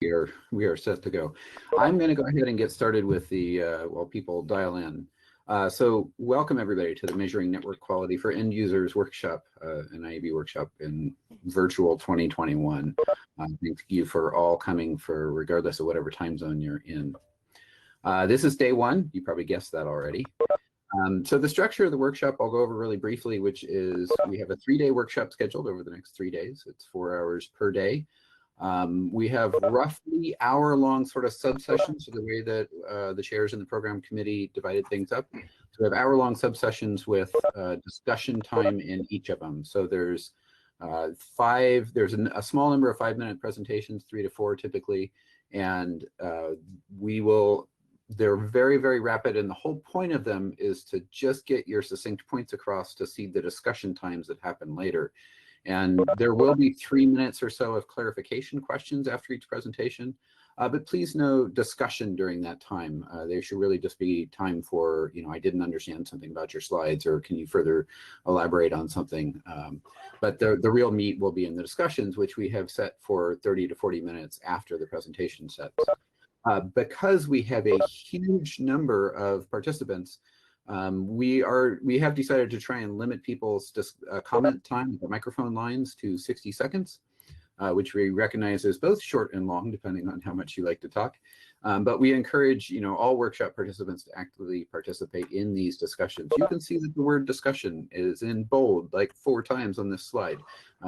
We are set to go. I'm going to go ahead and get started with the while people dial in. So welcome everybody to the Measuring Network Quality for End Users workshop, an IAB workshop in virtual 2021. Thank you for all coming, for regardless of whatever time zone you're in. This is day one. You probably guessed that already. So the structure of the workshop I'll go over really briefly, which is we have a 3-day workshop scheduled over the next 3 days. It's 4 hours per day. We have roughly hour-long sort of subsessions, so the way that the chairs in the program committee divided things up. So we have hour-long subsessions with discussion time in each of them. So there's there's a small number of 5-minute presentations, 3 to 4 typically, and they're very, very rapid, and the whole point of them is to just get your succinct points across to see the discussion times that happen later. And there will be 3 minutes or so of clarification questions after each presentation, but please no discussion during that time. There should really just be time for, I didn't understand something about your slides, or can you further elaborate on something? But the real meat will be in the discussions, which we have set for 30 to 40 minutes after the presentation sets. Because we have a huge number of participants, we have decided to try and limit people's comment time with the microphone lines to 60 seconds, which we recognize as both short and long, depending on how much you like to talk. But we encourage, all workshop participants to actively participate in these discussions. You can see that the word discussion is in bold, like 4 times on this slide.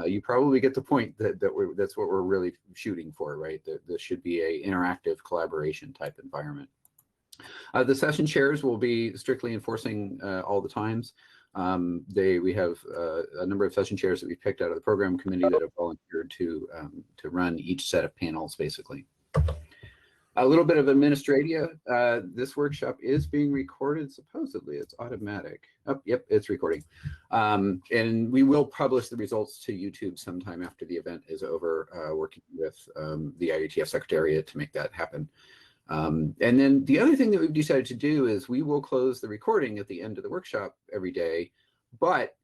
You probably get the point that that's what we're really shooting for, right? That this should be a interactive collaboration type environment. The session chairs will be strictly enforcing all the times. We have a number of session chairs that we've picked out of the program committee that have volunteered to run each set of panels, basically. A little bit of administratia. This workshop is being recorded. Supposedly, it's automatic. Oh, yep, it's recording. And we will publish the results to YouTube sometime after the event is over, working with the IETF Secretariat to make that happen. And then the other thing that we've decided to do is we will close the recording at the end of the workshop every day, but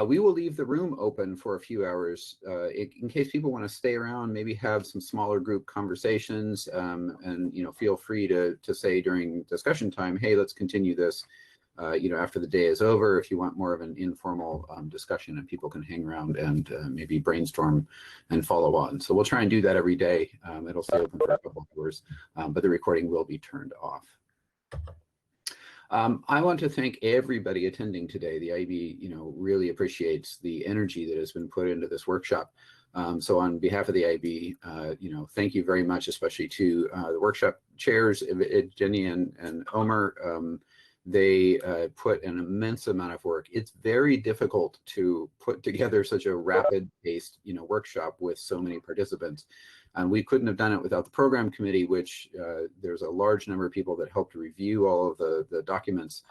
we will leave the room open for a few hours in case people want to stay around, maybe have some smaller group conversations, and feel free to say during discussion time, hey, let's continue this after the day is over, if you want more of an informal discussion and people can hang around and maybe brainstorm and follow on. So we'll try and do that every day. It'll stay open for a couple of hours, but the recording will be turned off. I want to thank everybody attending today. The IAB, really appreciates the energy that has been put into this workshop. So on behalf of the IAB, thank you very much, especially to the workshop chairs, Jenny and Omer. They put an immense amount of work. It's very difficult to put together such a rapid-paced, workshop with so many participants. And we couldn't have done it without the program committee, which there's a large number of people that helped review all of the documents,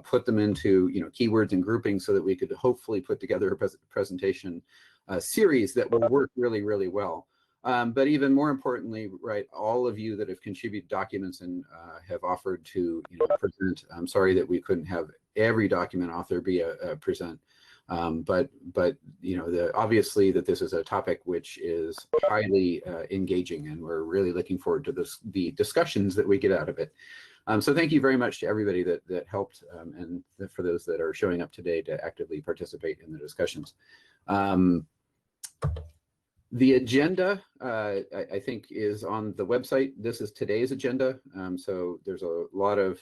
put them into keywords and groupings so that we could hopefully put together a presentation series that will work really, really well. But even more importantly, right, all of you that have contributed documents and have offered to present. I'm sorry that we couldn't have every document author be a present. But obviously that this is a topic which is highly engaging, and we're really looking forward to the discussions that we get out of it. So thank you very much to everybody that helped, and for those that are showing up today to actively participate in the discussions. The agenda, I think, is on the website. This is today's agenda. So there's a lot of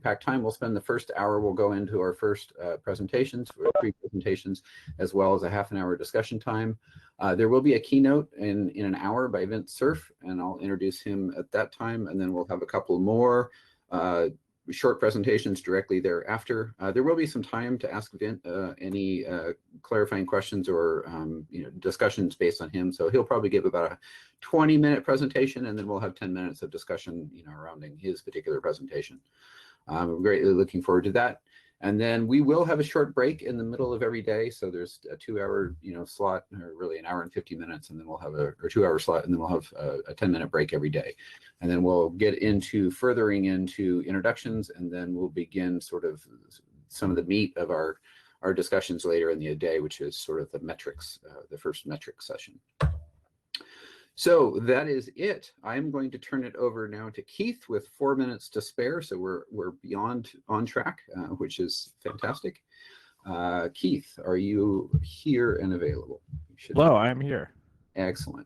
packed time. We'll spend the first hour, we'll go into our first presentations, pre-presentations, as well as a half-an-hour discussion time. There will be a keynote in an hour by Vince Cerf, and I'll introduce him at that time, and then we'll have a couple more short presentations directly thereafter. There will be some time to ask Vint any clarifying questions or discussions based on him. So he'll probably give about a 20-minute presentation, and then we'll have 10 minutes of discussion surrounding his particular presentation. I'm greatly looking forward to that. And then we will have a short break in the middle of every day. So there's a 2-hour slot, or really an hour and 50 minutes, and then we'll have or 2-hour slot, and then we'll have a 10-minute break every day. And then we'll get into furthering into introductions, and then we'll begin sort of some of the meat of our discussions later in the day, which is sort of the metrics, the first metrics session. So that is it. I'm going to turn it over now to Keith with 4 minutes to spare. So we're beyond on track, which is fantastic. Keith, are you here and available? Hello, I'm here. Excellent.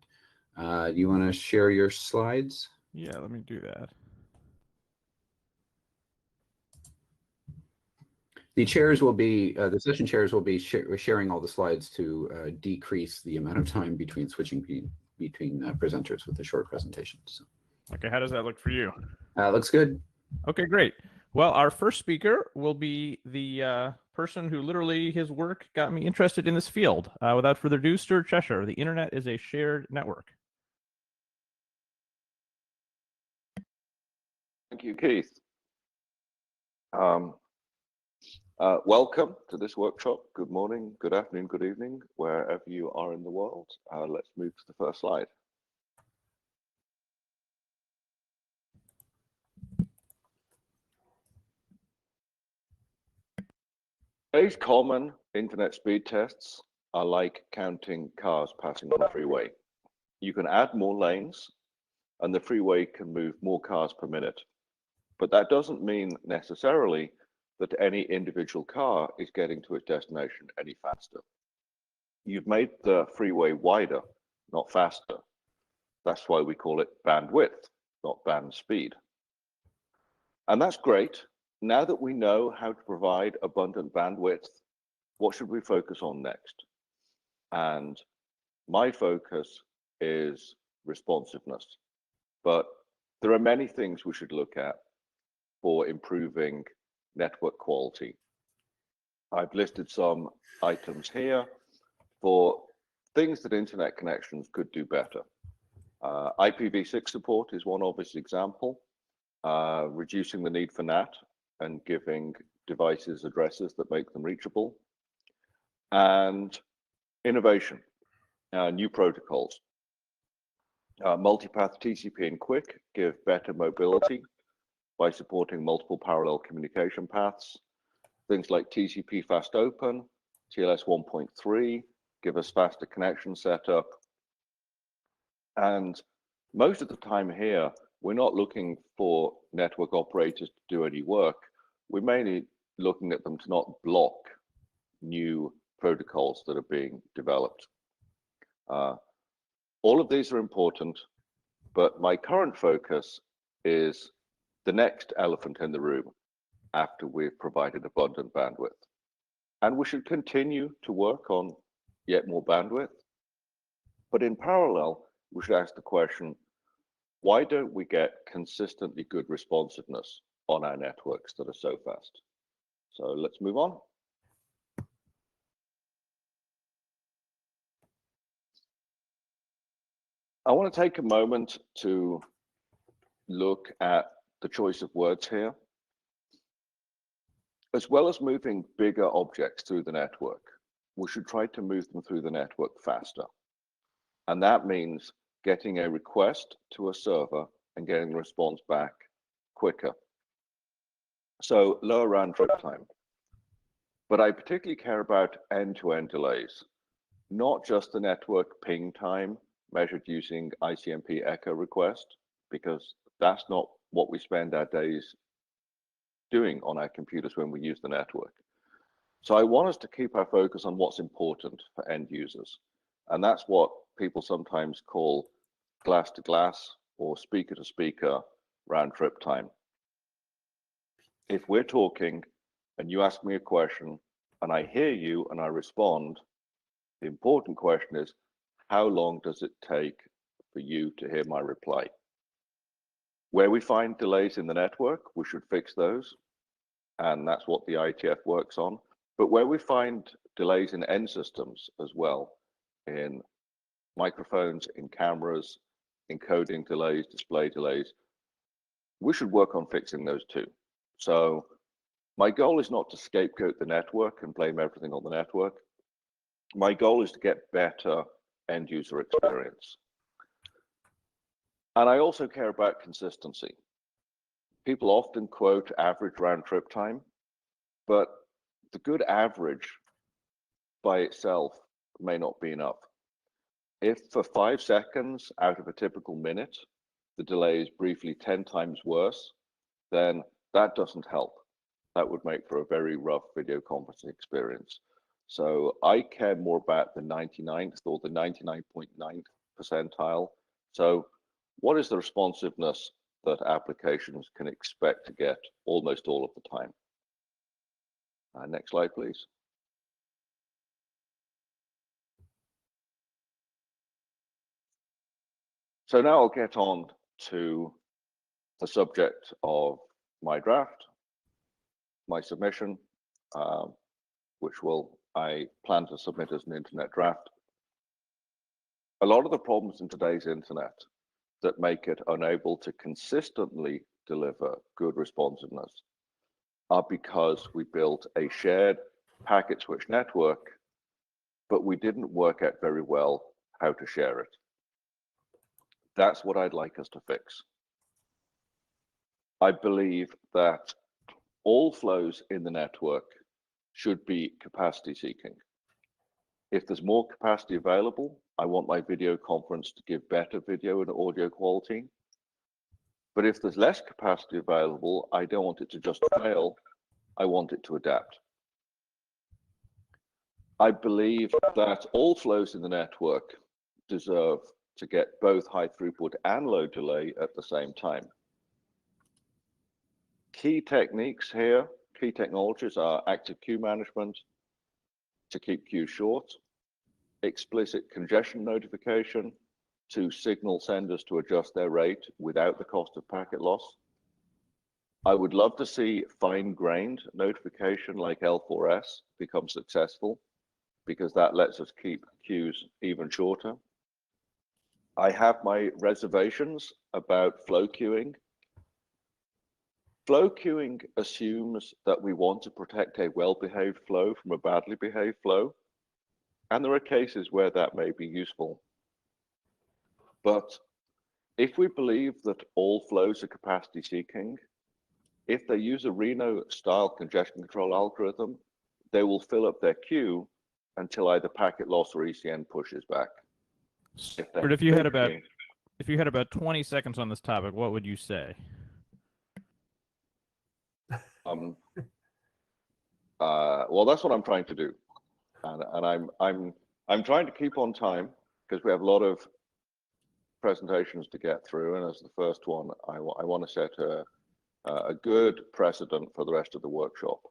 Do you want to share your slides? Yeah, let me do that. The chairs will be, the session chairs will be sharing all the slides to decrease the amount of time between switching between presenters with the short presentations. So. Okay, how does that look for you? Looks good. Okay, great. Well, our first speaker will be the person who literally his work got me interested in this field. Without further ado, Stuart Cheshire. The internet is a shared network. Thank you, Keith. Welcome to this workshop. Good morning, good afternoon, good evening, wherever you are in the world. Let's move to the first slide. Today's common internet speed tests are like counting cars passing on a freeway. You can add more lanes and the freeway can move more cars per minute. But that doesn't mean necessarily that any individual car is getting to its destination any faster. You've made the freeway wider, not faster. That's why we call it bandwidth, not band speed. And that's great. Now that we know how to provide abundant bandwidth, what should we focus on next? And my focus is responsiveness. But there are many things we should look at for improving network quality. I've listed some items here for things that internet connections could do better. IPv6 support is one obvious example, reducing the need for NAT and giving devices addresses that make them reachable, and innovation, new protocols. Multipath TCP and QUIC give better mobility by supporting multiple parallel communication paths. Things like TCP Fast Open, TLS 1.3 give us faster connection setup. And most of the time here, we're not looking for network operators to do any work. We're mainly looking at them to not block new protocols that are being developed. All of these are important, but my current focus is the next elephant in the room after we've provided abundant bandwidth. And we should continue to work on yet more bandwidth. But in parallel, we should ask the question, why don't we get consistently good responsiveness on our networks that are so fast? So let's move on. I want to take a moment to look at the choice of words here. As well as moving bigger objects through the network, we should try to move them through the network faster. And that means getting a request to a server and getting the response back quicker. So lower round trip time. But I particularly care about end-to-end delays, not just the network ping time measured using ICMP echo request, because that's not what we spend our days doing on our computers when we use the network. So I want us to keep our focus on what's important for end users. And that's what people sometimes call glass to glass or speaker to speaker round trip time. If we're talking and you ask me a question and I hear you and I respond, the important question is, how long does it take for you to hear my reply? Where we find delays in the network, we should fix those. And that's what the IETF works on. But where we find delays in end systems as well, in microphones, in cameras, encoding delays, display delays, we should work on fixing those too. So my goal is not to scapegoat the network and blame everything on the network. My goal is to get better end user experience. And I also care about consistency. People often quote average round trip time, but the good average by itself may not be enough. If for 5 seconds out of a typical minute, the delay is briefly 10 times worse, then that doesn't help. That would make for a very rough video conferencing experience. So I care more about the 99th or the 99.9th percentile. So what is the responsiveness that applications can expect to get almost all of the time? Next slide, please. So now I'll get on to the subject of my draft, my submission, which I plan to submit as an internet draft. A lot of the problems in today's internet that make it unable to consistently deliver good responsiveness are because we built a shared packet switch network, but we didn't work out very well how to share it. That's what I'd like us to fix. I believe that all flows in the network should be capacity seeking. If there's more capacity available, I want my video conference to give better video and audio quality. But if there's less capacity available, I don't want it to just fail. I want it to adapt. I believe that all flows in the network deserve to get both high throughput and low delay at the same time. Key techniques here, key technologies are active queue management to keep queues short, explicit congestion notification to signal senders to adjust their rate without the cost of packet loss. I would love to see fine-grained notification like L4S become successful, because that lets us keep queues even shorter. I have my reservations about flow queuing. Flow queuing assumes that we want to protect a well-behaved flow from a badly behaved flow, and there are cases where that may be useful. But if we believe that all flows are capacity seeking, if they use a Reno-style congestion control algorithm, they will fill up their queue until either packet loss or ECN pushes back. But if you had about 20 seconds on this topic, what would you say? Well, that's what I'm trying to do, and I'm trying to keep on time because we have a lot of presentations to get through, and as the first one, I want to set a good precedent for the rest of the workshop.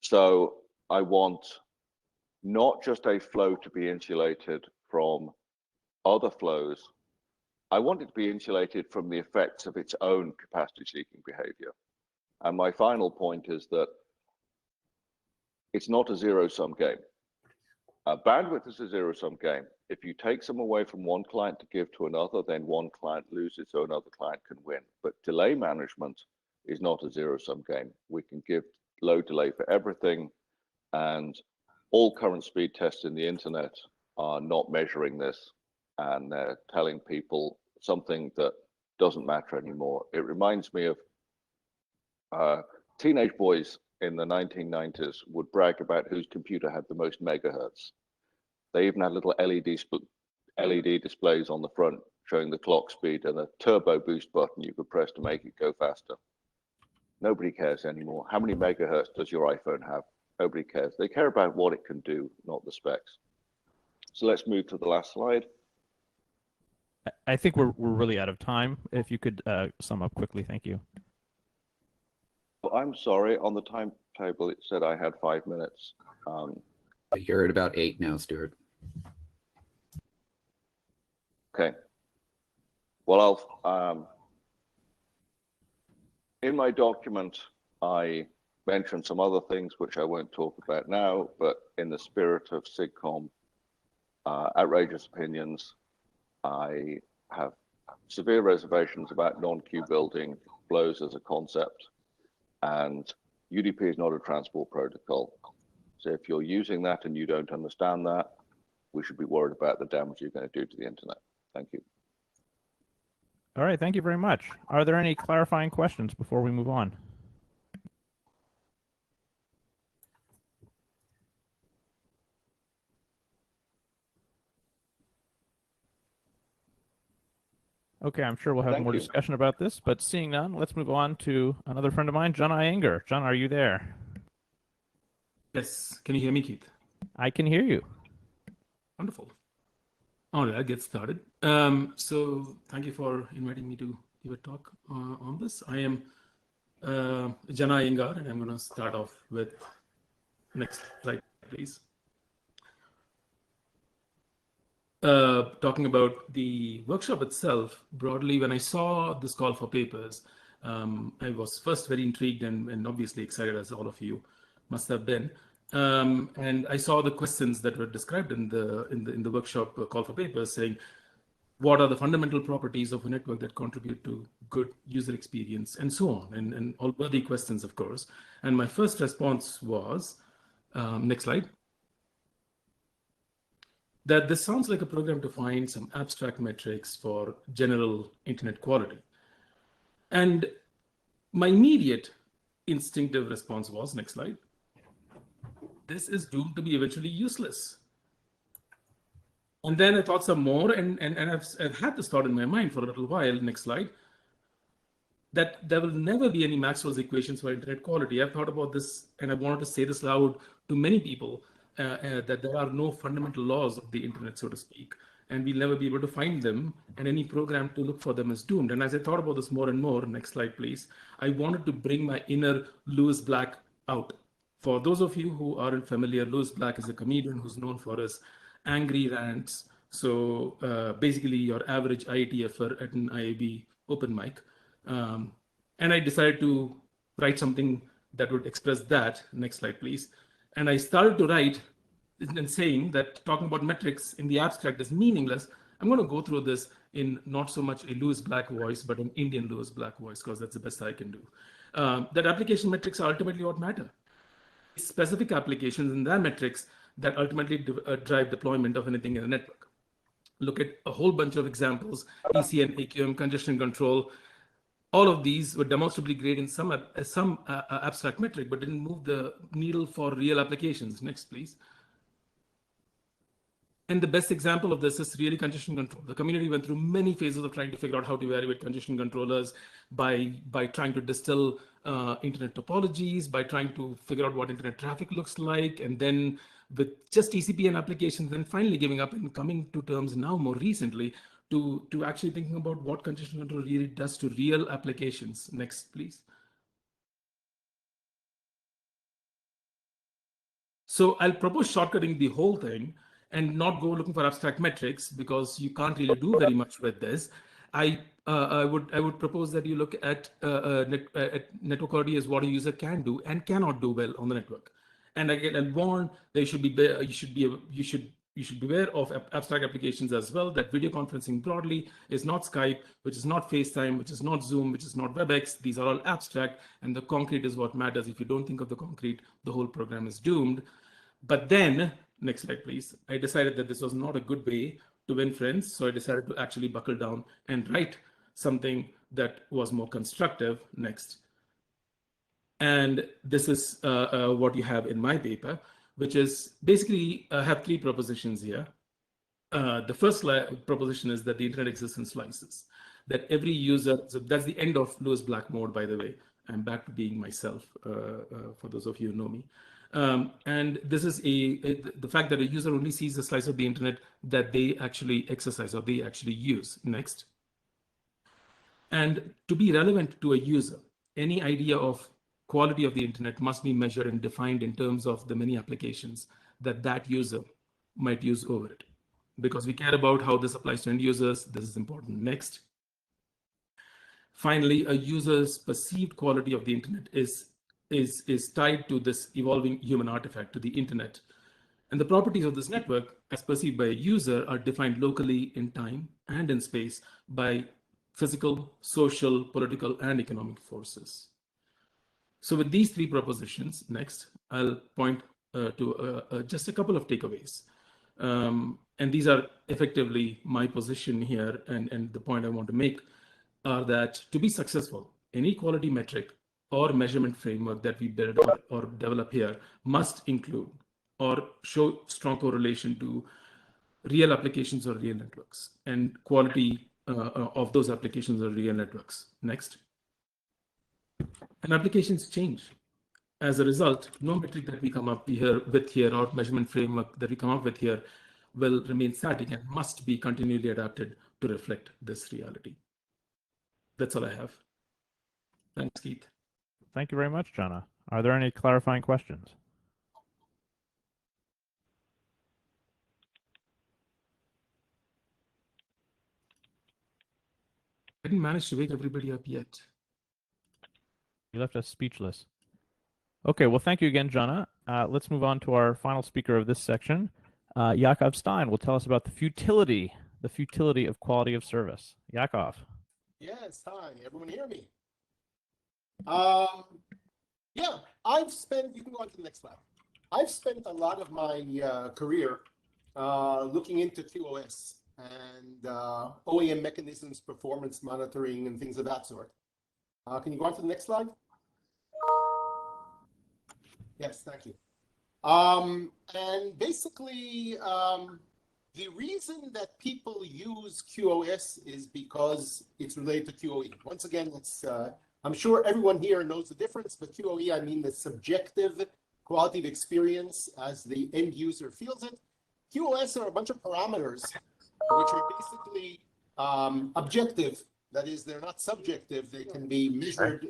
So I want not just a flow to be insulated from other flows. I want it to be insulated from the effects of its own capacity-seeking behavior. And my final point is that it's not a zero-sum game. Bandwidth is a zero-sum game. If you take some away from one client to give to another, then one client loses, so another client can win. But delay management is not a zero-sum game. We can give low delay for everything, and all current speed tests in the internet are not measuring this, and they're telling people something that doesn't matter anymore. It reminds me of teenage boys in the 1990s would brag about whose computer had the most megahertz. They even had little LED displays on the front showing the clock speed and a turbo boost button you could press to make it go faster. Nobody cares anymore. How many megahertz does your iPhone have? Nobody cares. They care about what it can do, not the specs. So let's move to the last slide. I think we're really out of time. If you could sum up quickly, thank you. I'm sorry, on the timetable it said I had 5 minutes. You're at about 8 now, Stuart. Okay. Well, in my document, I mentioned some other things which I won't talk about now, but in the spirit of SIGCOMM outrageous opinions, I have severe reservations about non-queue building flows as a concept, and UDP is not a transport protocol. So if you're using that and you don't understand that, we should be worried about the damage you're going to do to the internet. Thank you. All right, thank you very much. Are there any clarifying questions before we move on? Okay, I'm sure we'll have Thank more you. discussion about this, but seeing none, let's move on to another friend of mine, John Iyengar. John, are you there? Yes. Can you hear me, Keith? I can hear you. Wonderful. All right, I'll get started. So thank you for inviting me to give a talk on this. I am Jana Iyengar, and I'm going to start off with next slide, please. Talking about the workshop itself, broadly, when I saw this call for papers, I was first very intrigued and obviously excited, as all of you must have been. And I saw the questions that were described in the workshop call for papers, saying, what are the fundamental properties of a network that contribute to good user experience, and so on, and all worthy questions, of course. And my first response was, next slide, that this sounds like a program to find some abstract metrics for general internet quality. And my immediate instinctive response was, next slide, this is doomed to be eventually useless. And then I thought some more, and I've had this thought in my mind for a little while, next slide, that there will never be any Maxwell's equations for internet quality. I've thought about this, and I wanted to say this loud to many people, that there are no fundamental laws of the internet, so to speak, and we'll never be able to find them, and any program to look for them is doomed. And as I thought about this more and more, next slide, please, I wanted to bring my inner Lewis Black out. For those of you who aren't familiar, Lewis Black is a comedian who's known for his angry rants. So basically your average IETFer at an IAB open mic. And I decided to write something that would express that. Next slide, please. And I started to write and saying that talking about metrics in the abstract is meaningless. I'm going to go through this in not so much a Lewis Black voice, but an Indian Lewis Black voice, because that's the best I can do. That application metrics are ultimately what matter. Specific applications and their metrics that ultimately drive deployment of anything in a network. Look at a whole bunch of examples, ECN, AQM, congestion control. All of these were demonstrably great in some abstract metric, but didn't move the needle for real applications. Next, please. And the best example of this is really congestion control. The community went through many phases of trying to figure out how to evaluate congestion controllers by trying to distill internet topologies, by trying to figure out what internet traffic looks like, and then with just TCP and applications, then finally giving up and coming to terms now more recently to actually thinking about what congestion control really does to real applications. Next, please. So I'll propose shortcutting the whole thing and not go looking for abstract metrics, because you can't really do very much with this. I would propose that you look at network quality as what a user can do and cannot do well on the network. And again, I'll warn that you should beware of abstract applications as well. That video conferencing broadly is not Skype, which is not FaceTime, which is not Zoom, which is not WebEx. These are all abstract, and the concrete is what matters. If you don't think of the concrete, the whole program is doomed. But then, next slide, please. I decided that this was not a good way to win friends, so I decided to actually buckle down and write something that was more constructive. Next. And this is what you have in my paper, which is basically have three propositions here. The first proposition is that the internet exists in slices, that every user, so that's the end of Lewis Black mode, by the way. I'm back to being myself, for those of you who know me. And this is the fact that a user only sees the slice of the internet that they actually exercise or they actually use. Next. And to be relevant to a user, any idea of quality of the internet must be measured and defined in terms of the many applications that user might use over it. Because we care about how this applies to end users, this is important. Next. Finally, a user's perceived quality of the internet is tied to this evolving human artifact, to the internet. And the properties of this network, as perceived by a user, are defined locally in time and in space by physical, social, political, and economic forces. So with these three propositions, next, I'll point to just a couple of takeaways. And these are effectively my position here, and the point I want to make are that to be successful, any quality metric or measurement framework that we build or develop here must include or show strong correlation to real applications or real networks. And quality of those applications are real networks. Next. And applications change. As a result, no metric that we come up with here or measurement framework that we come up with here will remain static and must be continually adapted to reflect this reality. That's all I have. Thanks, Keith. Thank you very much, Jana. Are there any clarifying questions? I didn't manage to wake everybody up yet. You left us speechless. Okay, well, thank you again, Jana. Let's move on to our final speaker of this section. Yakov Stein will tell us about the futility of quality of service. Yakov. Yes, hi, everyone hear me? Yeah, you can go on to the next slide. I've spent a lot of my career looking into QoS and OEM mechanisms, performance monitoring, and things of that sort. Can you go on to the next slide? Yes, thank you. And basically, the reason that people use QoS is because it's related to QoE. Once again, I'm sure everyone here knows the difference, but QoE, I mean the subjective quality of experience as the end user feels it. QoS are a bunch of parameters which are basically objective. That is, they're not subjective. They can be measured,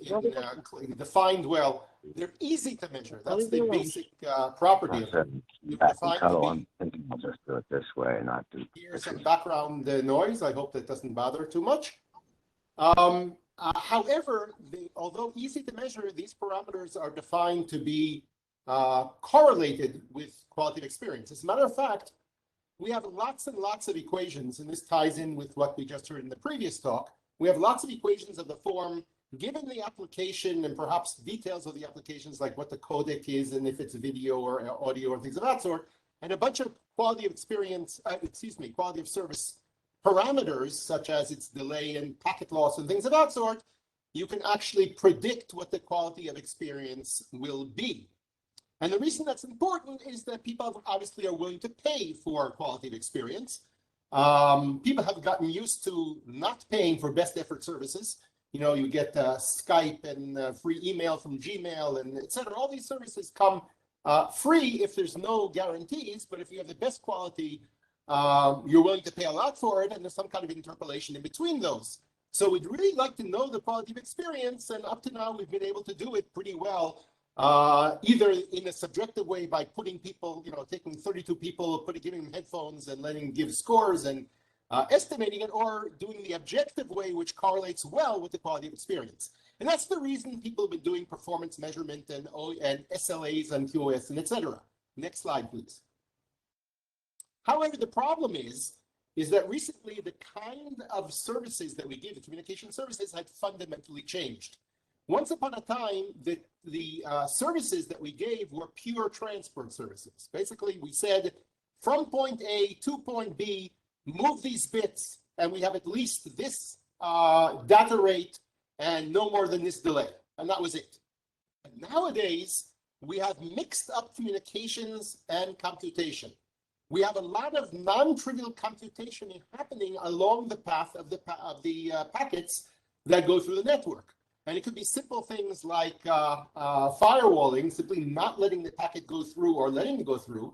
defined well. They're easy to measure. That's the basic property of them. I'm thinking I'll just do it this way and not do. Here's some background noise. I hope that doesn't bother too much. However, although easy to measure, these parameters are defined to be correlated with quality of experience. As a matter of fact, we have lots and lots of equations, and this ties in with what we just heard in the previous talk. We have lots of equations of the form, given the application and perhaps details of the applications, like what the codec is and if it's video or audio or things of that sort, and a bunch of quality of experience, quality of service parameters, such as its delay and packet loss and things of that sort, you can actually predict what the quality of experience will be. And the reason that's important is that people obviously are willing to pay for quality of experience. People have gotten used to not paying for best effort services. You know, you get Skype and free email from Gmail and et cetera. All these services come free if there's no guarantees, but if you have the best quality, you're willing to pay a lot for it, and there's some kind of interpolation in between those. So we'd really like to know the quality of experience, and up to now we've been able to do it pretty well, either in a subjective way by putting people, taking 32 people, giving them headphones and letting them give scores and estimating it, or doing the objective way, which correlates well with the quality of experience. And that's the reason people have been doing performance measurement and SLAs and QoS and et cetera. Next slide, please. However, the problem is that recently the kind of services that we give, the communication services, had fundamentally changed. Once upon a time, the services that we gave were pure transport services. Basically, we said, from point A to point B, move these bits, and we have at least this data rate and no more than this delay. And that was it. And nowadays, we have mixed up communications and computation. We have a lot of non-trivial computation happening along the path of the packets that go through the network. And it could be simple things like firewalling, simply not letting the packet go through or letting it go through.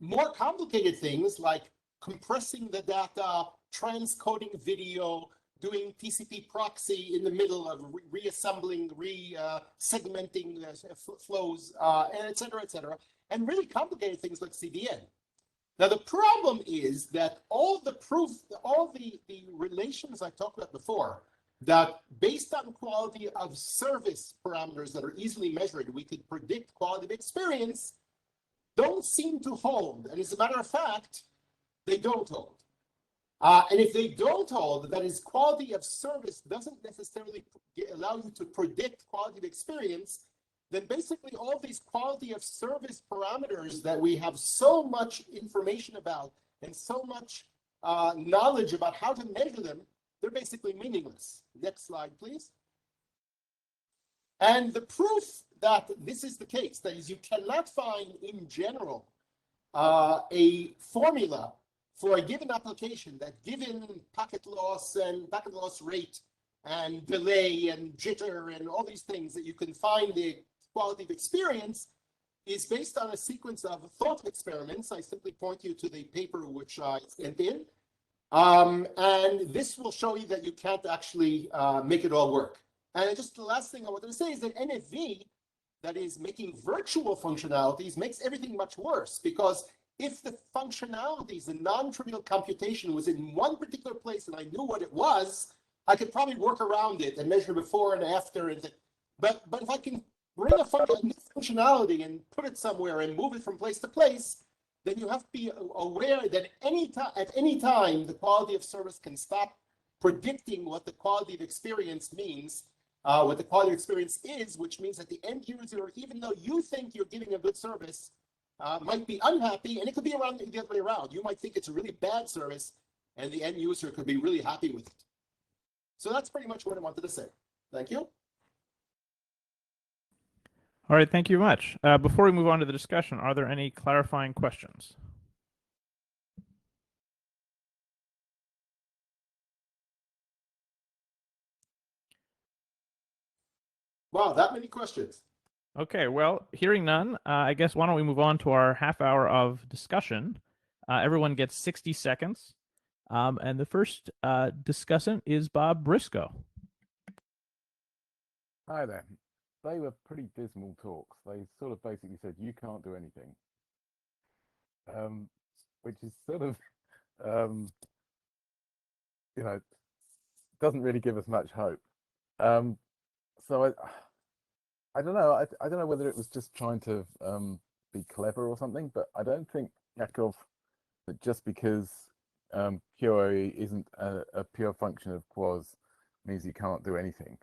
More complicated things like compressing the data, transcoding video, doing TCP proxy in the middle of reassembling, segmenting flows, and et cetera, and really complicated things like CDN. Now, the problem is that all the relations I talked about before, that based on quality of service parameters that are easily measured, we could predict quality of experience, don't seem to hold. And as a matter of fact, they don't hold. And if they don't hold, that is, quality of service doesn't necessarily allow you to predict quality of experience, then basically all these quality of service parameters that we have so much information about and so much knowledge about how to measure them, they're basically meaningless. Next slide, please. And the proof that this is the case, that is, you cannot find in general a formula for a given application, that given packet loss and packet loss rate and delay and jitter and all these things that you can find the quality of experience is based on a sequence of thought experiments. I simply point you to the paper which I sent in. And this will show you that you can't actually make it all work. And just the last thing I wanted to say is that NFV, that is making virtual functionalities, makes everything much worse, because if the functionalities, the non-trivial computation was in one particular place and I knew what it was, I could probably work around it and measure before and after. But if I can bring a new functionality and put it somewhere and move it from place to place, then you have to be aware that at any time, the quality of service can stop predicting what the quality of experience means, what the quality of experience is, which means that the end user, even though you think you're giving a good service, might be unhappy, and it could be around the other way around. You might think it's a really bad service, and the end user could be really happy with it. So that's pretty much what I wanted to say. Thank you. All right, thank you much. Before we move on to the discussion, are there any clarifying questions? Wow, that many questions. Okay, well, hearing none, I guess why don't we move on to our half hour of discussion. Everyone gets 60 seconds. And the first discussant is Bob Briscoe. Hi there. They were pretty dismal talks. They sort of basically said, you can't do anything. Which is sort of, you know, doesn't really give us much hope. So I don't know. I don't know whether it was just trying to be clever or something, but I don't think, Yakov, that just because QoE isn't a pure function of QoS means you can't do anything.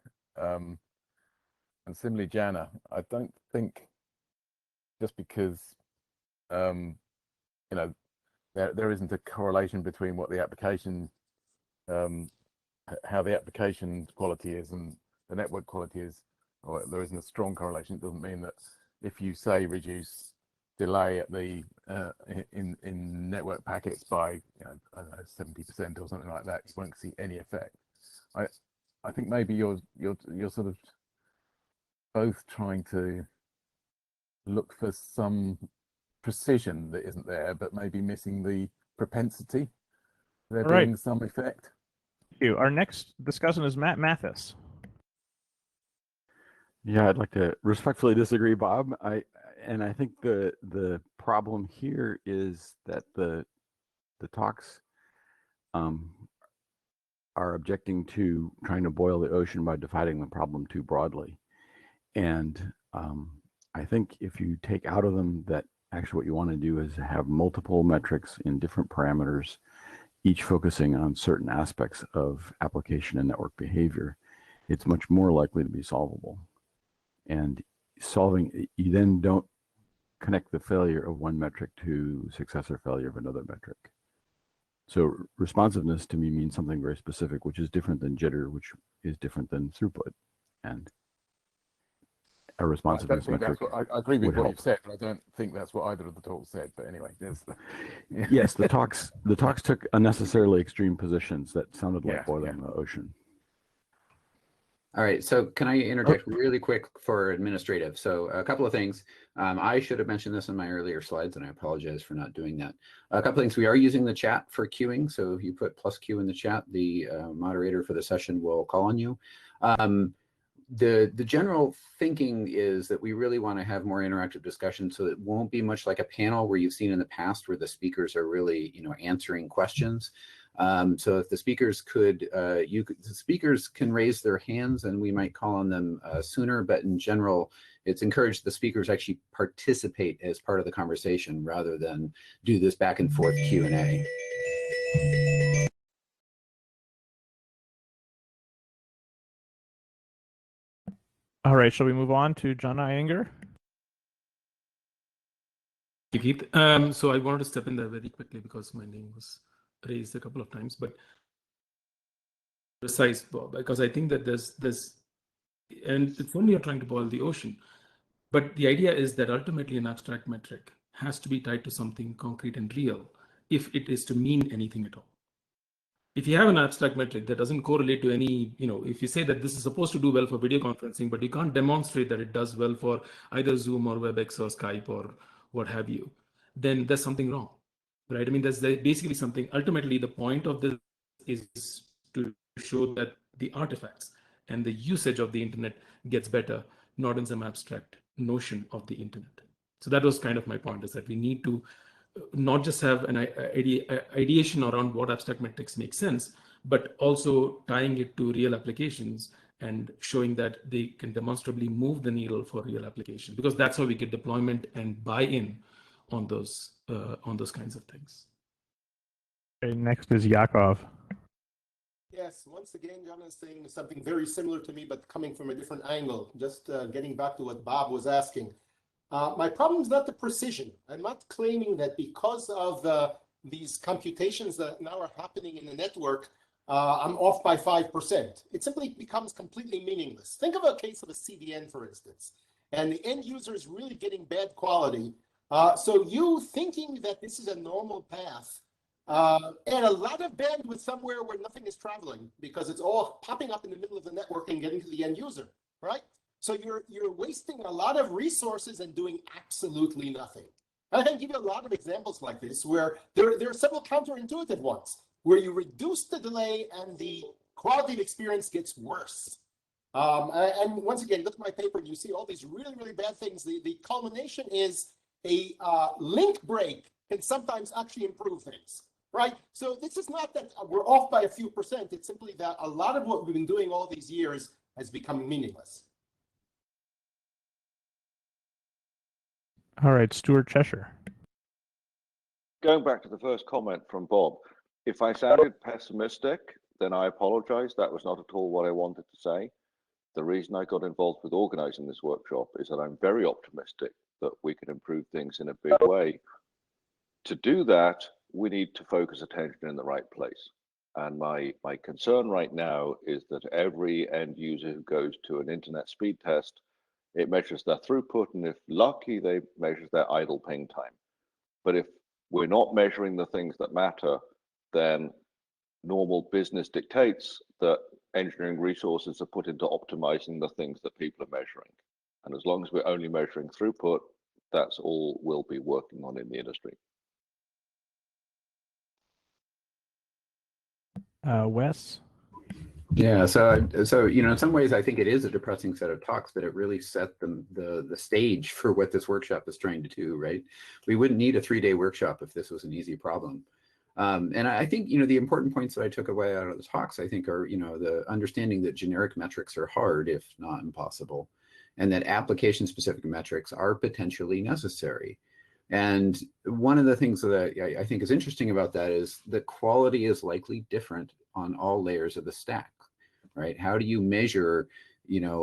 And similarly, Jana, I don't think just because you know there isn't a correlation between what the application, how the application quality is and the network quality is, or there isn't a strong correlation. It doesn't mean that if you say reduce delay at the in network packets by I don't know 70% or something like that, you won't see any effect. I think maybe you're sort of both trying to look for some precision that isn't there, but maybe missing the propensity there being some effect. Thank you. Our next discussant is Matt Mathis. Yeah, I'd like to respectfully disagree, Bob. I think the problem here is that the talks are objecting to trying to boil the ocean by dividing the problem too broadly. And I think if you take out of them that actually what you want to do is have multiple metrics in different parameters, each focusing on certain aspects of application and network behavior, it's much more likely to be solvable. And solving, you then don't connect the failure of one metric to successor failure of another metric. So responsiveness to me means something very specific, which is different than jitter, which is different than throughput. And a responsiveness metric. I agree with what you've said, but I don't think that's what either of the talks said. But anyway, yes, the talks took unnecessarily extreme positions that sounded like boiling the ocean. All right, so can I interject really quick for administrative? So a couple of things. I should have mentioned this in my earlier slides, and I apologize for not doing that. A couple of things. We are using the chat for queuing, so if you put +Q in the chat, the moderator for the session will call on you. The general thinking is that we really want to have more interactive discussion, so it won't be much like a panel where you've seen in the past where the speakers are really, answering questions. So if the speakers could, the speakers can raise their hands and we might call on them sooner, but in general, it's encouraged the speakers actually participate as part of the conversation rather than do this back and forth Q&A. All right, shall we move on to John Iyengar? Thank you, Keith. So I wanted to step in there very quickly because my name was raised a couple of times, but precise, Bob, because I think that there's and it's only you're trying to boil the ocean, but the idea is that ultimately an abstract metric has to be tied to something concrete and real. if it is to mean anything at all. If you have an abstract metric that doesn't correlate to any, if you say that this is supposed to do well for video conferencing, but you can't demonstrate that it does well for either Zoom or WebEx or Skype or what have you, then there's something wrong, right? I mean, there's basically something. Ultimately, the point of this is to show that the artifacts and the usage of the internet gets better, not in some abstract notion of the internet. So that was kind of my point, is that we need to not just have an ideation around what abstract metrics make sense, but also tying it to real applications and showing that they can demonstrably move the needle for real application, because that's how we get deployment and buy-in on those kinds of things. Okay, next is Yakov. Yes, once again, John is saying something very similar to me, but coming from a different angle. Just getting back to what Bob was asking. My problem is not the precision. I'm not claiming that because of these computations that now are happening in the network, I'm off by 5%. It simply becomes completely meaningless. Think of a case of a CDN, for instance, and the end user is really getting bad quality. So you thinking that this is a normal path, and a lot of bandwidth somewhere where nothing is traveling because it's all popping up in the middle of the network and getting to the end user, right? So you're wasting a lot of resources and doing absolutely nothing. I can give you a lot of examples like this where there are several counterintuitive ones where you reduce the delay and the quality of experience gets worse. And once again, look at my paper and you see all these really, really bad things. The culmination is a link break can sometimes actually improve things, right? So this is not that we're off by a few percent. It's simply that a lot of what we've been doing all these years has become meaningless. All right, Stuart Cheshire. Going back to the first comment from Bob, if I sounded pessimistic, then I apologize. That was not at all what I wanted to say. The reason I got involved with organizing this workshop is that I'm very optimistic that we can improve things in a big way. To do that, we need to focus attention in the right place. And my concern right now is that every end user who goes to an internet speed test, it measures their throughput, and if lucky, they measure their idle ping time. But if we're not measuring the things that matter, then normal business dictates that engineering resources are put into optimizing the things that people are measuring. And as long as we're only measuring throughput, that's all we'll be working on in the industry. Wes? Yeah, so in some ways I think it is a depressing set of talks, but it really set the stage for what this workshop is trying to do, right? We wouldn't need a 3-day workshop if this was an easy problem. And I think the important points that I took away out of the talks, I think, are the understanding that generic metrics are hard, if not impossible, and that application specific metrics are potentially necessary. And one of the things that I think is interesting about that is the quality is likely different on all layers of the stack, right? How do you measure,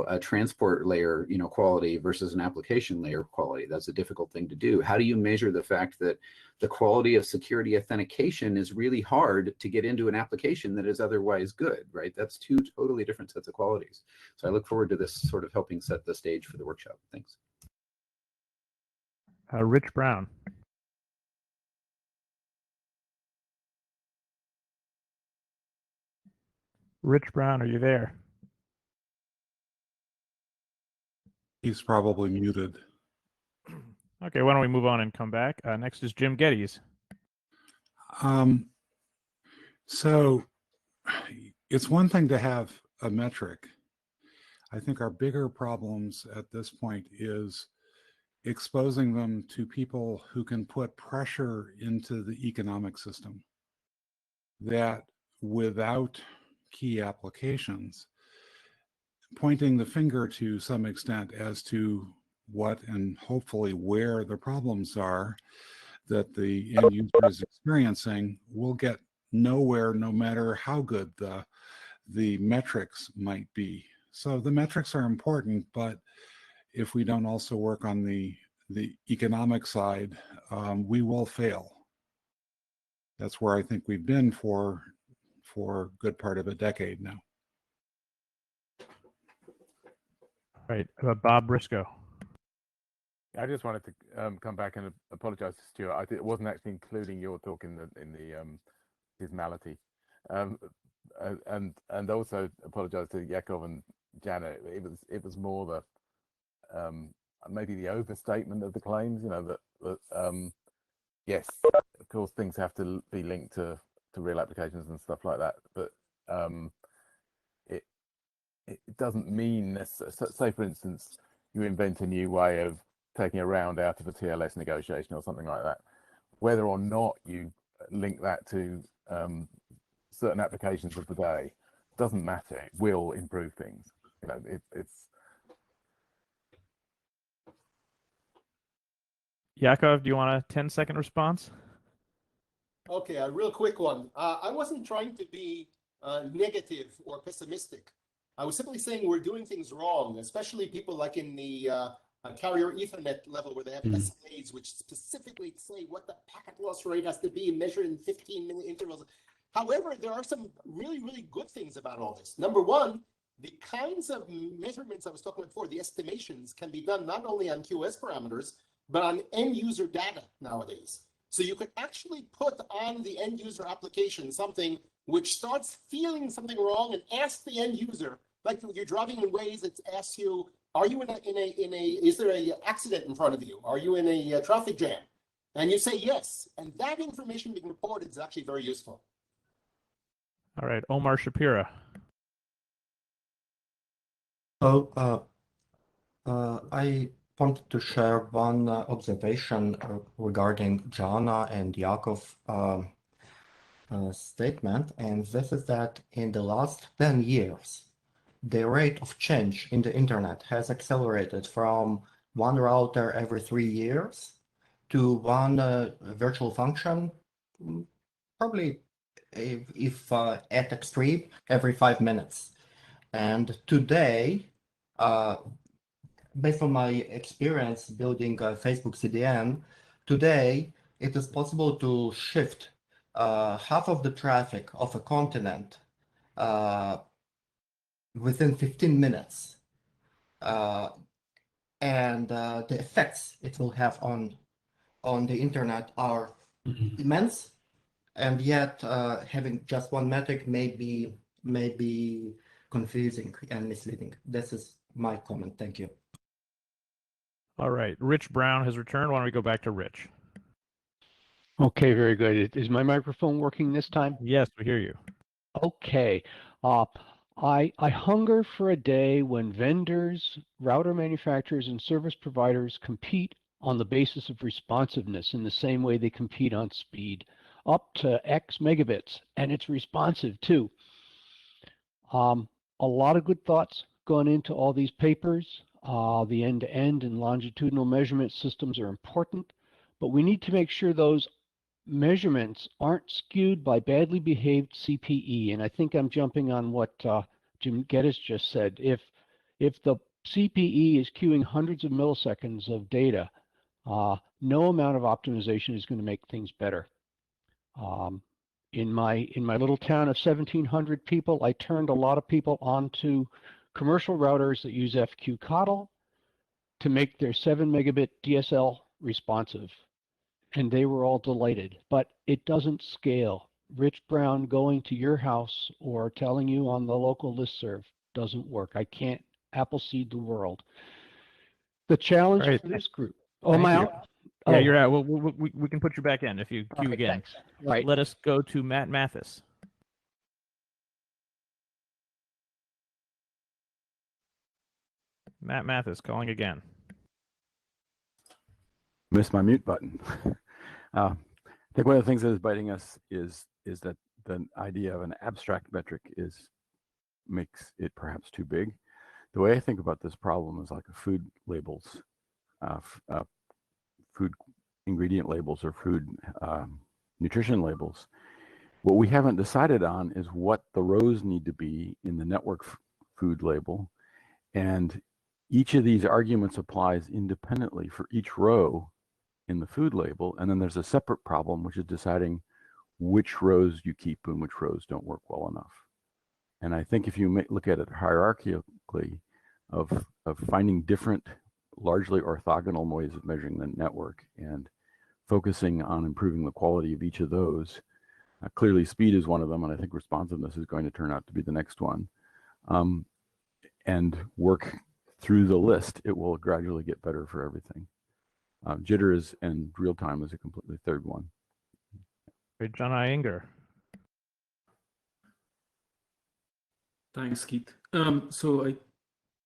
a transport layer, quality versus an application layer quality? That's a difficult thing to do. How do you measure the fact that the quality of security authentication is really hard to get into an application that is otherwise good, right? That's two totally different sets of qualities. So I look forward to this sort of helping set the stage for the workshop. Thanks. Rich Brown. Rich Brown, are you there? He's probably muted. Okay, why don't we move on and come back? Next is Jim Geddes. So it's one thing to have a metric. I think our bigger problems at this point is exposing them to people who can put pressure into the economic system that without key applications, pointing the finger to some extent as to what and hopefully where the problems are that the end user is experiencing, will get nowhere no matter how good the metrics might be. So the metrics are important, but if we don't also work on the economic side, we will fail. That's where I think we've been for a good part of a decade now. Right, Bob Briscoe. I just wanted to come back and apologize to Stuart. It wasn't actually including your talk in the dismality, and also apologize to Yakov and Janet. It was more the maybe the overstatement of the claims. You know that yes, of course things have to be linked to real applications and stuff like that, but it doesn't mean say for instance you invent a new way of taking a round out of a TLS negotiation or something like that, whether or not you link that to certain applications of the day doesn't matter. It will improve things. You know, it's Yakov, do you want a 10-second response? Okay, a real quick one. I wasn't trying to be negative or pessimistic. I was simply saying we're doing things wrong, especially people like in the carrier Ethernet level where they have SLAs, which specifically say what the packet loss rate has to be measured in 15-minute intervals. However, there are some really, really good things about all this. Number one, the kinds of measurements I was talking about before, the estimations can be done not only on QoS parameters, but on end user data nowadays. So you could actually put on the end user application something which starts feeling something wrong and ask the end user, like you're driving in Waze, it asks you, are you is there an accident in front of you? Are you in a traffic jam? And you say yes. And that information being reported is actually very useful. All right, Omar Shapira. So I wanted to share one observation regarding Jana and Yakov statement, and this is that in the last 10 years, the rate of change in the internet has accelerated from one router every 3 years to one virtual function, probably if at extreme, every 5 minutes. And today, based on my experience building a Facebook CDN, today it is possible to shift half of the traffic of a continent within 15 minutes. And the effects it will have on the internet are immense. And yet having just one metric may be confusing and misleading. This is my comment. Thank you. All right, Rich Brown has returned. Why don't we go back to Rich? Okay, very good. Is my microphone working this time? Yes, we hear you. Okay. I hunger for a day when vendors, router manufacturers, and service providers compete on the basis of responsiveness in the same way they compete on speed, up to X megabits, and it's responsive too. A lot of good thoughts gone into all these papers. The end-to-end and longitudinal measurement systems are important, but we need to make sure those measurements aren't skewed by badly behaved CPE. And I think I'm jumping on what Jim Geddes just said. If the CPE is queuing hundreds of milliseconds of data, no amount of optimization is going to make things better. In my little town of 1,700 people, I turned a lot of people onto commercial routers that use FQCODL to make their 7 megabit DSL responsive. And they were all delighted, but it doesn't scale. Rich Brown going to your house or telling you on the local listserv doesn't work. I can't Appleseed the world. The challenge for this group. Oh, am I out? Yeah, you're out. Well, we can put you back in if you queue again. Thanks. Right. Let us go to Matt Mathis. Matt Mathis calling again. Missed my mute button. I think one of the things that is biting us is that the idea of an abstract metric makes it perhaps too big. The way I think about this problem is like a food labels, food ingredient labels or food nutrition labels. What we haven't decided on is what the rows need to be in the network food label, and each of these arguments applies independently for each row in the food label, and then there's a separate problem, which is deciding which rows you keep and which rows don't work well enough. And I think if you look at it hierarchically of finding different largely orthogonal ways of measuring the network and focusing on improving the quality of each of those. Clearly, speed is one of them, and I think responsiveness is going to turn out to be the next one. And work through the list. It will gradually get better for everything. Jitter is, and real time is a completely third one. Great, John Iyengar. Thanks, Keith. So I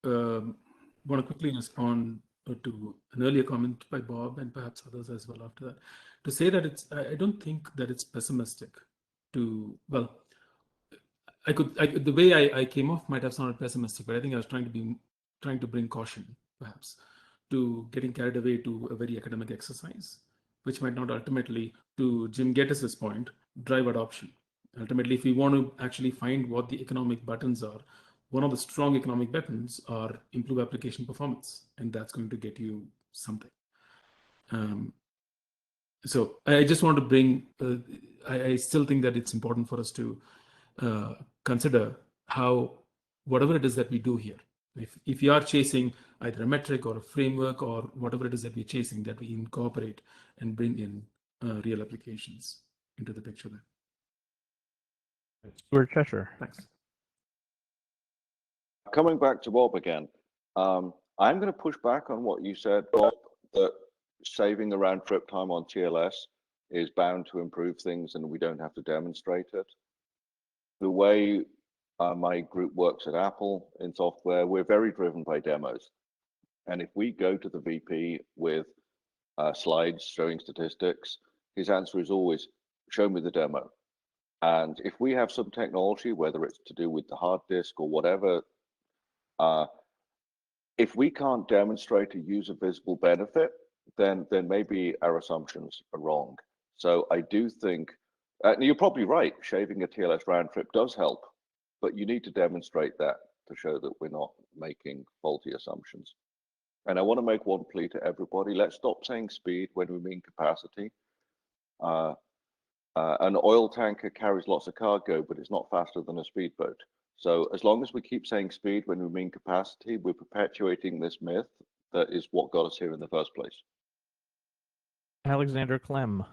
want to quickly respond to an earlier comment by Bob and perhaps others as well after that, to say that I don't think that it's pessimistic to, well, the way I came off might have sounded pessimistic, but I think I was trying to bring caution, perhaps, to getting carried away to a very academic exercise, which might not ultimately, to Jim Geddes' point, drive adoption. Ultimately, if we want to actually find what the economic buttons are, one of the strong economic buttons are improve application performance, and that's going to get you something. So I just want to bring, I still think that it's important for us to consider how, whatever it is that we do here, if you are chasing either a metric or a framework or whatever it is that we're chasing, that we incorporate and bring in real applications into the picture there. Stuart Cheshire. Thanks. Coming back to Bob again, I'm going to push back on what you said, Bob, that saving the round trip time on TLS is bound to improve things and we don't have to demonstrate it. The way my group works at Apple in software, we're very driven by demos. And if we go to the VP with slides showing statistics, his answer is always, show me the demo. And if we have some technology, whether it's to do with the hard disk or whatever, if we can't demonstrate a user visible benefit, then maybe our assumptions are wrong. So I do think, and you're probably right, shaving a TLS round trip does help, but you need to demonstrate that to show that we're not making faulty assumptions. And I want to make one plea to everybody. Let's stop saying speed when we mean capacity. An oil tanker carries lots of cargo, but it's not faster than a speedboat. So as long as we keep saying speed when we mean capacity, we're perpetuating this myth that is what got us here in the first place. Alexander Clem.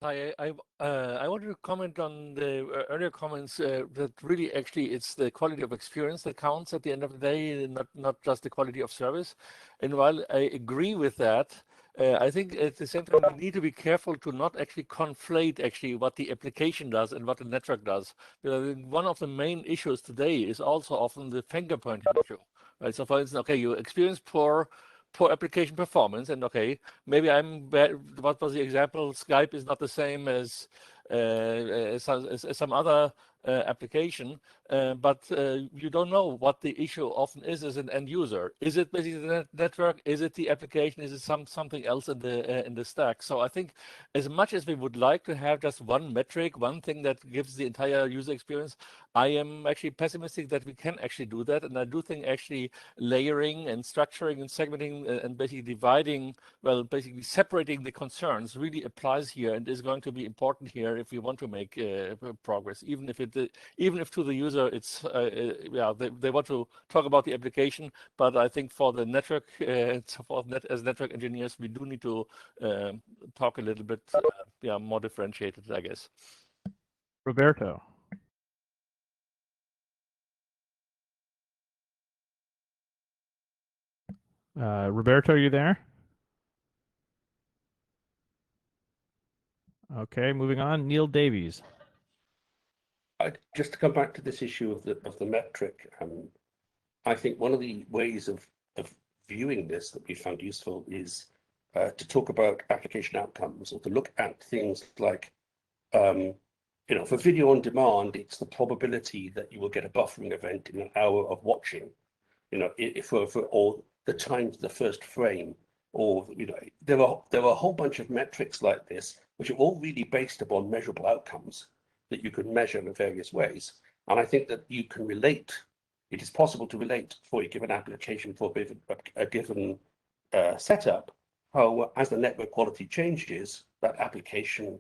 Hi, I wanted to comment on the earlier comments that really actually it's the quality of experience that counts at the end of the day, not just the quality of service. And while I agree with that, I think at the same time we need to be careful to not actually conflate actually what the application does and what the network does. One of the main issues today is also often the finger pointing issue, right? So for instance, okay, you experience poor application performance, and okay, maybe I'm bad. What was the example? Skype is not the same as some other application, but you don't know what the issue often is as an end user. Is it basically the network? Is it the application? Is it something else in the stack? So I think as much as we would like to have just one metric, one thing that gives the entire user experience, I am actually pessimistic that we can actually do that. And I do think actually layering and structuring and segmenting and basically dividing, well, basically separating the concerns really applies here and is going to be important here if we want to make progress, even if to the user it's yeah, they want to talk about the application, but I think for the network as network engineers we do need to talk a little bit yeah, more differentiated, I guess. Roberto. Roberto, are you there? Okay, moving on. Neil Davies. Just to come back to this issue of the metric, I think one of the ways of viewing this that we found useful is to talk about application outcomes, or to look at things like, you know, for video on demand, it's the probability that you will get a buffering event in an hour of watching, you know, or the time to the first frame, or, you know, there are a whole bunch of metrics like this, which are all really based upon measurable outcomes that you can measure in various ways. And I think that you can relate, it is possible to relate for a given application, for a given setup, how as the network quality changes, that application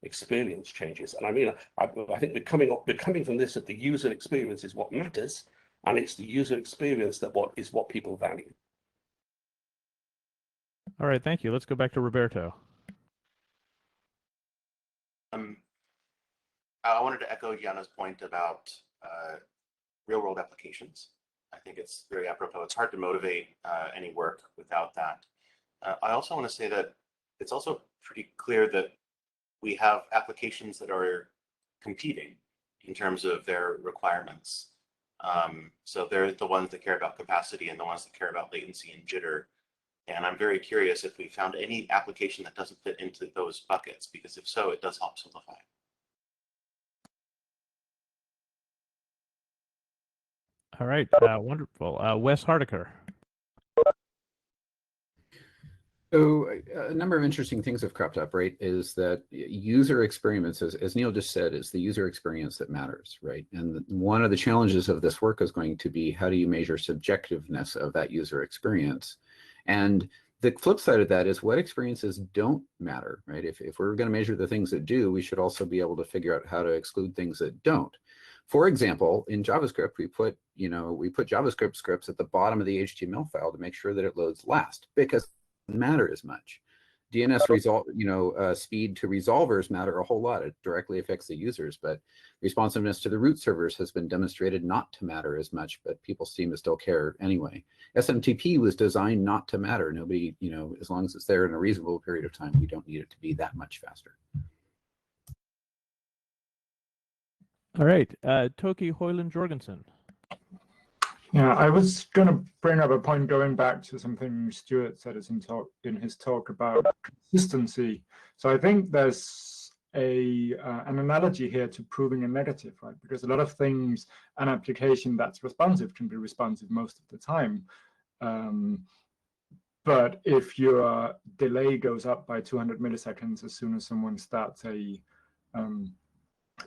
experience changes. And I mean, I think we're coming from this that the user experience is what matters. and it's the user experience that is what people value. All right, thank you. Let's go back to Roberto. I wanted to echo Jana's point about real-world applications. I think it's very apropos. It's hard to motivate any work without that. I also want to say that it's also pretty clear that we have applications that are competing in terms of their requirements. So they're the ones that care about capacity and the ones that care about latency and jitter. And I'm very curious if we found any application that doesn't fit into those buckets, because if so, it does help simplify. All right, wonderful. Wes Hardiker. So a number of interesting things have cropped up, right? Is that user experience, as Neil just said, is the user experience that matters, right? And one of the challenges of this work is going to be, how do you measure subjectiveness of that user experience? And the flip side of that is, what experiences don't matter, right? If we're going to measure the things that do, we should also be able to figure out how to exclude things that don't. For example, in JavaScript, we put JavaScript scripts at the bottom of the HTML file to make sure that it loads last, because matter as much. DNS speed to resolvers matter a whole lot. It directly affects the users, but responsiveness to the root servers has been demonstrated not to matter as much, but people seem to still care anyway. SMTP was designed not to matter. Nobody, as long as it's there in a reasonable period of time, we don't need it to be that much faster. All right, Toki Hoyland Jorgensen. Yeah, I was going to bring up a point going back to something Stuart said in his talk about consistency. So I think there's an analogy here to proving a negative, right? Because a lot of things, an application that's responsive can be responsive most of the time. But if your delay goes up by 200 milliseconds as soon as someone starts a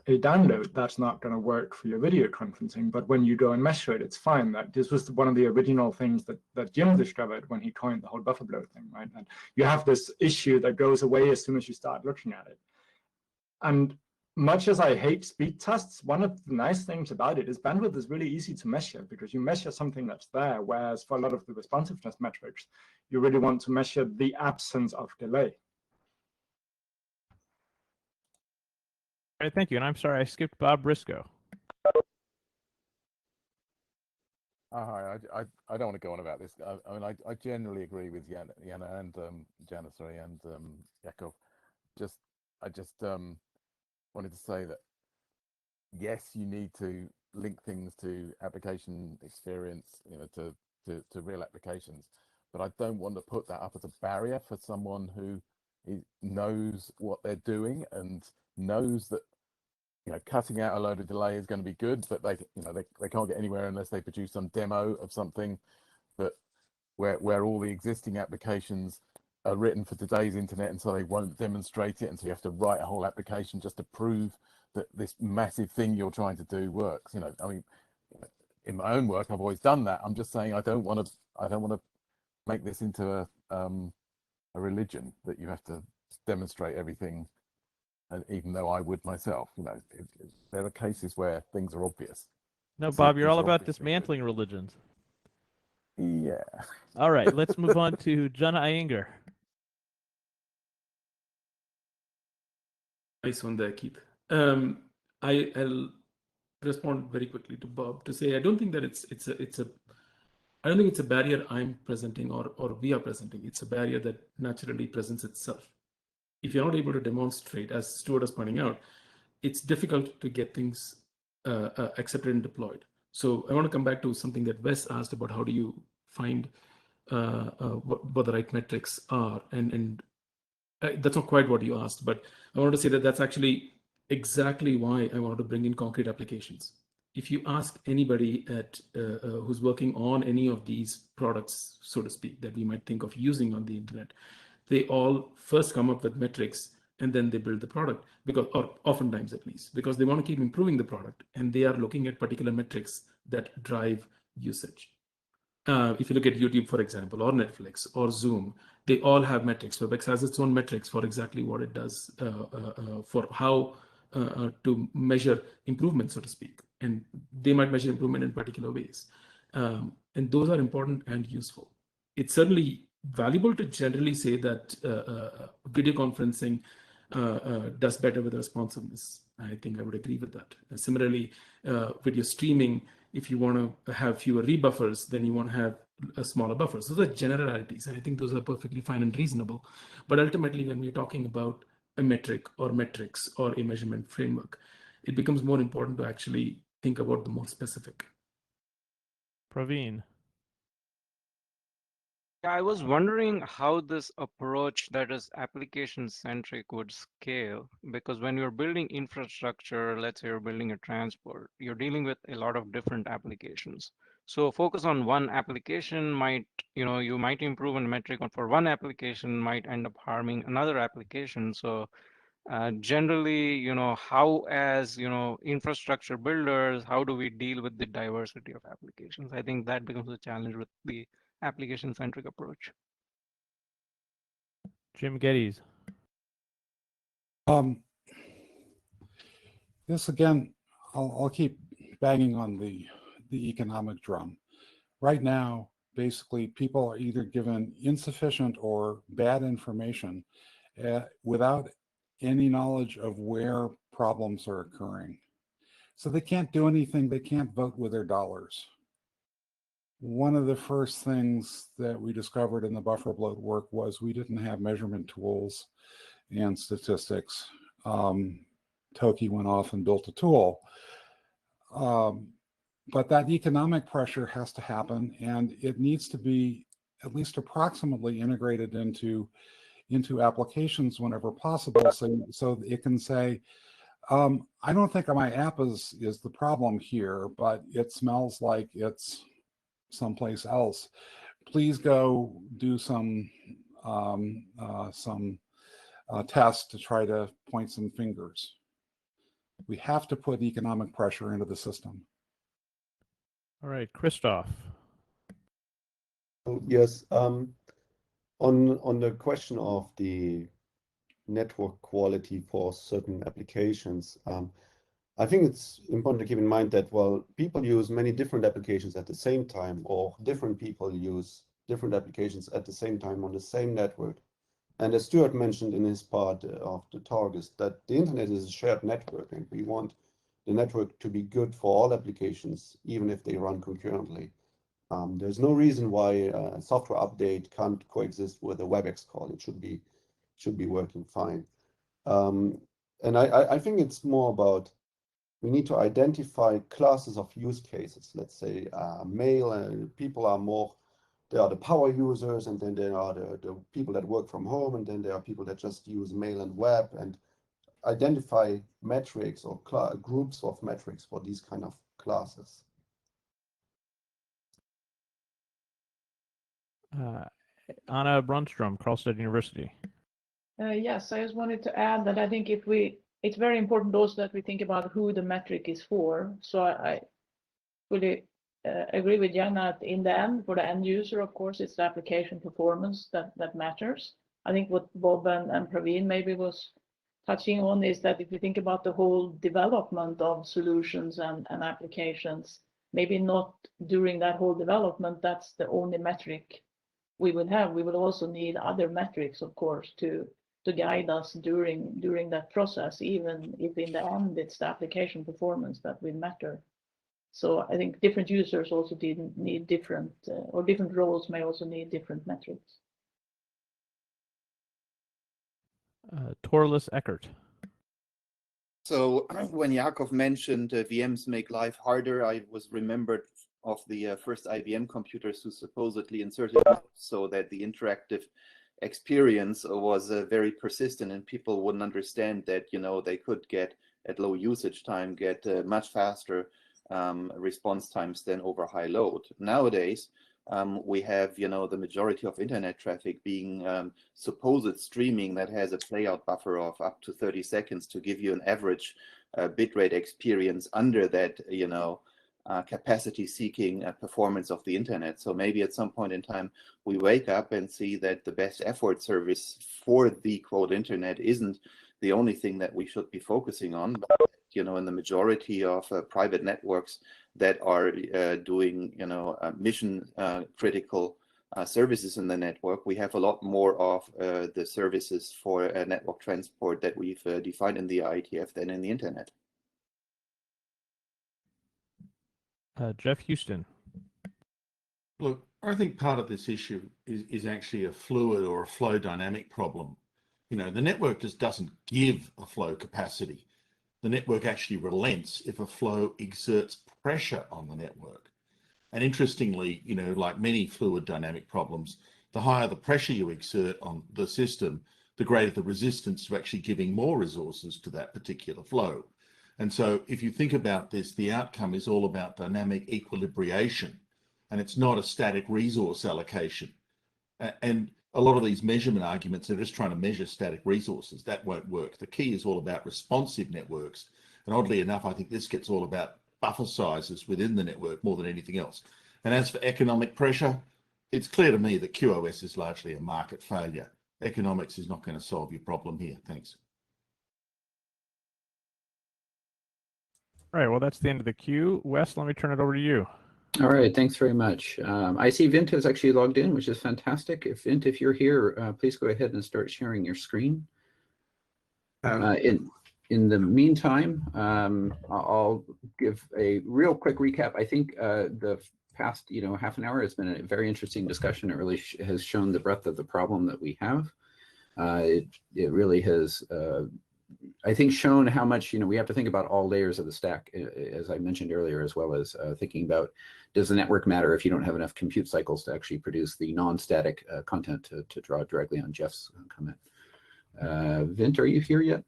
download, that's not going to work for your video conferencing. But when you go and measure it, it's fine. That this was one of the original things that Jim discovered when he coined the whole buffer bloat thing, right? And you have this issue that goes away as soon as you start looking at it. And much as I hate speed tests, one of the nice things about it is bandwidth is really easy to measure, because you measure something that's there, whereas for a lot of the responsiveness metrics, you really want to measure the absence of delay. All right, thank you. And I'm sorry, I skipped Bob Briscoe. Hi, I don't want to go on about this. I mean, I generally agree with Jana and Jana, sorry, and Yakov. I just wanted to say that yes, you need to link things to application experience, to real applications, but I don't want to put that up as a barrier for someone who knows what they're doing and knows that cutting out a load of delay is going to be good, but they can't get anywhere unless they produce some demo of something that where all the existing applications are written for today's internet, and so they won't demonstrate it, and so you have to write a whole application just to prove that this massive thing you're trying to do works. I mean, in my own work, I've always done that. I'm just saying I don't want to make this into a religion that you have to demonstrate everything. And even though I would myself, there are cases where things are obvious. No, Bob, you're all about dismantling religions. Yeah. All right, let's move on to Jana Iyengar. Nice one there, Keith. I'll respond very quickly to Bob to say I don't think that I don't think it's a barrier I'm presenting or we are presenting. It's a barrier that naturally presents itself. If you're not able to demonstrate, as Stuart was pointing out, it's difficult to get things accepted and deployed. So I want to come back to something that Wes asked about: how do you find what the right metrics are? And that's not quite what you asked, but I wanted to say that that's actually exactly why I wanted to bring in concrete applications. If you ask anybody who's working on any of these products, so to speak, that we might think of using on the internet, they all first come up with metrics and then they build the product, or oftentimes at least, because they want to keep improving the product and they are looking at particular metrics that drive usage. If you look at YouTube, for example, or Netflix or Zoom, they all have metrics. WebEx has its own metrics for exactly what it does, for how to measure improvement, so to speak. and they might measure improvement in particular ways. And those are important and useful. It's certainly valuable to generally say that video conferencing does better with responsiveness. I think I would agree with that. Similarly, video streaming, if you want to have fewer rebuffers, then you want to have a smaller buffer. So those are generalities, and I think those are perfectly fine and reasonable. But ultimately, when we're talking about a metric or metrics or a measurement framework, it becomes more important to actually think about the more specific. Praveen. I was wondering how this approach that is application centric would scale, because when you're building infrastructure, let's say you're building a transport, you're dealing with a lot of different applications. So focus on one application might, you might improve a metric for one application might end up harming another application. So generally, how as, infrastructure builders, how do we deal with the diversity of applications? I think that becomes a challenge with the application-centric approach. Jim Geddes. This again, I'll keep banging on the economic drum. Right now, basically, people are either given insufficient or bad information without any knowledge of where problems are occurring. So they can't do anything. They can't vote with their dollars. One of the first things that we discovered in the buffer bloat work was we didn't have measurement tools and statistics. Toki went off and built a tool. But that economic pressure has to happen, and it needs to be at least approximately integrated into applications whenever possible, so it can say, I don't think my app is the problem here, but it smells like it's someplace else. Please go do some tests to try to point some fingers. We have to put economic pressure into the system. All right, Christoph. Yes, on the question of the network quality for certain applications, I think it's important to keep in mind that while people use many different applications at the same time, or different people use different applications at the same time on the same network, and as Stuart mentioned in his part of the talk, is that the internet is a shared network, and we want the network to be good for all applications, even if they run concurrently. There's no reason why a software update can't coexist with a WebEx call. It should be working fine. And I think it's more about, we need to identify classes of use cases. Let's say mail, people are more, there are the power users, and then there are the people that work from home, and then there are people that just use mail and web, and identify metrics or groups of metrics for these kind of classes. Anna Brunstrom, Karlstad University. Yes, I just wanted to add that I think it's very important also that we think about who the metric is for. So I fully agree with Jan that in the end, for the end user, of course, it's the application performance that matters. I think what Bob and Praveen maybe was touching on is that if you think about the whole development of solutions and applications, maybe not during that whole development, that's the only metric we would have. We would also need other metrics, of course, to guide us during that process, even if in the end it's the application performance that will matter. So I think different users also need different, or different roles may also need different metrics. Torlis Eckert. So when Yakov mentioned VMs make life harder, I was remembered of the first IBM computers who supposedly inserted maps so that the interactive experience was very persistent, and people wouldn't understand that, they could get at low usage time, get much faster response times than over high load. Nowadays, we have, the majority of internet traffic being supposed streaming that has a playout buffer of up to 30 seconds to give you an average bitrate experience under that, capacity seeking performance of the internet. So maybe at some point in time, we wake up and see that the best effort service for the quote internet isn't the only thing that we should be focusing on, but you know, in the majority of private networks that are doing, you know, mission critical services in the network, we have a lot more of the services for network transport that we've defined in the IETF than in the internet. Jeff Houston. Look, I think part of this issue is actually a fluid or a flow dynamic problem. You know, the network just doesn't give a flow capacity. The network actually relents if a flow exerts pressure on the network. And interestingly, you know, like many fluid dynamic problems, the higher the pressure you exert on the system, the greater the resistance to actually giving more resources to that particular flow. And so if you think about this, the outcome is all about dynamic equilibration, and it's not a static resource allocation. And a lot of these measurement arguments are just trying to measure static resources. That won't work. The key is all about responsive networks. And oddly enough, I think this gets all about buffer sizes within the network more than anything else. And as for economic pressure, it's clear to me that QoS is largely a market failure. Economics is not going to solve your problem here. Thanks. All right, well, that's the end of the queue. Wes, let me turn it over to you. All right, thanks very much. I see Vint has actually logged in, which is fantastic. Vint, if you're here, please go ahead and start sharing your screen. In the meantime, I'll give a real quick recap. I think the past, you know, half an hour has been a very interesting discussion. It really has shown the breadth of the problem that we have. It really has, I think, shown how much, you know, we have to think about all layers of the stack, as I mentioned earlier, as well as thinking about, does the network matter if you don't have enough compute cycles to actually produce the non-static content to draw directly on Jeff's comment. Vint, are you here yet?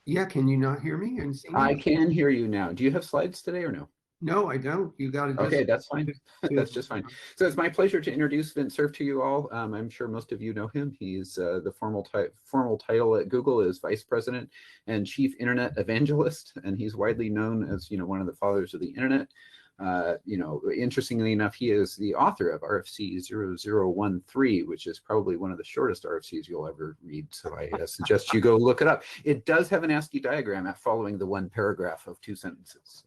Yeah, can you not hear me? And see me? I can hear you now. Do you have slides today or no? No, I don't. You got to. Okay, that's fine. That's just fine. So it's my pleasure to introduce Vint Cerf to you all. I'm sure most of you know him. He's the formal title at Google is Vice President and Chief Internet Evangelist, and he's widely known as, you know, one of the fathers of the internet. You know, interestingly enough, he is the author of RFC 0013, which is probably one of the shortest RFCs you'll ever read. So I suggest you go look it up. It does have an ASCII diagram at following the one paragraph of 2 sentences.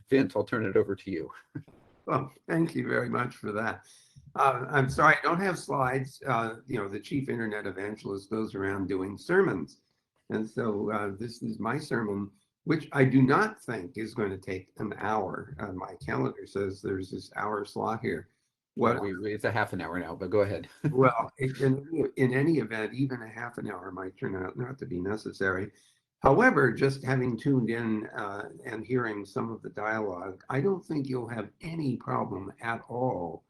Vint, I'll turn it over to you. Well, thank you very much for that. I'm sorry, I don't have slides. You know, the chief internet evangelist goes around doing sermons. And so this is my sermon, which I do not think is going to take an hour. My calendar says there's this hour slot here. It's a half an hour now, but go ahead. Well, in any event, even a half an hour might turn out not to be necessary. However, just having tuned in and hearing some of the dialogue, I don't think you'll have any problem at all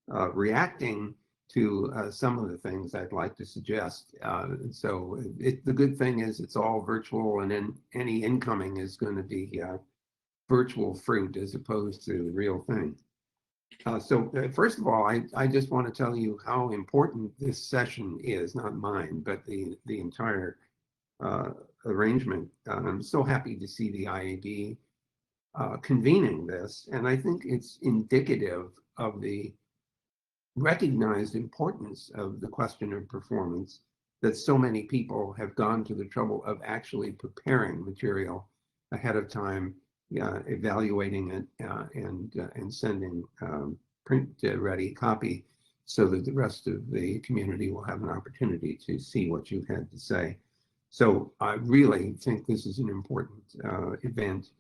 reacting to some of the things I'd like to suggest. So the good thing is it's all virtual, and then any incoming is going to be virtual fruit as opposed to the real thing. So first of all, I just want to tell you how important this session is, not mine, but the entire arrangement. I'm so happy to see the IAB convening this, and I think it's indicative of the recognized importance of the question of performance, that so many people have gone to the trouble of actually preparing material ahead of time, evaluating it, and sending print-ready copy so that the rest of the community will have an opportunity to see what you had to say. So I really think this is an important event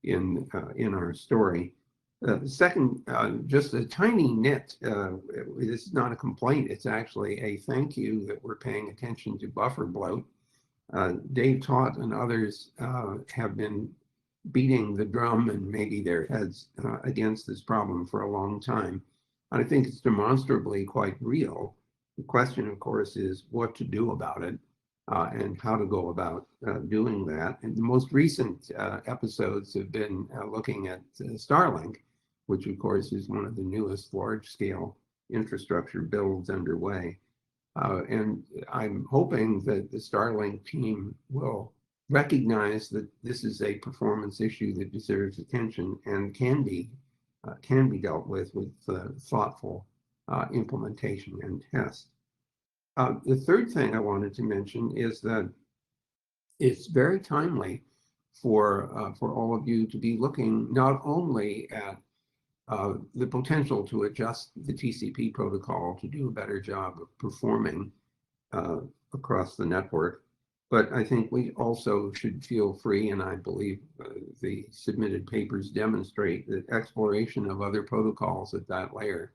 in our story. Second, just a tiny nit. This is not a complaint. It's actually a thank you that we're paying attention to buffer bloat. Dave Taut and others have been beating the drum and maybe their heads against this problem for a long time. I think it's demonstrably quite real. The question, of course, is what to do about it and how to go about doing that. And the most recent episodes have been looking at Starlink, which of course is one of the newest large-scale infrastructure builds underway. And I'm hoping that the Starlink team will recognize that this is a performance issue that deserves attention and can be dealt with thoughtful implementation and test. The third thing I wanted to mention is that it's very timely for all of you to be looking not only at the potential to adjust the TCP protocol to do a better job of performing across the network, but I think we also should feel free, and I believe the submitted papers demonstrate that exploration of other protocols at that layer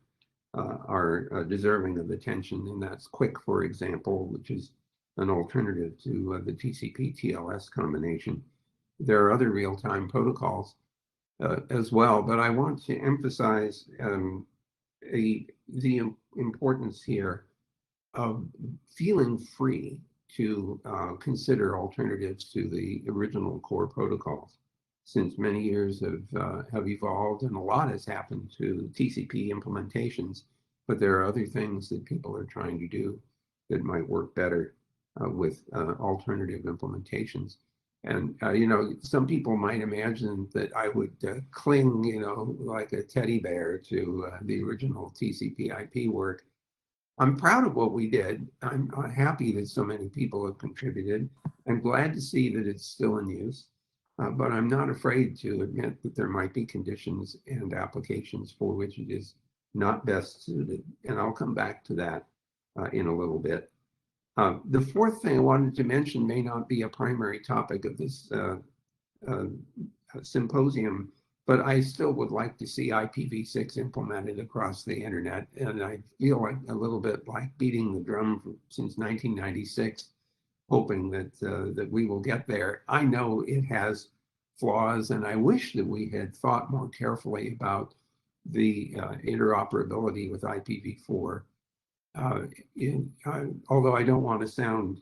are deserving of attention, and that's QUIC, for example, which is an alternative to the TCP TLS combination. There are other real-time protocols as well, but I want to emphasize the importance here of feeling free to consider alternatives to the original core protocols, since many years have evolved and a lot has happened to TCP implementations, but there are other things that people are trying to do that might work better with alternative implementations. And, you know, some people might imagine that I would cling, you know, like a teddy bear to the original TCP IP work. I'm proud of what we did. I'm happy that so many people have contributed. I'm glad to see that it's still in use, but I'm not afraid to admit that there might be conditions and applications for which it is not best suited. And I'll come back to that in a little bit. The fourth thing I wanted to mention may not be a primary topic of this symposium, but I still would like to see IPv6 implemented across the internet. And I feel like a little bit like beating the drum since 1996, hoping that, that we will get there. I know it has flaws, and I wish that we had thought more carefully about the interoperability with IPv4. Although I don't want to sound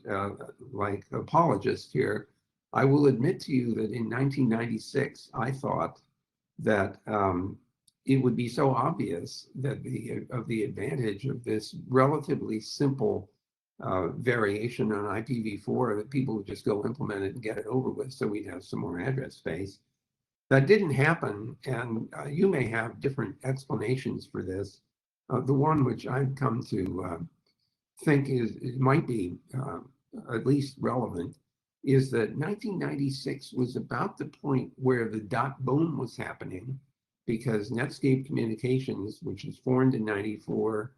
like an apologist here, I will admit to you that in 1996, I thought that it would be so obvious that the advantage of this relatively simple variation on IPv4 that people would just go implement it and get it over with, so we'd have some more address space. That didn't happen, and you may have different explanations for this. The one which I've come to think might be at least relevant is that 1996 was about the point where the dot boom was happening, because Netscape Communications, which was formed in 94,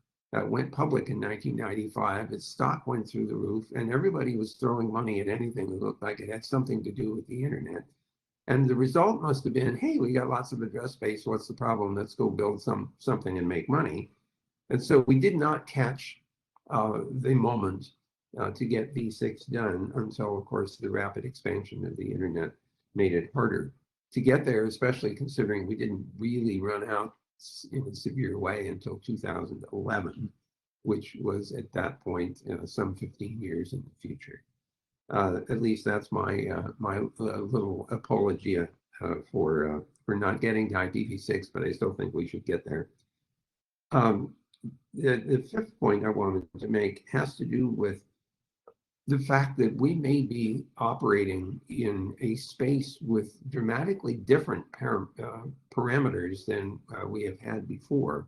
went public in 1995, its stock went through the roof, and everybody was throwing money at anything that looked like it had something to do with the internet. And the result must have been, hey, we got lots of address space, what's the problem? Let's go build something and make money. And so we did not catch the moment to get V6 done until, of course, the rapid expansion of the internet made it harder to get there, especially considering we didn't really run out in a severe way until 2011, which was at that point some 15 years in the future. At least that's my my little apologia for not getting to IPv6, but I still think we should get there. The fifth point I wanted to make has to do with the fact that we may be operating in a space with dramatically different parameters than we have had before.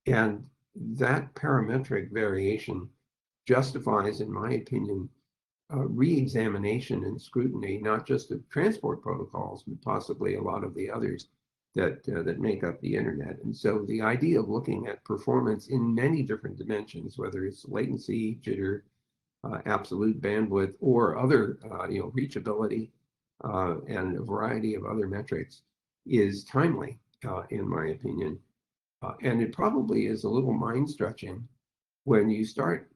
And that parametric variation justifies, in my opinion, re-examination and scrutiny, not just of transport protocols, but possibly a lot of the others that make up the internet. And so the idea of looking at performance in many different dimensions, whether it's latency, jitter, absolute bandwidth, or other reachability and a variety of other metrics, is timely, in my opinion. And it probably is a little mind-stretching when you start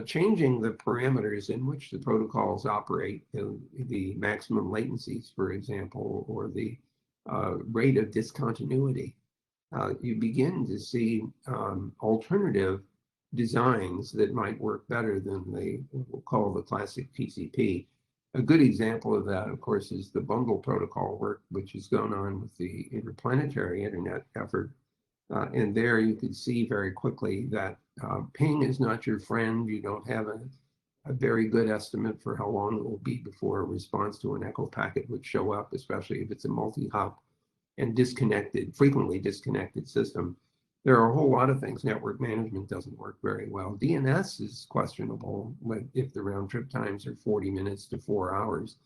changing the parameters in which the protocols operate, the maximum latencies, for example, or the rate of discontinuity. You begin to see alternative designs that might work better than we'll call the classic TCP. A good example of that, of course, is the bundle protocol work, which has gone on with the interplanetary internet effort. And there you can see very quickly that ping is not your friend. You don't have a very good estimate for how long it will be before a response to an echo packet would show up, especially if it's a multi-hop and frequently disconnected system. There are a whole lot of things. Network management doesn't work very well. DNS is questionable if the round trip times are 40 minutes to 4 hours.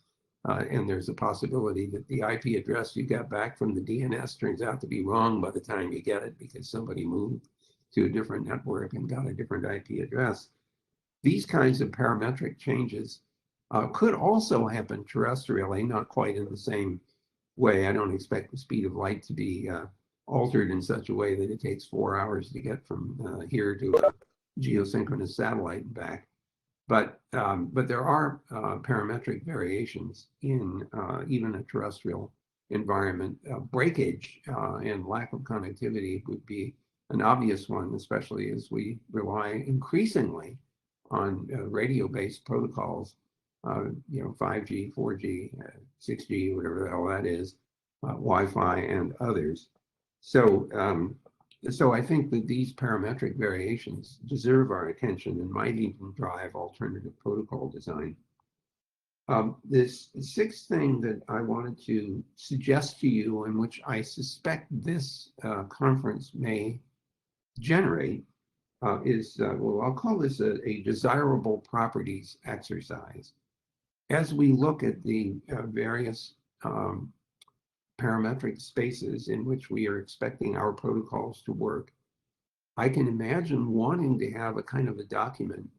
And there's a possibility that the IP address you got back from the DNS turns out to be wrong by the time you get it because somebody moved to a different network and got a different IP address. These kinds of parametric changes could also happen terrestrially, not quite in the same way. I don't expect the speed of light to be altered in such a way that it takes 4 hours to get from here to a geosynchronous satellite and back. But there are parametric variations in even a terrestrial environment. Breakage and lack of connectivity would be an obvious one, especially as we rely increasingly on radio-based protocols, 5G, 4G, 6G, whatever the hell that is, Wi-Fi and others. So I think that these parametric variations deserve our attention and might even drive alternative protocol design. This sixth thing that I wanted to suggest to you, and which I suspect this conference may generate, is, well, I'll call this a desirable properties exercise. As we look at the various parametric spaces in which we are expecting our protocols to work, I can imagine wanting to have a kind of a document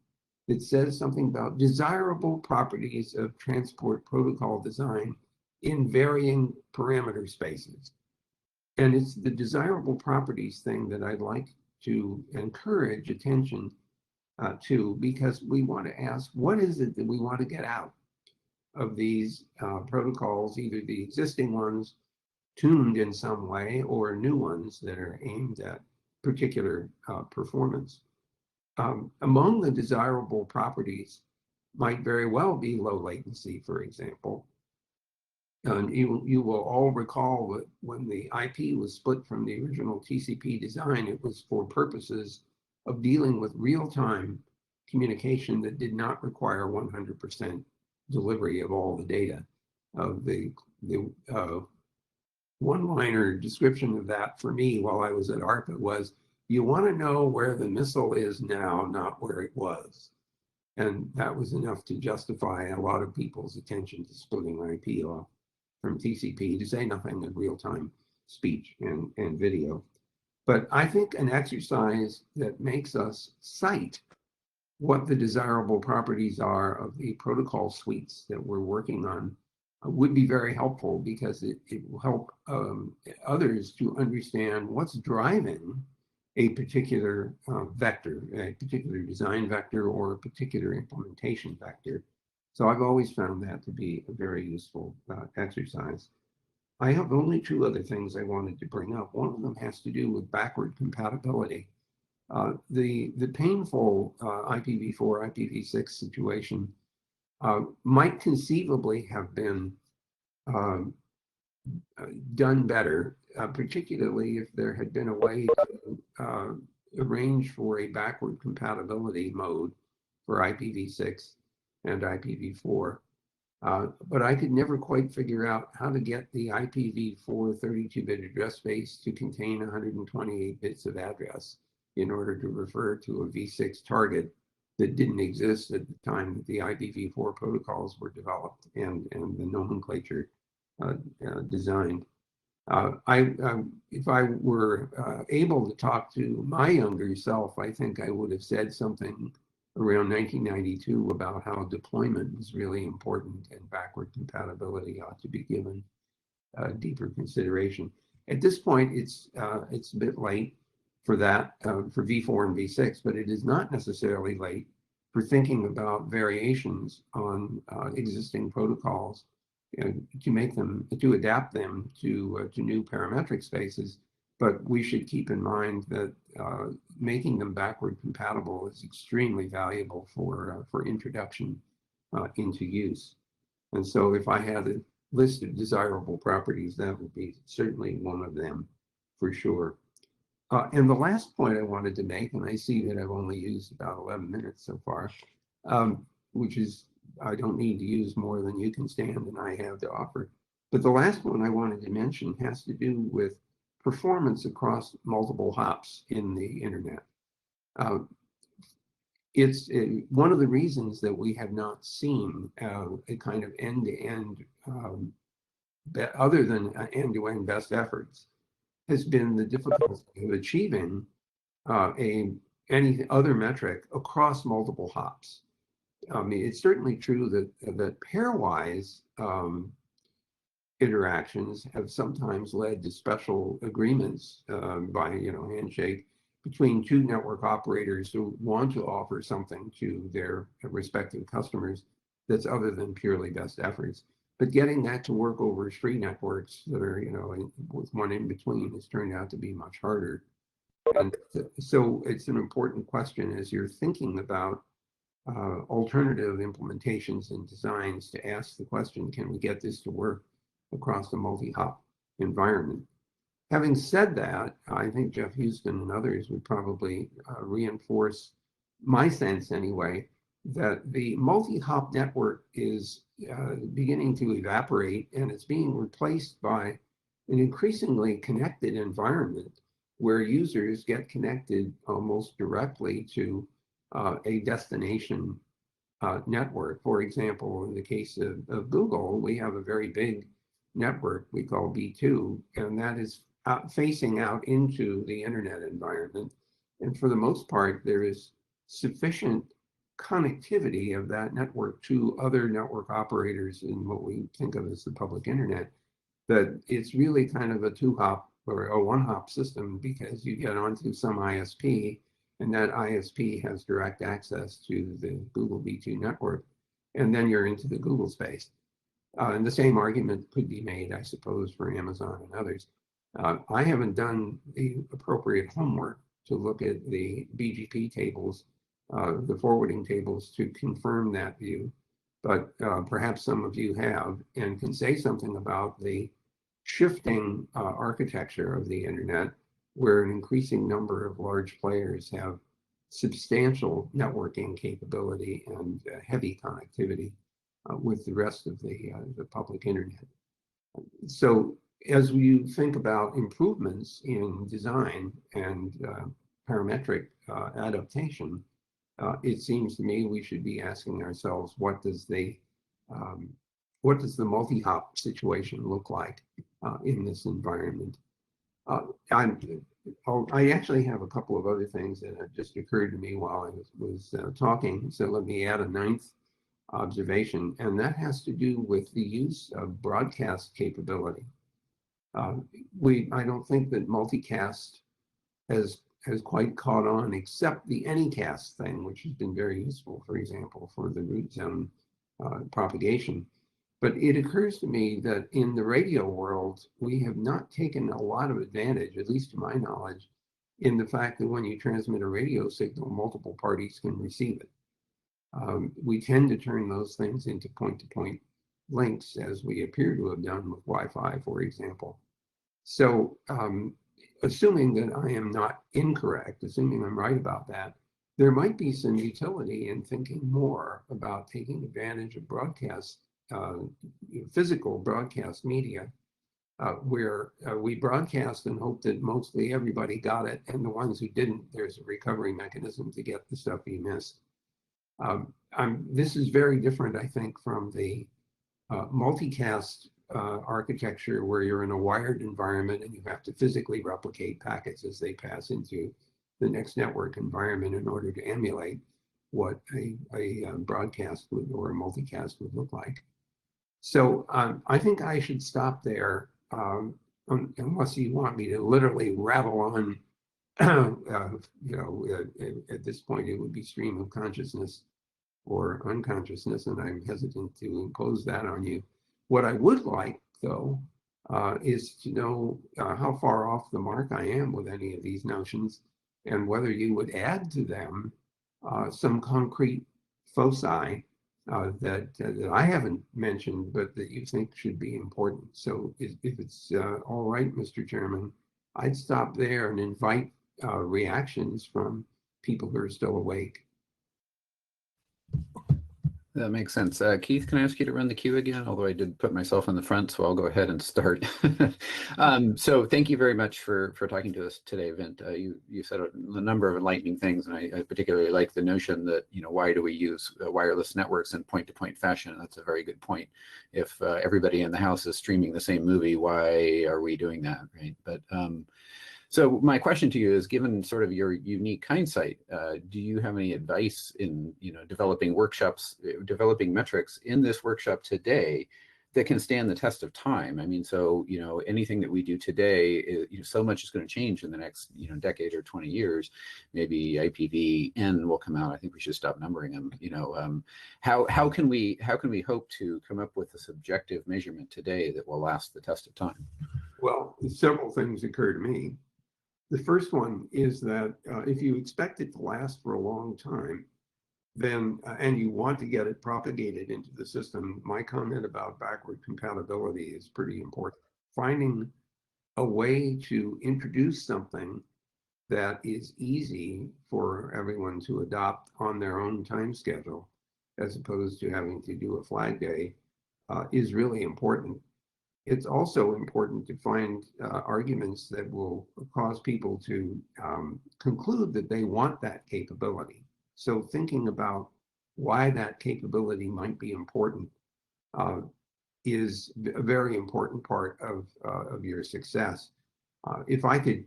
that says something about desirable properties of transport protocol design in varying parameter spaces. And it's the desirable properties thing that I'd like to encourage attention to, because we want to ask, what is it that we want to get out of these protocols, either the existing ones tuned in some way or new ones that are aimed at particular performance. Among the desirable properties might very well be low latency, for example. And you will all recall that when the IP was split from the original TCP design, it was for purposes of dealing with real-time communication that did not require 100% delivery of all the data. The one-liner description of that for me while I was at ARPA was, you want to know where the missile is now, not where it was. And that was enough to justify a lot of people's attention to splitting IP off from TCP, to say nothing of real-time speech and video. But I think an exercise that makes us cite what the desirable properties are of the protocol suites that we're working on would be very helpful, because it will help others to understand what's driving a particular vector, a particular design vector, or a particular implementation vector. So I've always found that to be a very useful exercise. I have only two other things I wanted to bring up. One of them has to do with backward compatibility. The painful IPv4, IPv6 situation might conceivably have been done better, particularly if there had been a way to arrange for a backward compatibility mode for IPv6 and IPv4. But I could never quite figure out how to get the IPv4 32-bit address space to contain 128 bits of address in order to refer to a v6 target that didn't exist at the time that the IPv4 protocols were developed and the nomenclature designed. If I were able to talk to my younger self, I think I would have said something around 1992 about how deployment is really important and backward compatibility ought to be given deeper consideration. At this point, it's a bit late for that, for v4 and v6, but it is not necessarily late for thinking about variations on existing protocols to make them, to adapt them to new parametric spaces. But we should keep in mind that making them backward compatible is extremely valuable for introduction into use. And so if I had a list of desirable properties, that would be certainly one of them for sure. And the last point I wanted to make, and I see that I've only used about 11 minutes so far, which is, I don't need to use more than you can stand and I have to offer. But the last one I wanted to mention has to do with performance across multiple hops in the internet. it's one of the reasons that we have not seen a kind of end-to-end, other than end-to-end best efforts, has been the difficulty of achieving any other metric across multiple hops. I mean, it's certainly true that pairwise interactions have sometimes led to special agreements by handshake between two network operators who want to offer something to their respective customers that's other than purely best efforts. But getting that to work over street networks that are, with one in between has turned out to be much harder. And so it's an important question as you're thinking about alternative implementations and designs to ask the question, can we get this to work across the multi-hop environment? Having said that, I think Jeff Houston and others would probably reinforce my sense anyway, that the multi-hop network is beginning to evaporate, and it's being replaced by an increasingly connected environment where users get connected almost directly to a destination network. For example, in the case of Google, we have a very big network we call B2, and that is facing out into the internet environment. And for the most part, there is sufficient connectivity of that network to other network operators in what we think of as the public internet, that it's really kind of a two-hop or a one-hop system, because you get onto some ISP, and that ISP has direct access to the Google B2 network, and then you're into the Google space. And the same argument could be made, I suppose, for Amazon and others. I haven't done the appropriate homework to look at the BGP tables, the forwarding tables, to confirm that view, but perhaps some of you have and can say something about the shifting architecture of the internet, where an increasing number of large players have substantial networking capability and heavy connectivity with the rest of the public internet. So as we think about improvements in design and parametric adaptation, it seems to me we should be asking ourselves, what does the multi-hop situation look like in this environment? I actually have a couple of other things that have just occurred to me while I was talking. So let me add a ninth observation, and that has to do with the use of broadcast capability. I don't think that multicast has quite caught on, except the Anycast thing, which has been very useful, for example, for the root zone propagation. But it occurs to me that in the radio world, we have not taken a lot of advantage, at least to my knowledge, in the fact that when you transmit a radio signal, multiple parties can receive it. We tend to turn those things into point-to-point links, as we appear to have done with Wi-Fi, for example. So assuming that I am not incorrect, assuming I'm right about that, there might be some utility in thinking more about taking advantage of broadcast, physical broadcast media, where we broadcast and hope that mostly everybody got it, and the ones who didn't, there's a recovery mechanism to get the stuff you missed. This is very different, I think, from the multicast architecture, where you're in a wired environment and you have to physically replicate packets as they pass into the next network environment in order to emulate what a broadcast would, or a multicast would look like. So I think I should stop there, unless you want me to literally rattle on. At this point, it would be stream of consciousness or unconsciousness, and I'm hesitant to impose that on you. What I would like, though, is to know how far off the mark I am with any of these notions, and whether you would add to them some concrete foci that I haven't mentioned, but that you think should be important. So if it's all right, Mr. Chairman, I'd stop there and invite reactions from people who are still awake. That makes sense. Keith, can I ask you to run the queue again? Although I did put myself in the front, so I'll go ahead and start. So thank you very much for talking to us today, Vint. You said a number of enlightening things, and I particularly like the notion that, why do we use wireless networks in point-to-point fashion? That's a very good point. If everybody in the house is streaming the same movie, why are we doing that, right? But so my question to you is, given sort of your unique hindsight, do you have any advice in developing workshops, developing metrics in this workshop today that can stand the test of time? I mean, so anything that we do today, so much is going to change in the next decade or 20 years. Maybe IPv-N will come out. I think we should stop numbering them. How can we hope to come up with a subjective measurement today that will last the test of time? Well, several things occur to me. The first one is that if you expect it to last for a long time, then and you want to get it propagated into the system, my comment about backward compatibility is pretty important. Finding a way to introduce something that is easy for everyone to adopt on their own time schedule, as opposed to having to do a flag day, is really important. It's also important to find arguments that will cause people to conclude that they want that capability. So thinking about why that capability might be important is a very important part of your success. If I could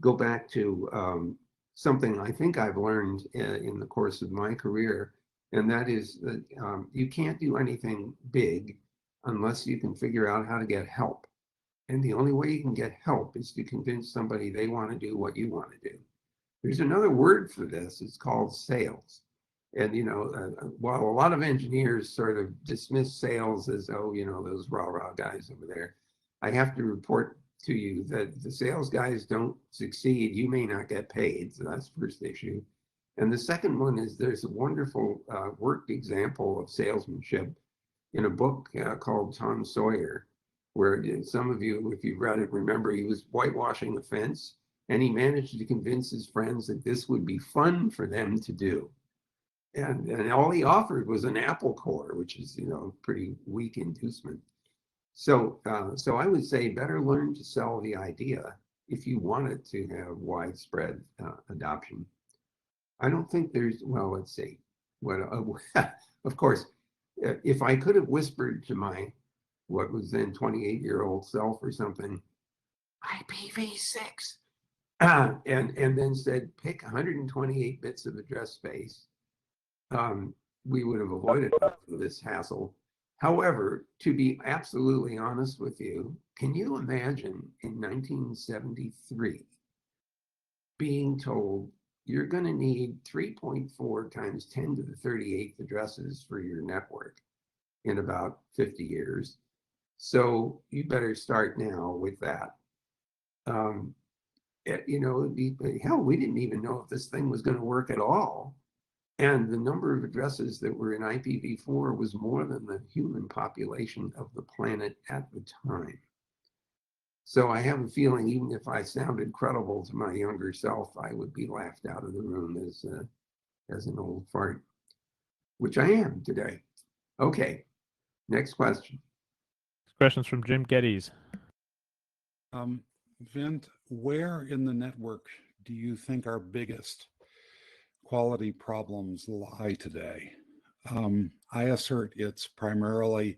go back to something I think I've learned in the course of my career, and that is that you can't do anything big unless you can figure out how to get help. And the only way you can get help is to convince somebody they want to do what you want to do. There's another word for this, it's called sales. And, while a lot of engineers sort of dismiss sales as, oh, those rah-rah guys over there, I have to report to you that the sales guys don't succeed, you may not get paid. So that's the first issue. And the second one is there's a wonderful worked example of salesmanship in a book called Tom Sawyer, where some of you, if you've read it, remember he was whitewashing a fence, and he managed to convince his friends that this would be fun for them to do. And all he offered was an apple core, which is, pretty weak inducement. So I would say better learn to sell the idea if you want it to have widespread adoption. I don't think there's, well, let's see. Of course, if I could have whispered to my, what was then 28-year-old self or something, IPv6, and then said, pick 128 bits of address space, we would have avoided this hassle. However, to be absolutely honest with you, can you imagine in 1973 being told you're going to need 3.4 times 10 to the 38th addresses for your network in about 50 years. So you better start now with that. It'd be, hell, we didn't even know if this thing was going to work at all. And the number of addresses that were in IPv4 was more than the human population of the planet at the time. So I have a feeling even if I sounded credible to my younger self, I would be laughed out of the room as an old fart, which I am today. Okay, next question. Questions from Jim Geddes. Vint, where in the network do you think our biggest quality problems lie today? I assert it's primarily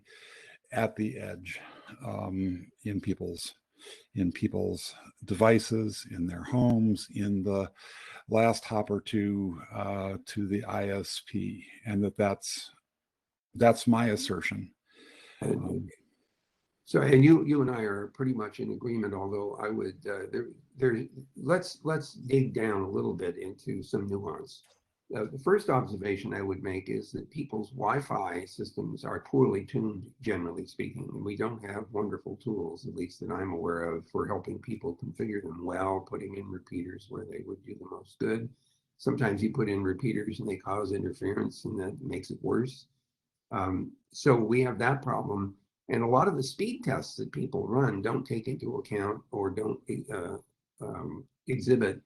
at the edge, in people's devices, in their homes, in the last hop or two to the ISP, and that's my assertion. So, and you and I are pretty much in agreement, although I would, let's dig down a little bit into some nuance. The first observation I would make is that people's Wi-Fi systems are poorly tuned, generally speaking, and we don't have wonderful tools, at least that I'm aware of, for helping people configure them well, putting in repeaters where they would do the most good. Sometimes you put in repeaters and they cause interference, and that makes it worse. So we have that problem. And a lot of the speed tests that people run don't take into account or don't exhibit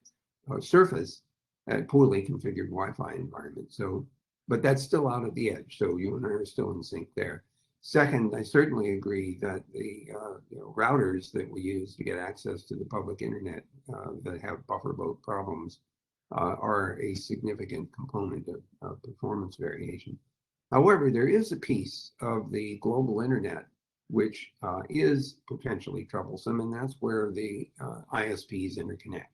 surface a poorly configured Wi-Fi environment. So but that's still out at the edge. So you and I are still in sync there. Second, I certainly agree that the routers that we use to get access to the public internet that have buffer load problems are a significant component of performance variation. However, there is a piece of the global internet which is potentially troublesome, and that's where the ISPs interconnect,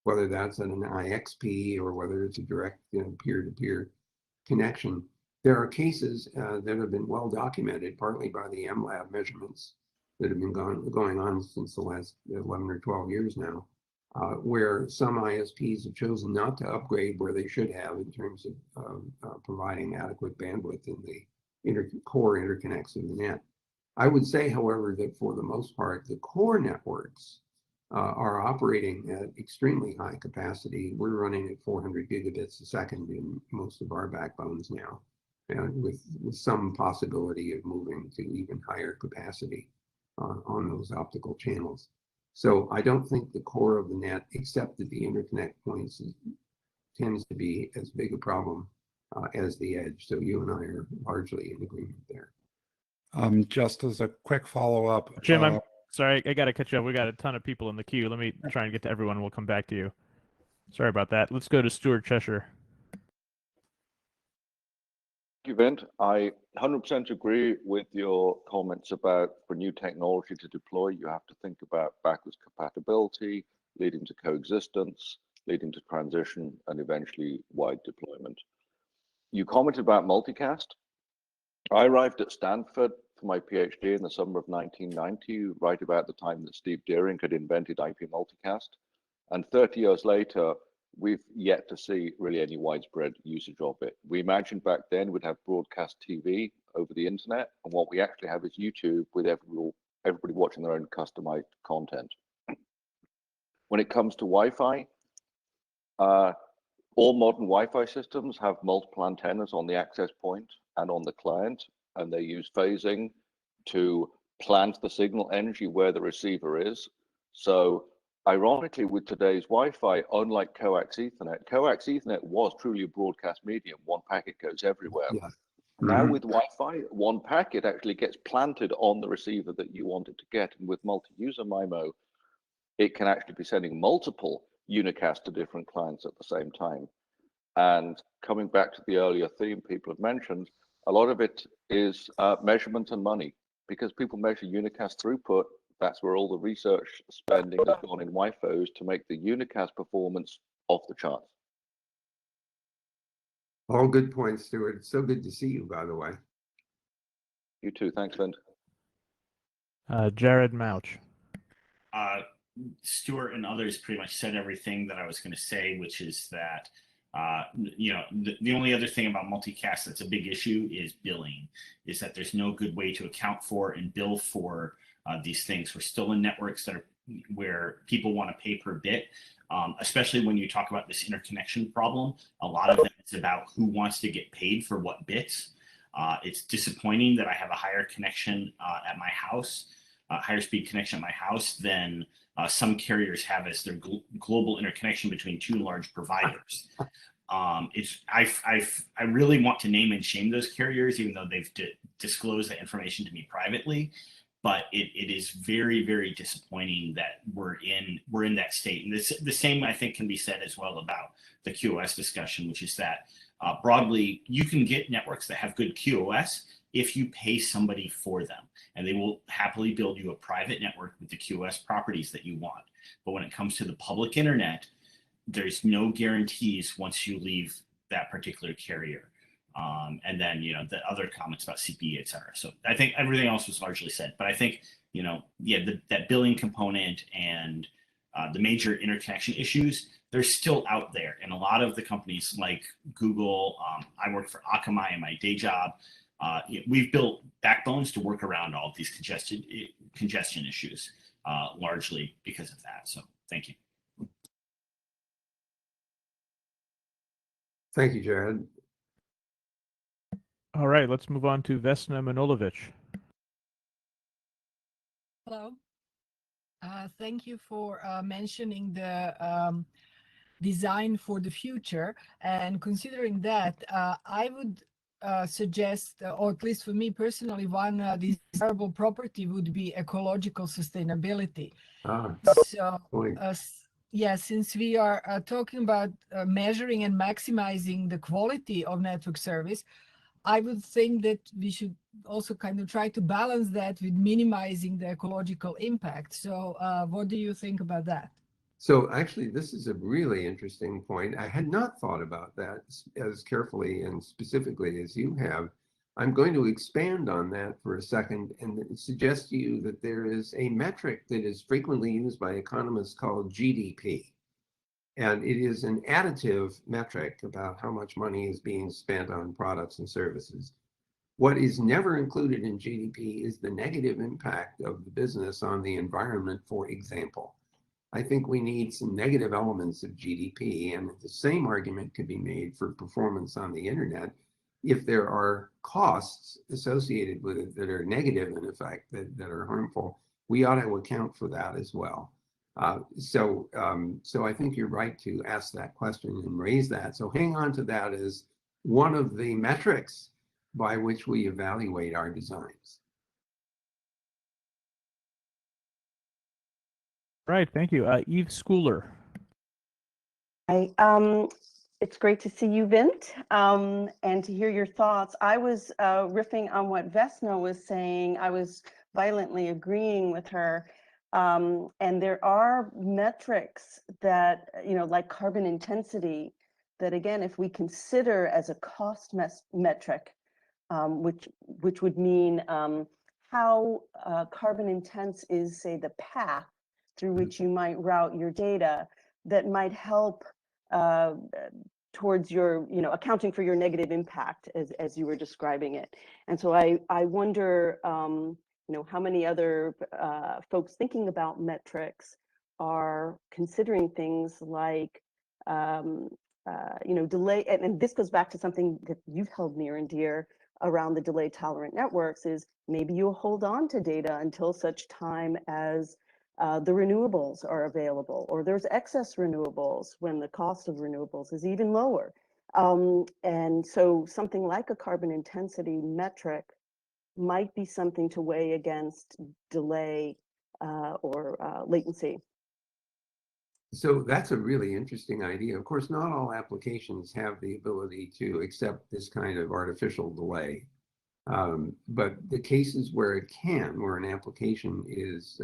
whether that's an IXP or whether it's a direct peer-to-peer connection. There are cases that have been well documented, partly by the MLab measurements that have been going on since the last 11 or 12 years now, where some ISPs have chosen not to upgrade where they should have in terms of providing adequate bandwidth in the core interconnects of the net. I would say, however, that for the most part, the core networks are operating at extremely high capacity. We're running at 400 gigabits a second in most of our backbones now, and with some possibility of moving to even higher capacity on those optical channels. So I don't think the core of the net, except that the interconnect points, tends to be as big a problem as the edge. So you and I are largely in agreement there. Just as a quick follow-up. Jim, I'm sorry, I got to cut you off. We got a ton of people in the queue. Let me try and get to everyone. We'll come back to you. Sorry about that. Let's go to Stuart Cheshire. Thank you, Vint. I 100% agree with your comments about for new technology to deploy, you have to think about backwards compatibility, leading to coexistence, leading to transition, and eventually wide deployment. You commented about multicast. I arrived at Stanford for my PhD in the summer of 1990, right about the time that Steve Deering had invented IP multicast. And 30 years later, we've yet to see really any widespread usage of it. We imagined back then we'd have broadcast TV over the internet, and what we actually have is YouTube with everybody watching their own customized content. When it comes to Wi-Fi, all modern Wi-Fi systems have multiple antennas on the access point and on the client, and they use phasing to plant the signal energy where the receiver is. So ironically, with today's Wi-Fi, unlike coax Ethernet was truly a broadcast medium. One packet goes everywhere. Yeah. Now with Wi-Fi, one packet actually gets planted on the receiver that you want it to get. And with multi-user MIMO, it can actually be sending multiple unicast to different clients at the same time. And coming back to the earlier theme people have mentioned, a lot of it is measurement and money, because people measure unicast throughput. That's where all the research spending has gone in WIFOs to make the unicast performance off the charts. All good points, Stuart. It's so good to see you, by the way. You too. Thanks, Vint. Jared Mouch. Stuart and others pretty much said everything that I was going to say, which is that the only other thing about multicast that's a big issue is billing, is that there's no good way to account for and bill for these things. We're still in networks that are where people want to pay per bit, especially when you talk about this interconnection problem. A lot of it is about who wants to get paid for what bits. It's disappointing that I have a higher connection at my house, higher speed connection at my house than some carriers have as their global interconnection between two large providers. I really want to name and shame those carriers, even though they've disclosed that information to me privately. But it is very, very disappointing that we're in that state. And the same, I think, can be said as well about the QoS discussion, which is that broadly, you can get networks that have good QoS if you pay somebody for them, and they will happily build you a private network with the QoS properties that you want. But when it comes to the public internet, there's no guarantees once you leave that particular carrier. And then, the other comments about CPE, et cetera. So I think everything else was largely said, but I think, that billing component and the major interconnection issues, they're still out there. And a lot of the companies like Google, I work for Akamai in my day job. We've built backbones to work around all of these congestion issues, largely because of that. So thank you. Thank you, Jared. All right, let's move on to Vesna Manojlovic. Hello. Thank you for mentioning the design for the future. And considering that, I would suggest, or at least for me personally, one desirable property would be ecological sustainability. So, yeah, since we are talking about measuring and maximizing the quality of network service, I would think that we should also kind of try to balance that with minimizing the ecological impact. So what do you think about that? So actually, this is a really interesting point. I had not thought about that as carefully and specifically as you have. I'm going to expand on that for a second and suggest to you that there is a metric that is frequently used by economists called GDP. And it is an additive metric about how much money is being spent on products and services. What is never included in GDP is the negative impact of the business on the environment, for example. I think we need some negative elements of GDP, and the same argument could be made for performance on the internet. If there are costs associated with it that are negative in effect, that are harmful, we ought to account for that as well. So I think you're right to ask that question and raise that. So hang on to that as one of the metrics by which we evaluate our designs. Right, thank you. Eve Schooler. Hi, it's great to see you, Vint, and to hear your thoughts. I was riffing on what Vesna was saying. I was violently agreeing with her. And there are metrics that, like carbon intensity, that again, if we consider as a cost metric, which would mean how carbon intense is, say, the path through which you might route your data, that might help towards your, accounting for your negative impact as you were describing it. And so I wonder, how many other folks thinking about metrics are considering things like, delay, and this goes back to something that you've held near and dear around the delay tolerant networks, is maybe you'll hold on to data until such time as the renewables are available, or there's excess renewables when the cost of renewables is even lower. And so something like a carbon intensity metric might be something to weigh against delay or latency. So that's a really interesting idea. Of course, not all applications have the ability to accept this kind of artificial delay. But the cases where it can, where an application is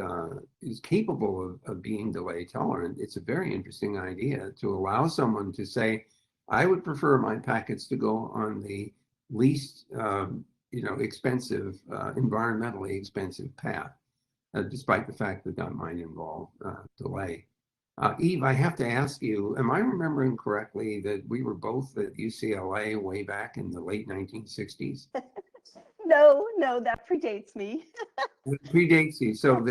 capable of being delay tolerant, it's a very interesting idea to allow someone to say, I would prefer my packets to go on the least expensive, environmentally expensive path, despite the fact that that might involve delay. Eve, I have to ask you, am I remembering correctly that we were both at UCLA way back in the late 1960s? No, that predates me. It predates you. So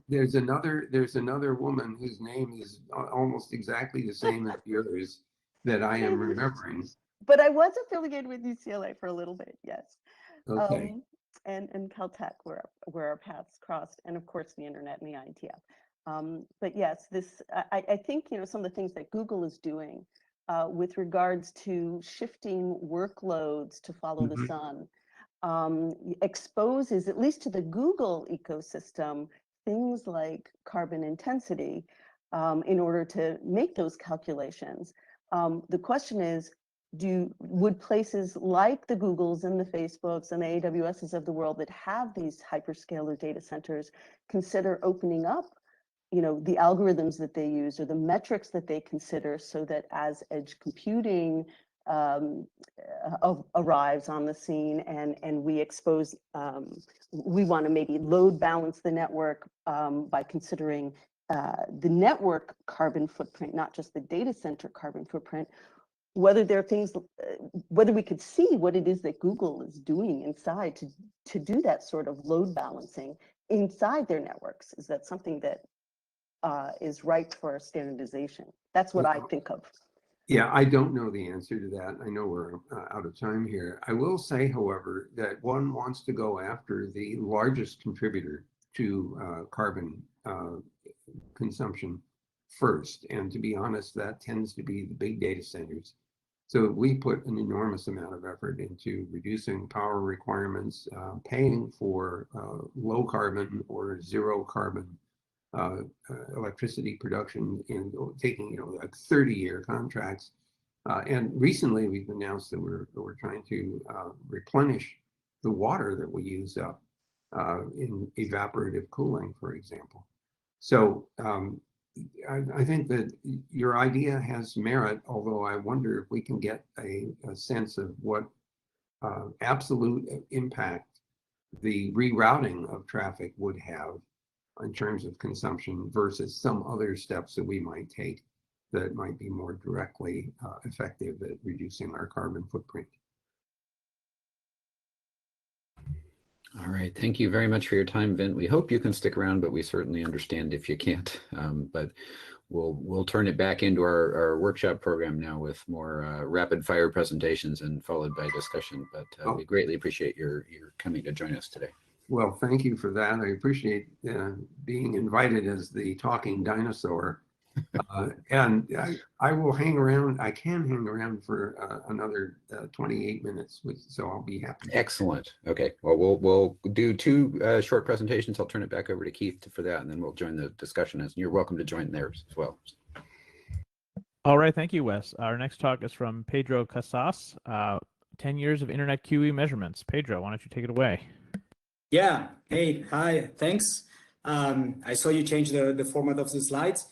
there's another woman whose name is almost exactly the same as yours that I am remembering. But I was affiliated with UCLA for a little bit, yes. Okay. And Caltech, where our paths crossed, and of course the internet and the IETF. But yes, I think some of the things that Google is doing with regards to shifting workloads to follow the sun exposes, at least to the Google ecosystem, things like carbon intensity in order to make those calculations. The question is, would places like the Googles and the Facebooks and the AWSs of the world that have these hyperscaler data centers consider opening up the algorithms that they use or the metrics that they consider, so that as edge computing arrives on the scene and we expose, we want to maybe load balance the network by considering the network carbon footprint, not just the data center carbon footprint, whether there are things, whether we could see what it is that Google is doing inside to do that sort of load balancing inside their networks. Is that something that is ripe for standardization? That's what I think of. Yeah, I don't know the answer to that. I know we're out of time here. I will say, however, that one wants to go after the largest contributor to carbon consumption first. And to be honest, that tends to be the big data centers. So we put an enormous amount of effort into reducing power requirements, paying for low carbon or zero carbon electricity production, and taking like 30-year contracts. And recently we've announced that we're trying to replenish the water that we use up in evaporative cooling, for example. So I think that your idea has merit, although I wonder if we can get a sense of what absolute impact the rerouting of traffic would have in terms of consumption versus some other steps that we might take that might be more directly effective at reducing our carbon footprint. All right, thank you very much for your time, Vint. We hope you can stick around, but we certainly understand if you can't. But we'll turn it back into our workshop program now with more rapid fire presentations and followed by discussion. But we greatly appreciate your coming to join us today. Well, thank you for that. I appreciate being invited as the talking dinosaur. And I will hang around. I can hang around for another 28 minutes, so I'll be happy. Excellent. Okay. Well, we'll do two short presentations. I'll turn it back over to Keith for that, and then we'll join the discussion. And you're welcome to join theirs as well. All right. Thank you, Wes. Our next talk is from Pedro Casas, 10 years of Internet QE measurements. Pedro, why don't you take it away? Yeah. Hey, hi. Thanks. I saw you change the format of the slides.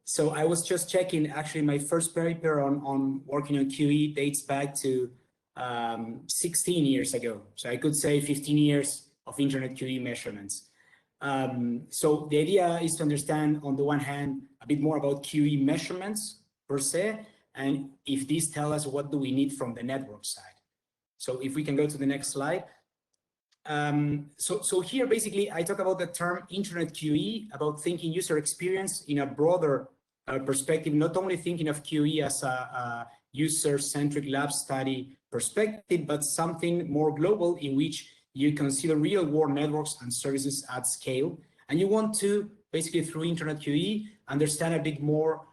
So I was just checking, actually, my first paper on working on QE dates back to 16 years ago. So I could say 15 years of Internet QE measurements. So the idea is to understand, on the one hand, a bit more about QE measurements per se, and if these tell us what do we need from the network side. So if we can go to the next slide. So here, basically, I talk about the term Internet QE, about thinking user experience in a broader perspective, not only thinking of QE as a user-centric lab study perspective, but something more global in which you consider real-world networks and services at scale. And you want to, basically, through Internet QE, understand a bit more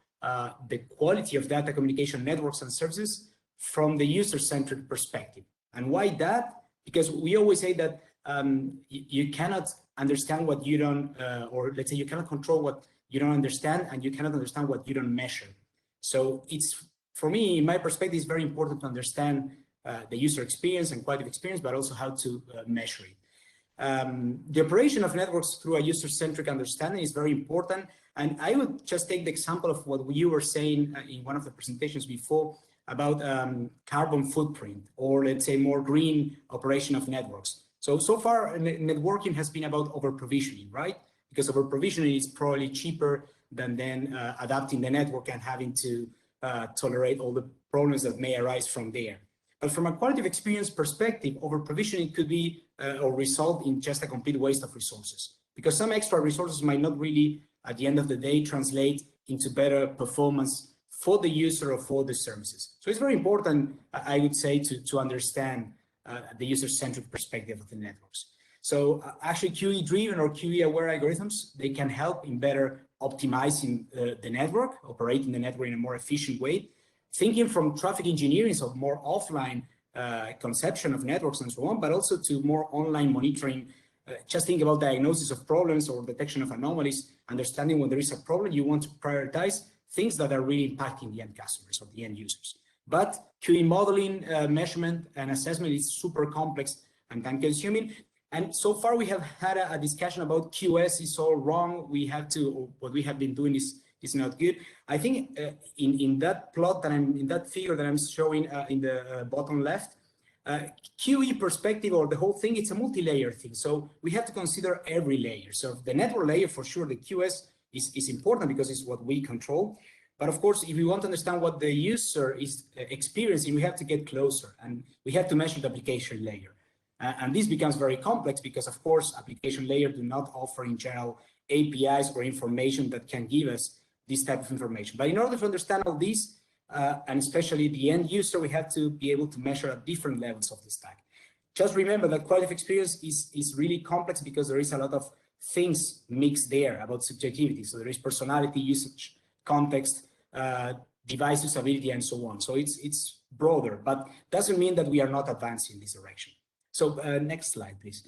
the quality of data communication networks and services from the user-centric perspective. And why that? Because we always say that you cannot understand what you don't, or let's say you cannot control what you don't understand, and you cannot understand what you don't measure. So it's, for me, in my perspective, it's very important to understand the user experience and quality of experience, but also how to measure it. The operation of networks through a user-centric understanding is very important. And I would just take the example of what you were saying in one of the presentations before about carbon footprint, or let's say more green operation of networks. So far, networking has been about over-provisioning, right? Because over-provisioning is probably cheaper than then adapting the network and having to tolerate all the problems that may arise from there. But from a quality of experience perspective, over-provisioning could be or result in just a complete waste of resources, because some extra resources might not really, at the end of the day, translate into better performance for the user or for the services. So it's very important, I would say, to understand the user-centric perspective of the networks. So actually QE-driven or QE-aware algorithms, they can help in better optimizing the network, operating the network in a more efficient way, thinking from traffic engineering, so more offline conception of networks and so on, but also to more online monitoring. Just think about diagnosis of problems or detection of anomalies, understanding when there is a problem, you want to prioritize things that are really impacting the end customers or the end users. But QE modeling, measurement, and assessment is super complex and time consuming. And so far we have had a discussion about QS is all wrong. We have to, or what we have been doing is not good. I think in that plot in that figure that I'm showing in the bottom left, QE perspective, or the whole thing, it's a multi-layer thing. So we have to consider every layer. So the network layer, for sure, the QS is important because it's what we control. But of course, if we want to understand what the user is experiencing, we have to get closer, and we have to measure the application layer. And this becomes very complex because, of course, application layer do not offer in general APIs or information that can give us this type of information. But in order to understand all this, and especially the end user, we have to be able to measure at different levels of the stack. Just remember that quality of experience is really complex because there is a lot of things mixed there about subjectivity. So there is personality, usage context, device usability, and so on. So it's broader, but doesn't mean that we are not advancing in this direction. So next slide, please.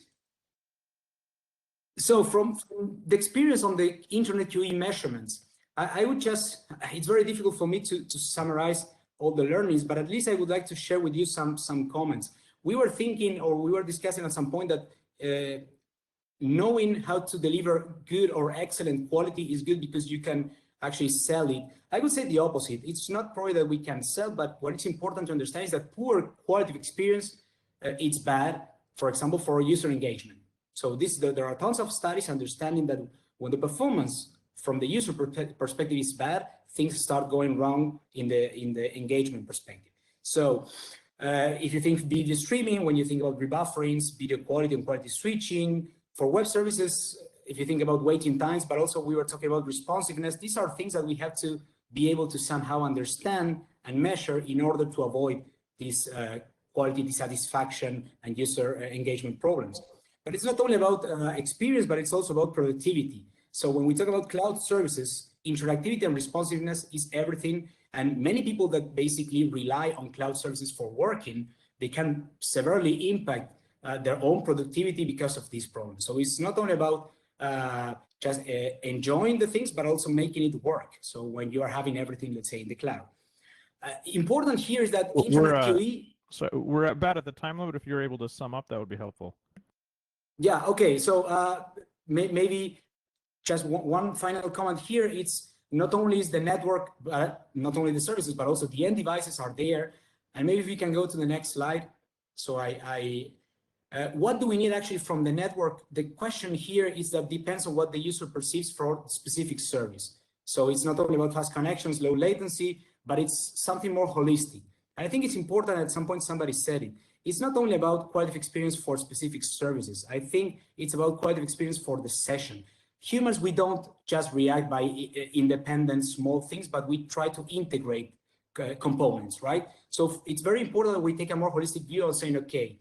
So from the experience on the Internet QE measurements, I would just, it's very difficult for me to summarize all the learnings, but at least I would like to share with you some comments. We were thinking, or we were discussing at some point that knowing how to deliver good or excellent quality is good because you can actually sell it. I would say the opposite. It's not probably that we can sell, but what is important to understand is that poor quality of experience, it's bad, for example, for user engagement. So there are tons of studies understanding that when the performance from the user perspective is bad, things start going wrong in the engagement perspective. So if you think video streaming, when you think about rebufferings, video quality and quality switching, for web services, if you think about waiting times, but also we were talking about responsiveness, these are things that we have to be able to somehow understand and measure in order to avoid these quality dissatisfaction and user engagement problems. But it's not only about experience, but it's also about productivity. So when we talk about cloud services, interactivity and responsiveness is everything. And many people that basically rely on cloud services for working, they can severely impact their own productivity because of these problems. So it's not only about just enjoying the things, but also making it work. So when you are having everything, let's say, in the cloud. Important here is that Internet QE... So we're about at the time limit. If you're able to sum up, that would be helpful. Yeah, okay. So maybe just one final comment here. It's not only is the network, not only the services, but also the end devices are there. And maybe if we can go to the next slide. So what do we need actually from the network? The question here is that depends on what the user perceives for specific service. So it's not only about fast connections, low latency, but it's something more holistic. And I think it's important, at some point somebody said it, it's not only about quality of experience for specific services. I think it's about quality of experience for the session. Humans, we don't just react by independent small things, but we try to integrate components, right? So it's very important that we take a more holistic view of saying, okay,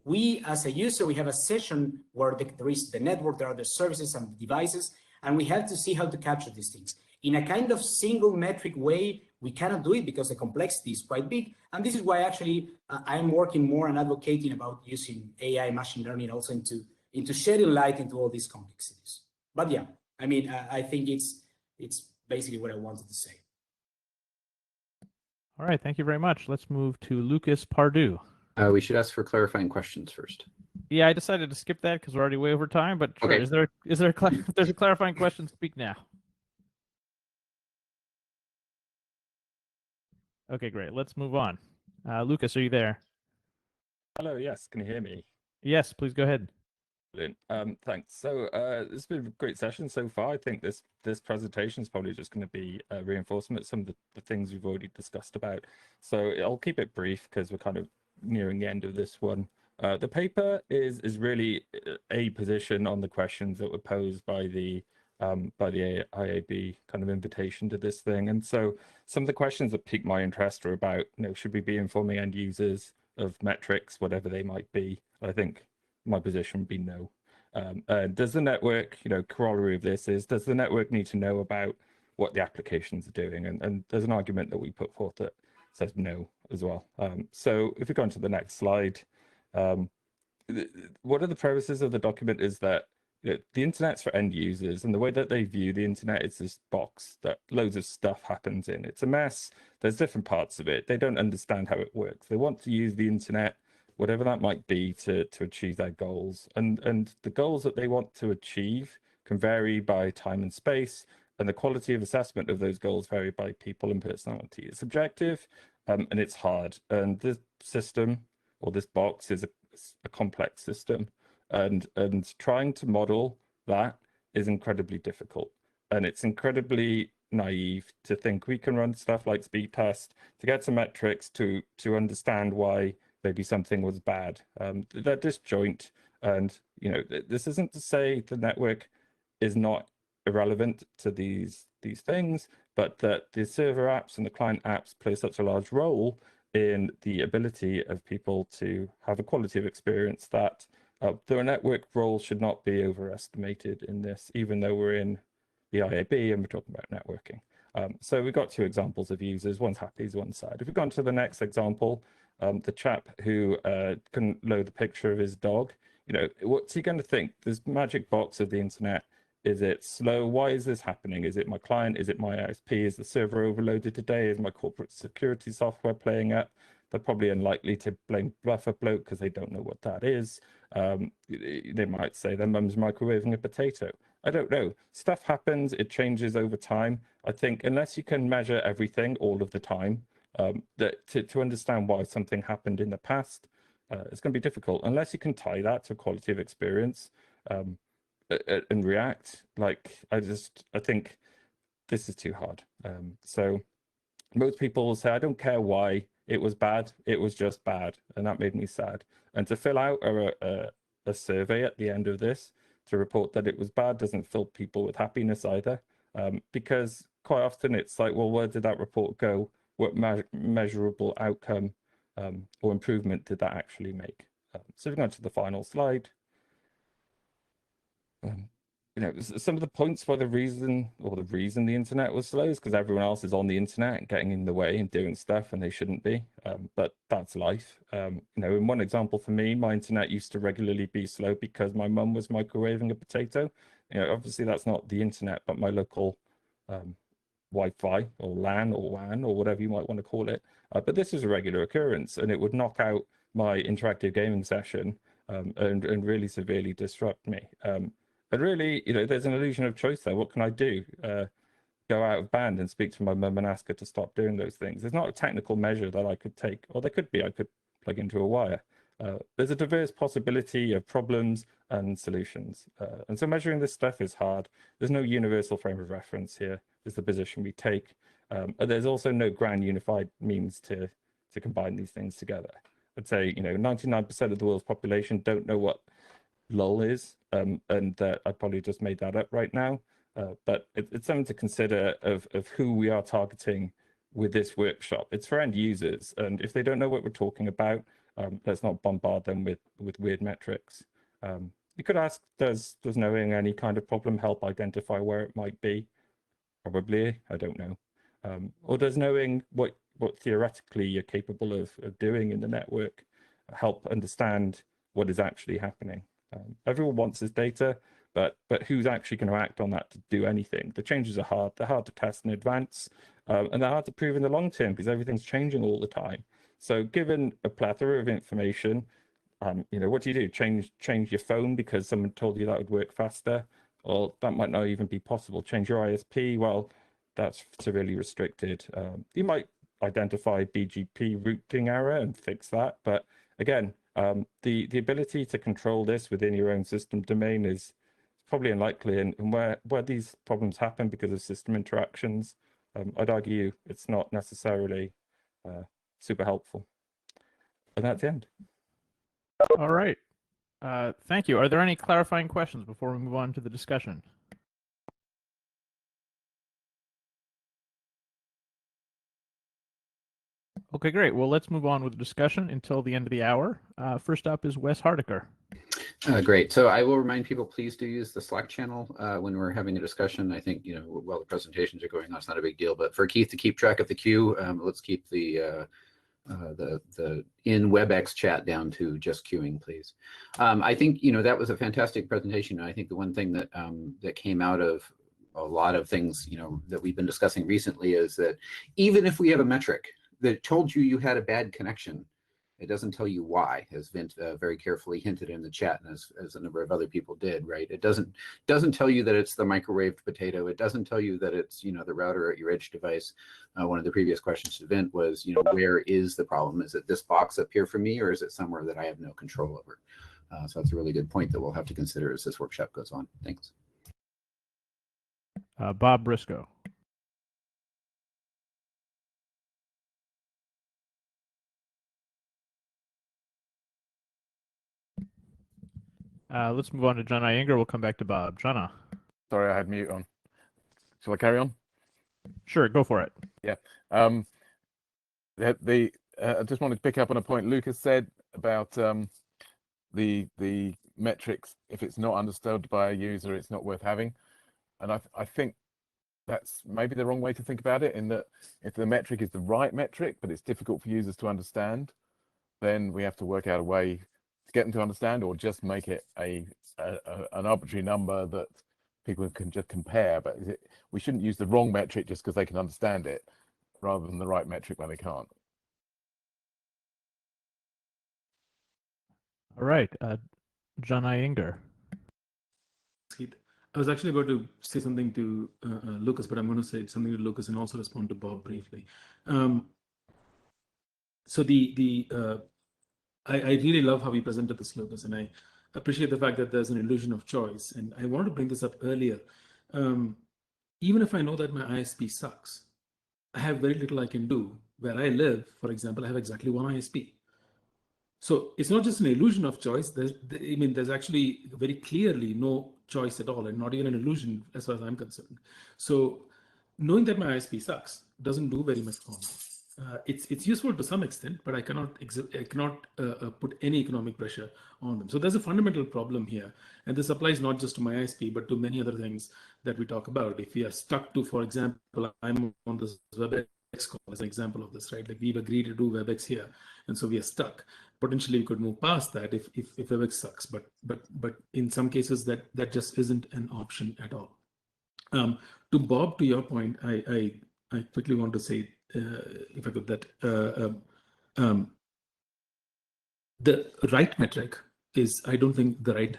we as a user, we have a session where there is the network, there are the services and the devices, and we have to see how to capture these things. In a kind of single metric way, we cannot do it because the complexity is quite big. And this is why actually I'm working more and advocating about using AI machine learning also into shedding light into all these complexities. But yeah, I mean, I think it's basically what I wanted to say. All right, thank you very much. Let's move to Lucas Pardue. We should ask for clarifying questions first. Yeah, I decided to skip that because we're already way over time. But sure, Okay. is there if there's a clarifying question, speak now. Okay, great. Let's move on. Lucas, are you there? Hello, yes, can you hear me? Yes, please go ahead. Brilliant. Thanks. So this has been a great session so far. I think this presentation is probably just going to be a reinforcement of some of the things we've already discussed about. So I'll keep it brief because we're kind of nearing the end of this one. The paper is really a position on the questions that were posed by the IAB kind of invitation to this thing. And so some of the questions that piqued my interest are about, should we be informing end users of metrics, whatever they might be? I think my position would be no. Does the network, corollary of this is, does the network need to know about what the applications are doing? And there's an argument that we put forth that says no as well. So if we go on to the next slide, one of the premises of the document is that the internet's for end users, and the way that they view the internet is this box that loads of stuff happens in. It's a mess. There's different parts of it. They don't understand how it works. They want to use the internet, whatever that might be, to achieve their goals. And the goals that they want to achieve can vary by time and space, and the quality of assessment of those goals vary by people and personality. It's subjective, and it's hard. And this system, or this box, is a complex system. And trying to model that is incredibly difficult. And it's incredibly naive to think we can run stuff like speed test to get some metrics to understand why maybe something was bad. They're disjoint. And this isn't to say the network is not irrelevant to these things, but that the server apps and the client apps play such a large role in the ability of people to have a quality of experience that the network role should not be overestimated in this, even though we're in the IAB and we're talking about networking. So we've got two examples of users, one's happy, one's sad. If we go on to the next example, the chap who couldn't load the picture of his dog, what's he going to think? This magic box of the internet, is it slow? Why is this happening? Is it my client? Is it my ISP? Is the server overloaded today? Is my corporate security software playing up? They're probably unlikely to blame buffer bloat because they don't know what that is. They might say their mum's microwaving a potato. I don't know. Stuff happens. It changes over time. I think unless you can measure everything all of the time, to understand why something happened in the past, it's going to be difficult. Unless you can tie that to quality of experience and react. I think this is too hard. So most people will say, I don't care why it was bad. It was just bad. And that made me sad. And to fill out a survey at the end of this to report that it was bad doesn't fill people with happiness either. Because quite often it's like, well, where did that report go? What measurable outcome or improvement did that actually make? So moving on to the final slide. Some of the points for the reason the internet was slow is because everyone else is on the internet and getting in the way and doing stuff and they shouldn't be. But that's life. In one example for me, my internet used to regularly be slow because my mum was microwaving a potato. Obviously that's not the internet, but my local Wi-Fi or LAN or WAN or whatever you might want to call it. But this is a regular occurrence and it would knock out my interactive gaming session and really severely disrupt me. But really, there's an illusion of choice there. What can I do? Go out of band and speak to my mum and ask her to stop doing those things. There's not a technical measure that I could take, or there could be. I could plug into a wire. There's a diverse possibility of problems and solutions. And so measuring this stuff is hard. There's no universal frame of reference here. Is the position we take. And there's also no grand unified means to combine these things together. I'd say, 99% of the world's population don't know what LOL is, and I probably just made that up right now, but it's something to consider of who we are targeting with this workshop. It's for end users, and if they don't know what we're talking about, let's not bombard them with weird metrics. You could ask, does knowing any kind of problem help identify where it might be? Probably, I don't know. Or does knowing what theoretically you're capable of doing in the network help understand what is actually happening? Everyone wants this data, but who's actually going to act on that to do anything? The changes are hard. They're hard to test in advance, and they're hard to prove in the long term because everything's changing all the time. So given a plethora of information, what do? Change your phone because someone told you that would work faster? Or that might not even be possible. Change your ISP? Well, that's severely restricted. You might identify BGP routing error and fix that, but again, the ability to control this within your own system domain is probably unlikely, and where these problems happen because of system interactions, I'd argue it's not necessarily super helpful. And that's the end. All right. Thank you. Are there any clarifying questions before we move on to the discussion? Okay, great. Well, let's move on with the discussion until the end of the hour. First up is Wes Hardiker. Great. So I will remind people, please do use the Slack channel when we're having a discussion. I think, while the presentations are going on, it's not a big deal. But for Keith to keep track of the queue, let's keep the in WebEx chat down to just queuing, please. I think, that was a fantastic presentation. And I think the one thing that that came out of a lot of things, that we've been discussing recently is that even if we have a metric that told you had a bad connection, it doesn't tell you why, as Vint very carefully hinted in the chat, and as a number of other people did, right? It doesn't tell you that it's the microwaved potato. It doesn't tell you that it's, the router at your edge device. One of the previous questions to Vint was, where is the problem? Is it this box up here for me, or is it somewhere that I have no control over? So that's a really good point that we'll have to consider as this workshop goes on. Thanks. Bob Briscoe. Let's move on to John Iyengar. We'll come back to Bob. Jana. Sorry, I had mute on. Shall I carry on? Sure, go for it. Yeah. I just wanted to pick up on a point Lucas said about the metrics. If it's not understood by a user, it's not worth having. And I think that's maybe the wrong way to think about it, in that if the metric is the right metric, but it's difficult for users to understand, then we have to work out a way to get them to understand, or just make it an arbitrary number that people can just compare. But we shouldn't use the wrong metric just because they can understand it, rather than the right metric when they can't. All right, John Iyengar. I was actually about to say something to Lucas, but I'm going to say something to Lucas and also respond to Bob briefly. So I really love how he presented this, Lucas, and I appreciate the fact that there's an illusion of choice. And I wanted to bring this up earlier. Even if I know that my ISP sucks, I have very little I can do. Where I live, for example, I have exactly one ISP. So it's not just an illusion of choice. There's actually very clearly no choice at all, and not even an illusion as far as I'm concerned. So knowing that my ISP sucks doesn't do very much for me. It's useful to some extent, but I cannot put any economic pressure on them. So there's a fundamental problem here, and this applies not just to my ISP, but to many other things that we talk about. If we are stuck to, for example, I'm on this WebEx call as an example of this, right? Like we've agreed to do WebEx here, and so we are stuck. Potentially, we could move past that if WebEx sucks, but in some cases that just isn't an option at all. To Bob, to your point, I quickly want to say, if I could, that the right metric is, I don't think, the right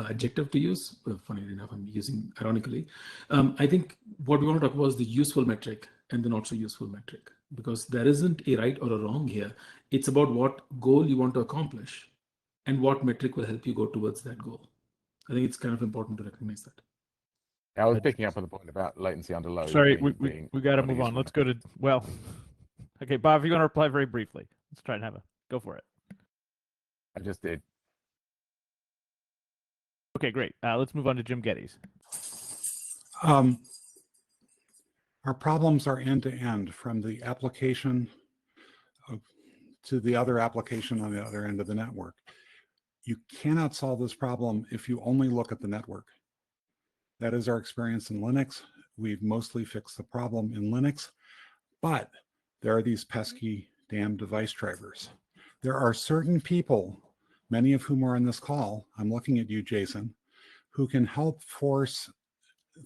adjective to use. Funny enough, I'm using ironically. I think what we want to talk about is the useful metric and the not so useful metric, because there isn't a right or a wrong here. It's about what goal you want to accomplish and what metric will help you go towards that goal. I think it's kind of important to recognize that. I was picking up on the point about latency under load. Sorry, we got to move on. Let's go to, well, okay, Bob, if you want to reply very briefly, let's try and have go for it. I just did. Okay, great. Let's move on to Jim Geddes. Our problems are end to end, from the application to the other application on the other end of the network. You cannot solve this problem if you only look at the network. That is our experience in Linux. We've mostly fixed the problem in Linux, but there are these pesky damn device drivers. There are certain people, many of whom are on this call, I'm looking at you, Jason, who can help force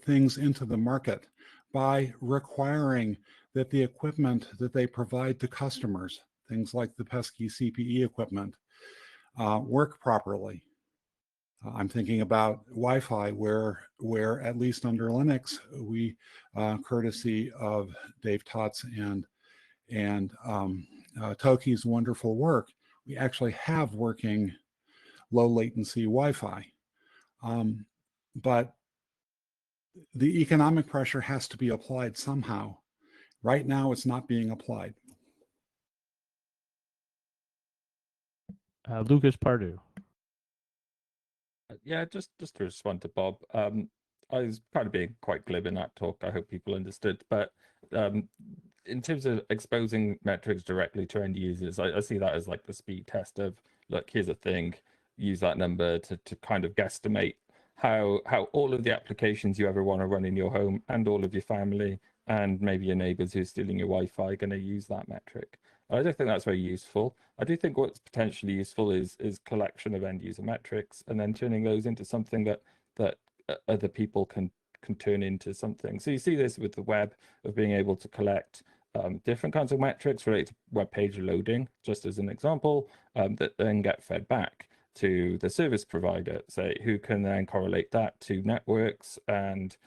things into the market by requiring that the equipment that they provide to customers, things like the pesky CPE equipment, work properly. I'm thinking about Wi-Fi, where at least under Linux, we, courtesy of Dave Tots and Toki's wonderful work, we actually have working low latency Wi-Fi. But the economic pressure has to be applied somehow. Right now, it's not being applied. Lucas Pardue. Yeah, just to respond to Bob, I was kind of being quite glib in that talk. I hope people understood. But in terms of exposing metrics directly to end users, I see that as like the speed test of, look, here's a thing, use that number to kind of guesstimate how all of the applications you ever want to run in your home and all of your family and maybe your neighbors who's stealing your Wi-Fi are going to use that metric. I don't think that's very useful. I do think what's potentially useful is collection of end user metrics and then turning those into something that other people can turn into something. So you see this with the web, of being able to collect different kinds of metrics related to web page loading, just as an example, that then get fed back to the service provider, say, who can then correlate that to networks and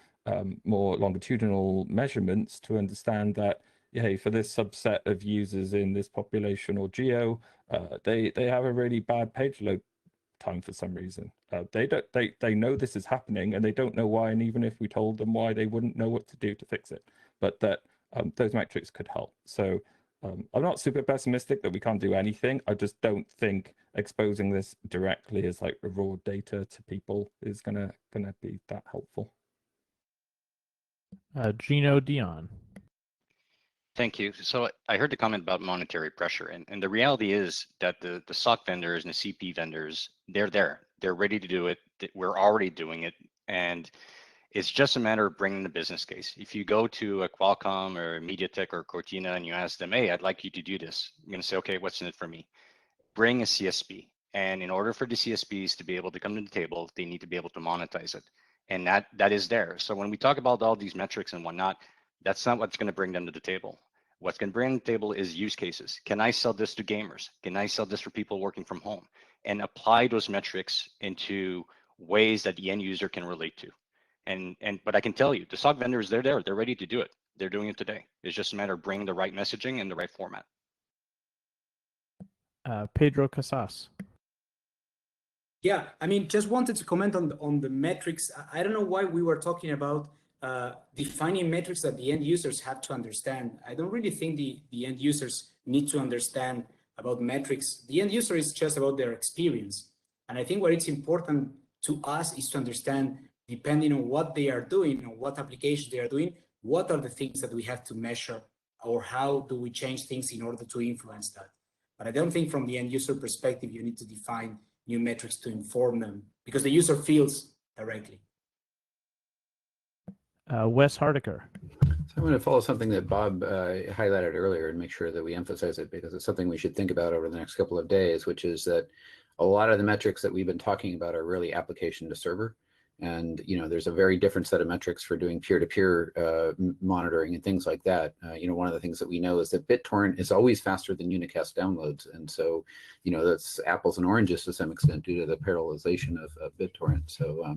more longitudinal measurements to understand that, hey, for this subset of users in this population or geo, they have a really bad page load time for some reason. They know this is happening and they don't know why, and even if we told them why, they wouldn't know what to do to fix it. But that those metrics could help. So I'm not super pessimistic that we can't do anything. I just don't think exposing this directly as like raw data to people is gonna be that helpful. Gino Dion. Thank you. So I heard the comment about monetary pressure, and the reality is that the SOC vendors and the CP vendors, they're there. They're ready to do it. We're already doing it. And It's just a matter of bringing the business case. If you go to a Qualcomm or a MediaTek or Cortina and you ask them, hey, I'd like you to do this, I'm going to say, okay, what's in it for me? Bring a CSP. And in order for the CSPs to be able to come to the table, they need to be able to monetize it. And that is there. So when we talk about all these metrics and whatnot, that's not what's going to bring them to the table. What's going to bring them to the table is use cases. Can I sell this to gamers? Can I sell this for people working from home? And apply those metrics into ways that the end user can relate to. But I can tell you, the SOC vendors, they're there. They're ready to do it. They're doing it today. It's just a matter of bringing the right messaging in the right format. Pedro Casas. Yeah, I mean, just wanted to comment on the metrics. I don't know why we were talking about defining metrics that the end users have to understand. I don't really think the end users need to understand about metrics. The end user is just about their experience. And I think what it's important to us is to understand, depending on what they are doing, or what applications they are doing, what are the things that we have to measure, or how do we change things in order to influence that. But I don't think from the end user perspective, you need to define new metrics to inform them, because the user feels directly. Wes Hardiker. So I'm going to follow something that Bob highlighted earlier and make sure that we emphasize it, because it's something we should think about over the next couple of days, which is that a lot of the metrics that we've been talking about are really application to server. And, you know, there's a very different set of metrics for doing peer-to-peer monitoring and things like that. You know, one of the things that we know is that BitTorrent is always faster than unicast downloads. And so, you know, that's apples and oranges to some extent due to the parallelization of BitTorrent. So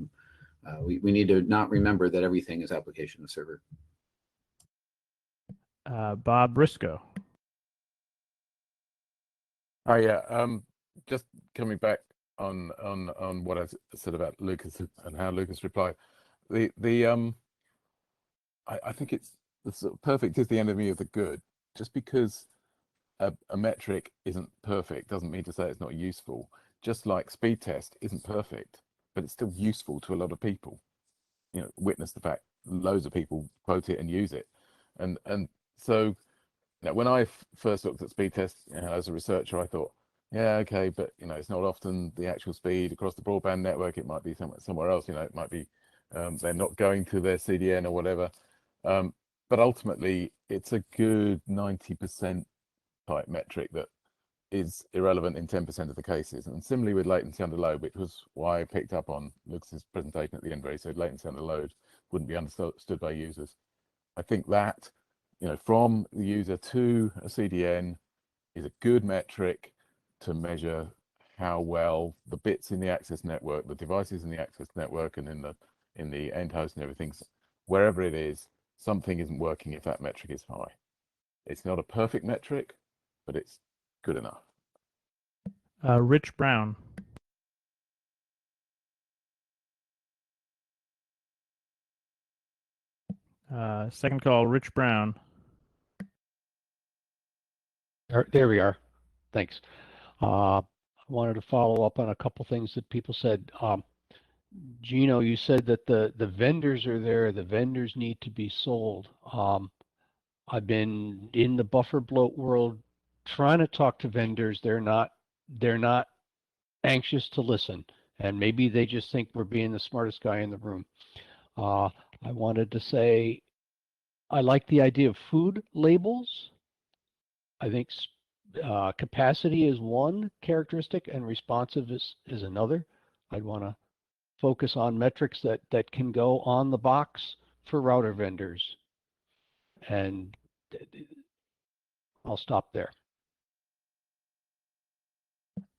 we need to not remember that everything is application to server. Bob Briscoe. Oh yeah, just coming back on what I said about Lucas and how Lucas replied. I think it's the sort of perfect is the enemy of the good. Just because a metric isn't perfect doesn't mean to say it's not useful. Just like speed test isn't perfect, but it's still useful to a lot of people. You know, witness the fact loads of people quote it and use it, and so. Now, when I first looked at speed tests, you know, as a researcher, I thought, yeah, okay, but you know, it's not often the actual speed across the broadband network. It might be somewhere else. You know, it might be they're not going to their CDN or whatever. But ultimately, it's a good 90% type metric that is irrelevant in 10% of the cases. And similarly with latency under load, which was why I picked up on Lucas's presentation at the end, where he said latency under load wouldn't be understood by users. I think that, you know, from the user to a CDN is a good metric to measure how well the bits in the access network, the devices in the access network, and in the end host and everything, wherever it is, something isn't working if that metric is high. It's not a perfect metric, but it's good enough. Rich Brown. Second call, Rich Brown. There we are. Thanks. I wanted to follow up on a couple things that people said. Gino, you said that the vendors are there. The vendors need to be sold. I've been in the buffer bloat world trying to talk to vendors. They're not anxious to listen, and maybe they just think we're being the smartest guy in the room. I wanted to say I like the idea of food labels. I think capacity is one characteristic and responsive is another. I'd want to focus on metrics that can go on the box for router vendors. And I'll stop there.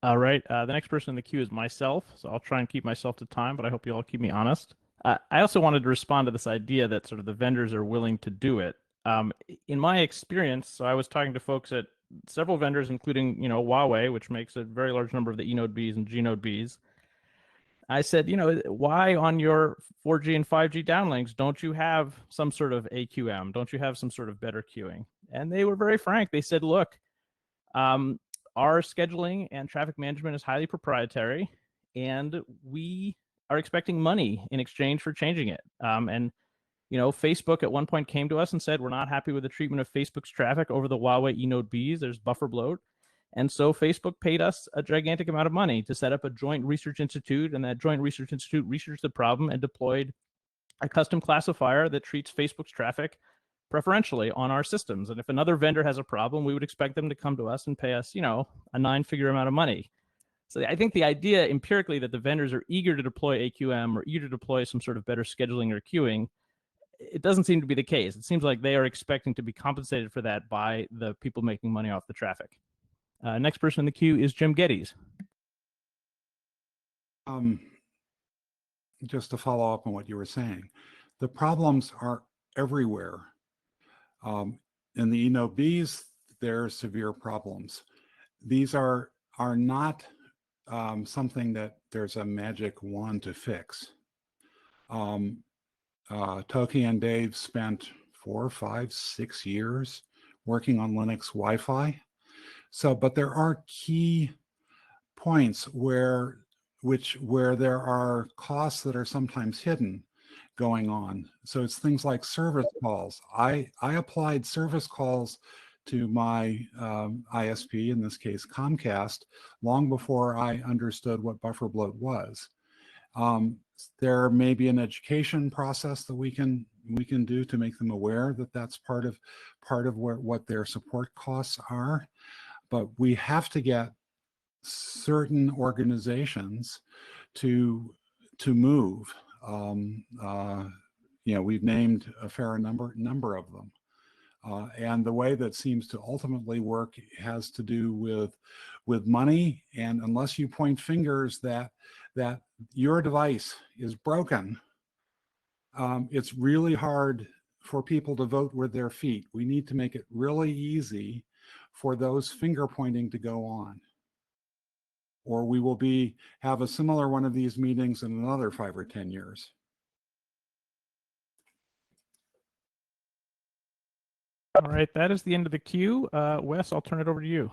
All right. The next person in the queue is myself. So I'll try and keep myself to time, but I hope you all keep me honest. I also wanted to respond to this idea that sort of the vendors are willing to do it. In my experience, so I was talking to folks at several vendors, including, you know, Huawei, which makes a very large number of the eNode Bs and gNode Bs. I said, you know, why on your 4G and 5G downlinks don't you have some sort of AQM? Don't you have some sort of better queuing? And they were very frank. They said, look, our scheduling and traffic management is highly proprietary, and we are expecting money in exchange for changing it. And you know, Facebook at one point came to us and said, we're not happy with the treatment of Facebook's traffic over the Huawei eNode Bs. There's buffer bloat. And so Facebook paid us a gigantic amount of money to set up a joint research institute, and that joint research institute researched the problem and deployed a custom classifier that treats Facebook's traffic preferentially on our systems. And if another vendor has a problem, we would expect them to come to us and pay us, you know, a 9-figure amount of money. So I think the idea empirically that the vendors are eager to deploy AQM or eager to deploy some sort of better scheduling or queuing, it doesn't seem to be the case. It seems like they are expecting to be compensated for that by the people making money off the traffic. Next person in the queue is Jim Geddes. Just to follow up on what you were saying, the problems are everywhere. In the ENOBs, there are severe problems. These are not something that there's a magic wand to fix. Toki and Dave spent 4, 5, 6 years working on Linux Wi-Fi. So, but there are key points where there are costs that are sometimes hidden going on. So it's things like service calls. I applied service calls to my ISP, in this case Comcast, long before I understood what buffer bloat was. There may be an education process that we can do to make them aware that that's part of what their support costs are. But we have to get certain organizations to move. You know, we've named a fair number of them. And the way that seems to ultimately work has to do with money. And unless you point fingers that your device is broken, it's really hard for people to vote with their feet. We need to make it really easy for those finger pointing to go on. Or we will have a similar one of these meetings in another 5 or 10 years. All right, that is the end of the queue. Wes, I'll turn it over to you.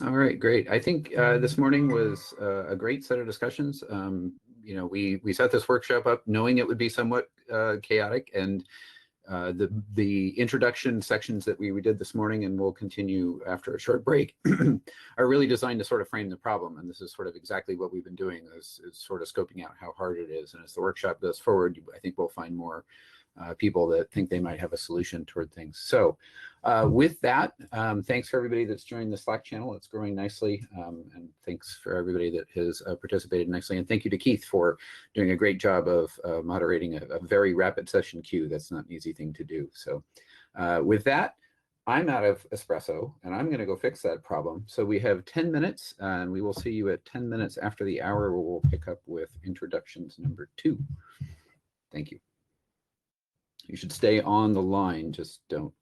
All right, great. I think this morning was a great set of discussions. You know, we set this workshop up knowing it would be somewhat chaotic, and the introduction sections that we did this morning and will continue after a short break are really designed to sort of frame the problem. And this is sort of exactly what we've been doing, is sort of scoping out how hard it is. And as the workshop goes forward, I think we'll find more people that think they might have a solution toward things. So with that, thanks for everybody that's joined the Slack channel. It's growing nicely. And thanks for everybody that has participated nicely. And thank you to Keith for doing a great job of moderating a very rapid session queue. That's not an easy thing to do. So with that, I'm out of espresso and I'm going to go fix that problem. So we have 10 minutes and we will see you at 10 minutes after the hour, where we'll pick up with introductions number 2. Thank you. You should stay on the line, just don't.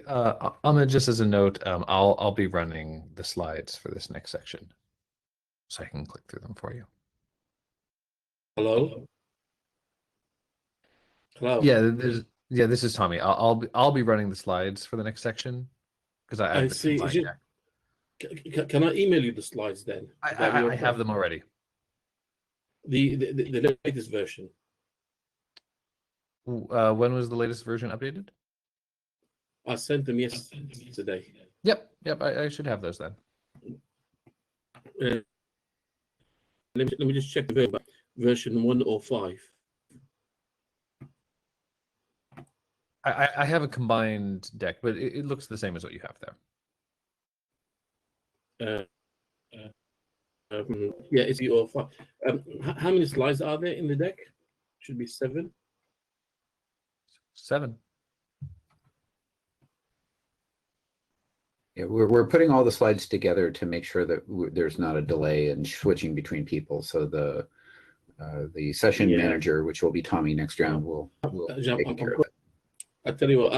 Ahmed, just as a note, I'll be running the slides for this next section, so I can click through them for you. Hello? Hello? Yeah, this is Tommy. I'll be running the slides for the next section because I I have see. Can I email you the slides then? I have them already. The latest version. When was the latest version updated? I sent them yesterday. Yep, I should have those then. Let me just check the version 105. I have a combined deck, but it looks the same as what you have there. Yeah, it's 105. How many slides are there in the deck? Should be 7. 7. Yeah, we're putting all the slides together to make sure that there's not a delay in switching between people. So the session manager, which will be Tommy next round, will take care of it. I tell you what,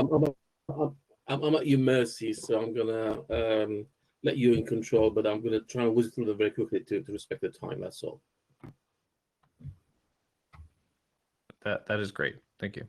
I'm at your mercy, so I'm gonna let you in control, but I'm gonna try and whiz through them very quickly to respect the time. That's all. That is great. Thank you.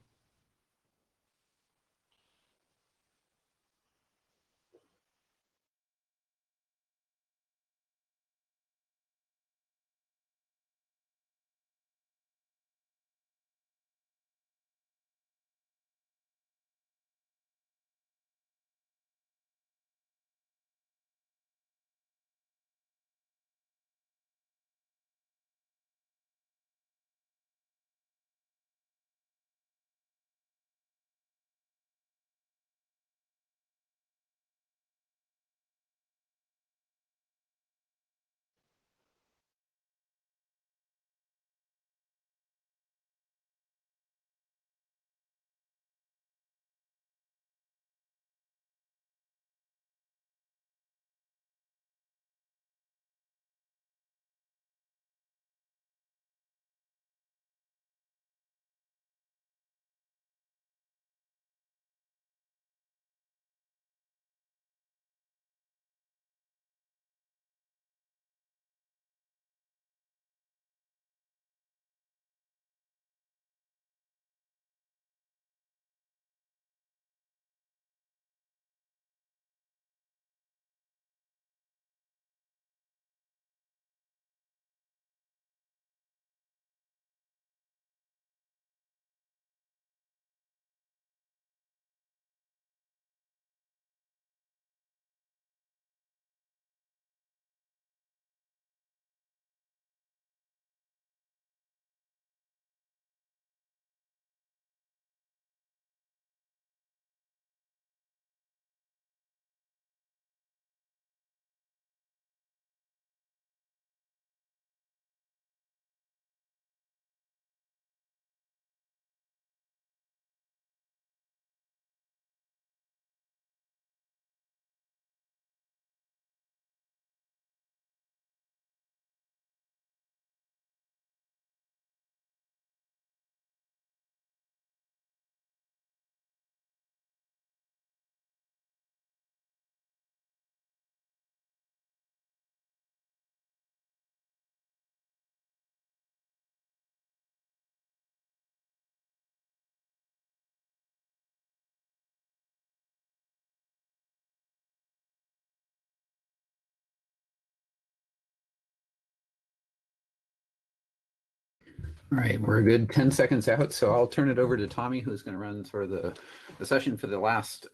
All right, we're a good 10 seconds out, so I'll turn it over to Tommy, who's going to run sort of the session for the last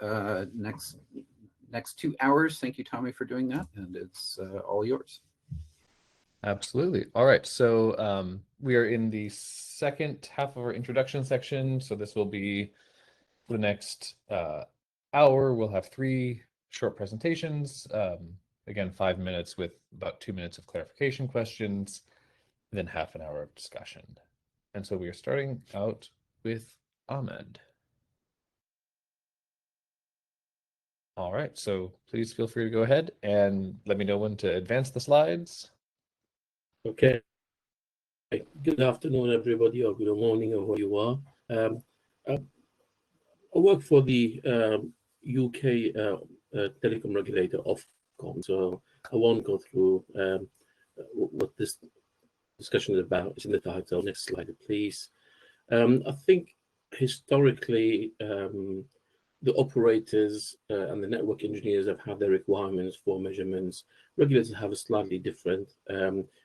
next 2 hours. Thank you, Tommy, for doing that, and it's all yours. Absolutely. All right, so we are in the second half of our introduction section. So this will be for the next hour. We'll have 3 short presentations. Again, 5 minutes with about 2 minutes of clarification questions, then half an hour of discussion. And so we are starting out with Ahmed. All right, so please feel free to go ahead and let me know when to advance the slides. Okay. Good afternoon, everybody, or good morning, or where you are. I work for the UK telecom regulator, Ofcom, so I won't go through what this discussion is about. It's in the title. Next slide, please. I think historically, the operators and the network engineers have had their requirements for measurements. Regulators have a slightly different.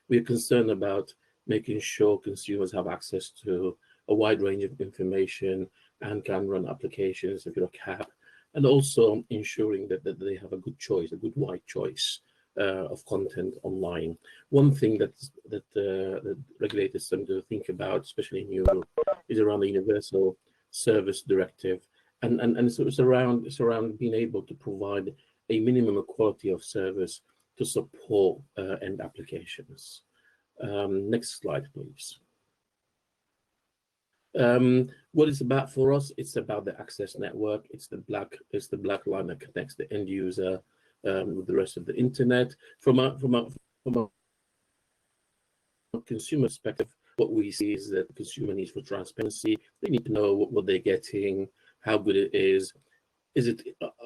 We are concerned about making sure consumers have access to a wide range of information and can run applications if you're a CAP, and also ensuring that they have a good choice, a good wide choice of content online. One thing that the regulators tend to think about, especially in Europe, is around the Universal Service Directive, and so it's around being able to provide a minimum quality of service to support end applications. Next slide, please. What it's about for us, it's about the access network. It's the black line that connects the end user with the rest of the internet. From a consumer perspective, what we see is that the consumer needs for transparency. They need to know what they're getting, how good it is.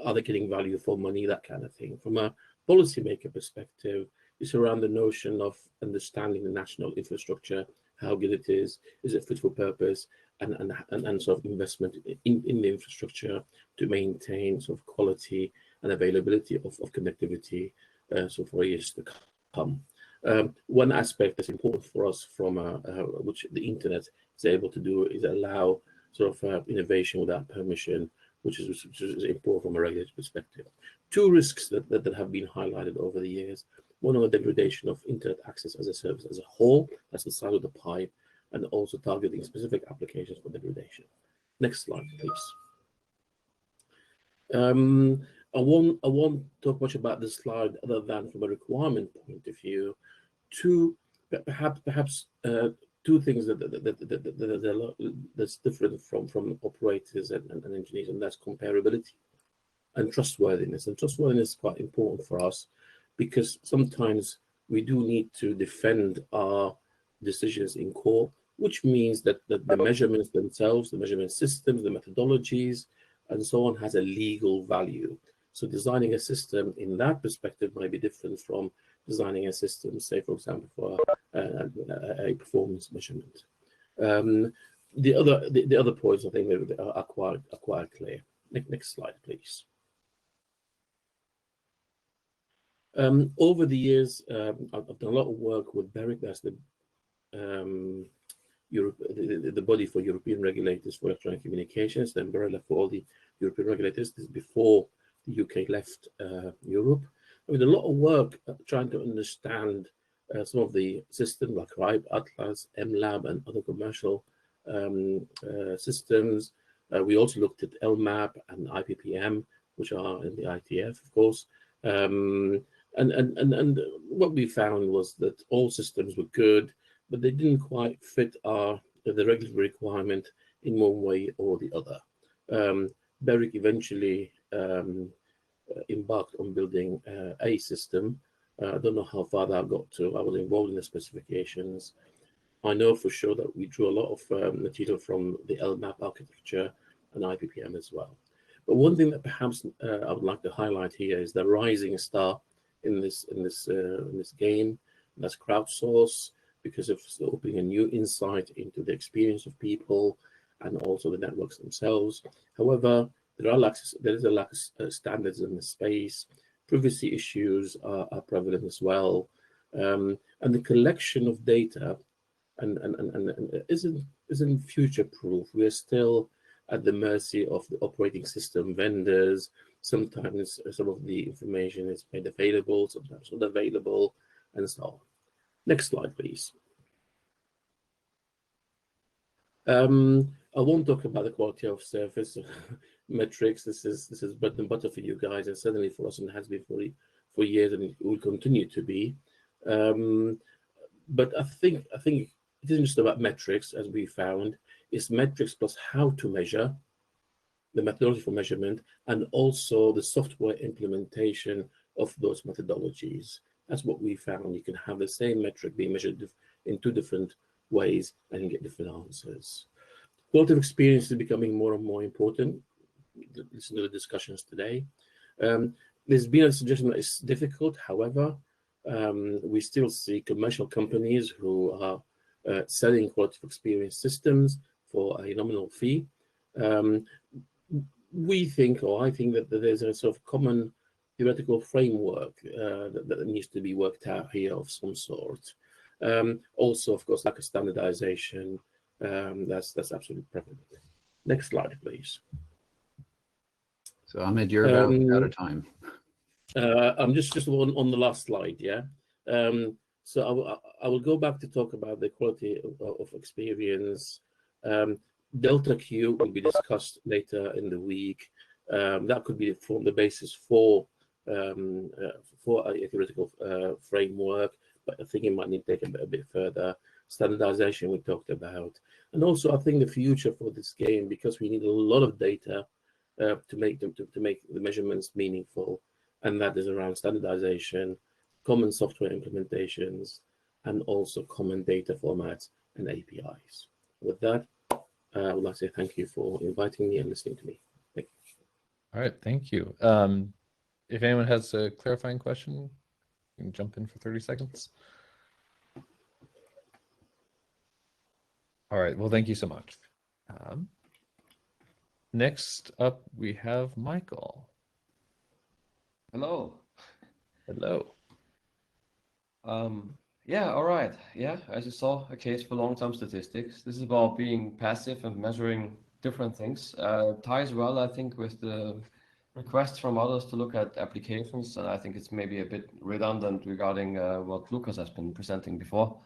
Are they getting value for money, that kind of thing. From a policymaker perspective, it's around the notion of understanding the national infrastructure, how good it is it fit for purpose, and sort of investment in the infrastructure to maintain sort of quality and availability of connectivity so for years to come. One aspect that's important for us from which the internet is able to do is allow sort of innovation without permission, which is important from a regulatory perspective. Two risks that have been highlighted over the years. One on the degradation of internet access as a service as a whole, that's the side of the pipe, and also targeting specific applications for degradation. Next slide, please. I won't talk much about this slide other than from a requirement point of view. Perhaps two things that's different from operators and engineers, and that's comparability and trustworthiness. And trustworthiness is quite important for us because sometimes we do need to defend our decisions in court, which means that the measurements themselves, the measurement systems, the methodologies, and so on has a legal value. So designing a system in that perspective might be different from designing a system, say, for example, for a performance measurement. The other points I think are quite clear. Next slide, please. Over the years, I've done a lot of work with BEREC, that's the body for European regulators for electronic communications, the umbrella for all the European regulators. This is before the UK left Europe. I mean, a lot of work trying to understand some of the systems like RIPE, Atlas, MLab, and other commercial systems. We also looked at LMAP and IPPM, which are in the IETF, of course. And what we found was that all systems were good, but they didn't quite fit the regulatory requirement in one way or the other. BEREC eventually embarked on building a system. I don't know how far that got to. I was involved in the specifications. I know for sure that we drew a lot of material from the LMAP architecture and IPPM as well. But one thing that perhaps I would like to highlight here is the rising star in this game. And that's crowdsource, because of opening a new insight into the experience of people and also the networks themselves. However, there is a lack of standards in the space. Privacy issues are prevalent as well, and the collection of data and isn't future-proof. We are still at the mercy of the operating system vendors. Sometimes some of the information is made available, sometimes not available, and so on. Next slide, please. I won't talk about the quality of service metrics. This is bread and butter for you guys, and certainly for us, and has been for years, and it will continue to be. But I think it isn't just about metrics, as we found. It's metrics plus how to measure, the methodology for measurement, and also the software implementation of those methodologies. That's what we found. You can have the same metric being measured in two different ways and get different answers. Quality of experience is becoming more and more important. Listen to the discussions today. There's been a suggestion that it's difficult. However, we still see commercial companies who are selling quality of experience systems for a nominal fee. We think, or I think, that there's a sort of common theoretical framework that needs to be worked out here of some sort. Also, of course, lack of standardization. That's absolutely prevalent. Next slide, please. So Ahmed, you're about out of time. I'm just on the last slide, yeah. So I will go back to talk about the quality of experience. Delta Q will be discussed later in the week. That could be form the basis for a theoretical framework, but I think it might need to take a bit further. Standardization we talked about, and also I think the future for this game, because we need a lot of data to make the measurements meaningful, and that is around standardization, common software implementations, and also common data formats and APIs. With that, I would like to say thank you for inviting me and listening to me. Thank you. All right, thank you. If anyone has a clarifying question, you can jump in for 30 seconds. All right, well, thank you so much. Next up, we have Michael. Hello. Hello. Yeah, all right. Yeah, as you saw, a case for long-term statistics. This is about being passive and measuring different things. Ties well, I think, with the request from others to look at applications, and I think it's maybe a bit redundant regarding what Lucas has been presenting before.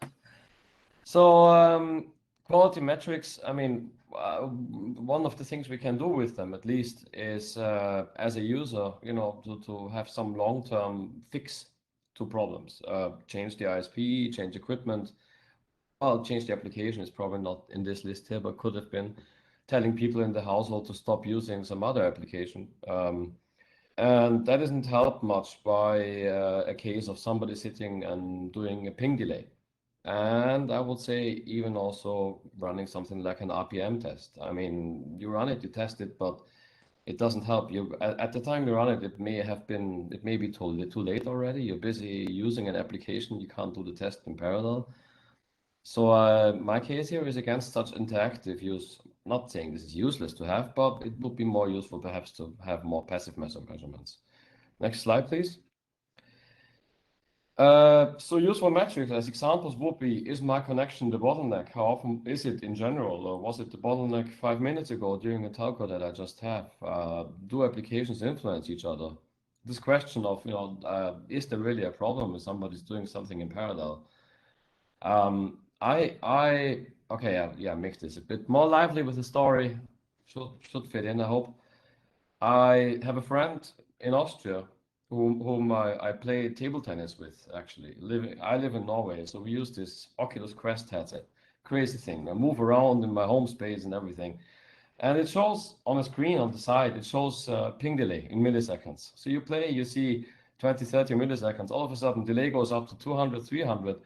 So quality metrics, I mean, one of the things we can do with them, at least, is as a user, you know, to have some long-term fix to problems. Change the ISP, change equipment. Well, change the application is probably not in this list here, but could have been telling people in the household to stop using some other application. And that isn't helped much by a case of somebody sitting and doing a ping delay. And I would say even also running something like an RPM test. I mean, you run it, you test it, but it doesn't help you. At the time you run it, it may be too late already. You're busy using an application, you can't do the test in parallel. So my case here is against such interactive use. Not saying this is useless to have, but it would be more useful perhaps to have more passive measurements. Next slide, please. So useful metrics as examples would be, is my connection the bottleneck? How often is it in general? Or was it the bottleneck 5 minutes ago during a telco that I just have? Do applications influence each other? This question of, you know, is there really a problem if somebody's doing something in parallel? Make this a bit more lively with the story. Should fit in, I hope. I have a friend in Austria whom I play table tennis with, actually. I live in Norway, so we use this Oculus Quest headset. Crazy thing. I move around in my home space and everything. And it shows on a screen on the side, it shows ping delay in milliseconds. So you play, you see 20, 30 milliseconds. All of a sudden, delay goes up to 200, 300.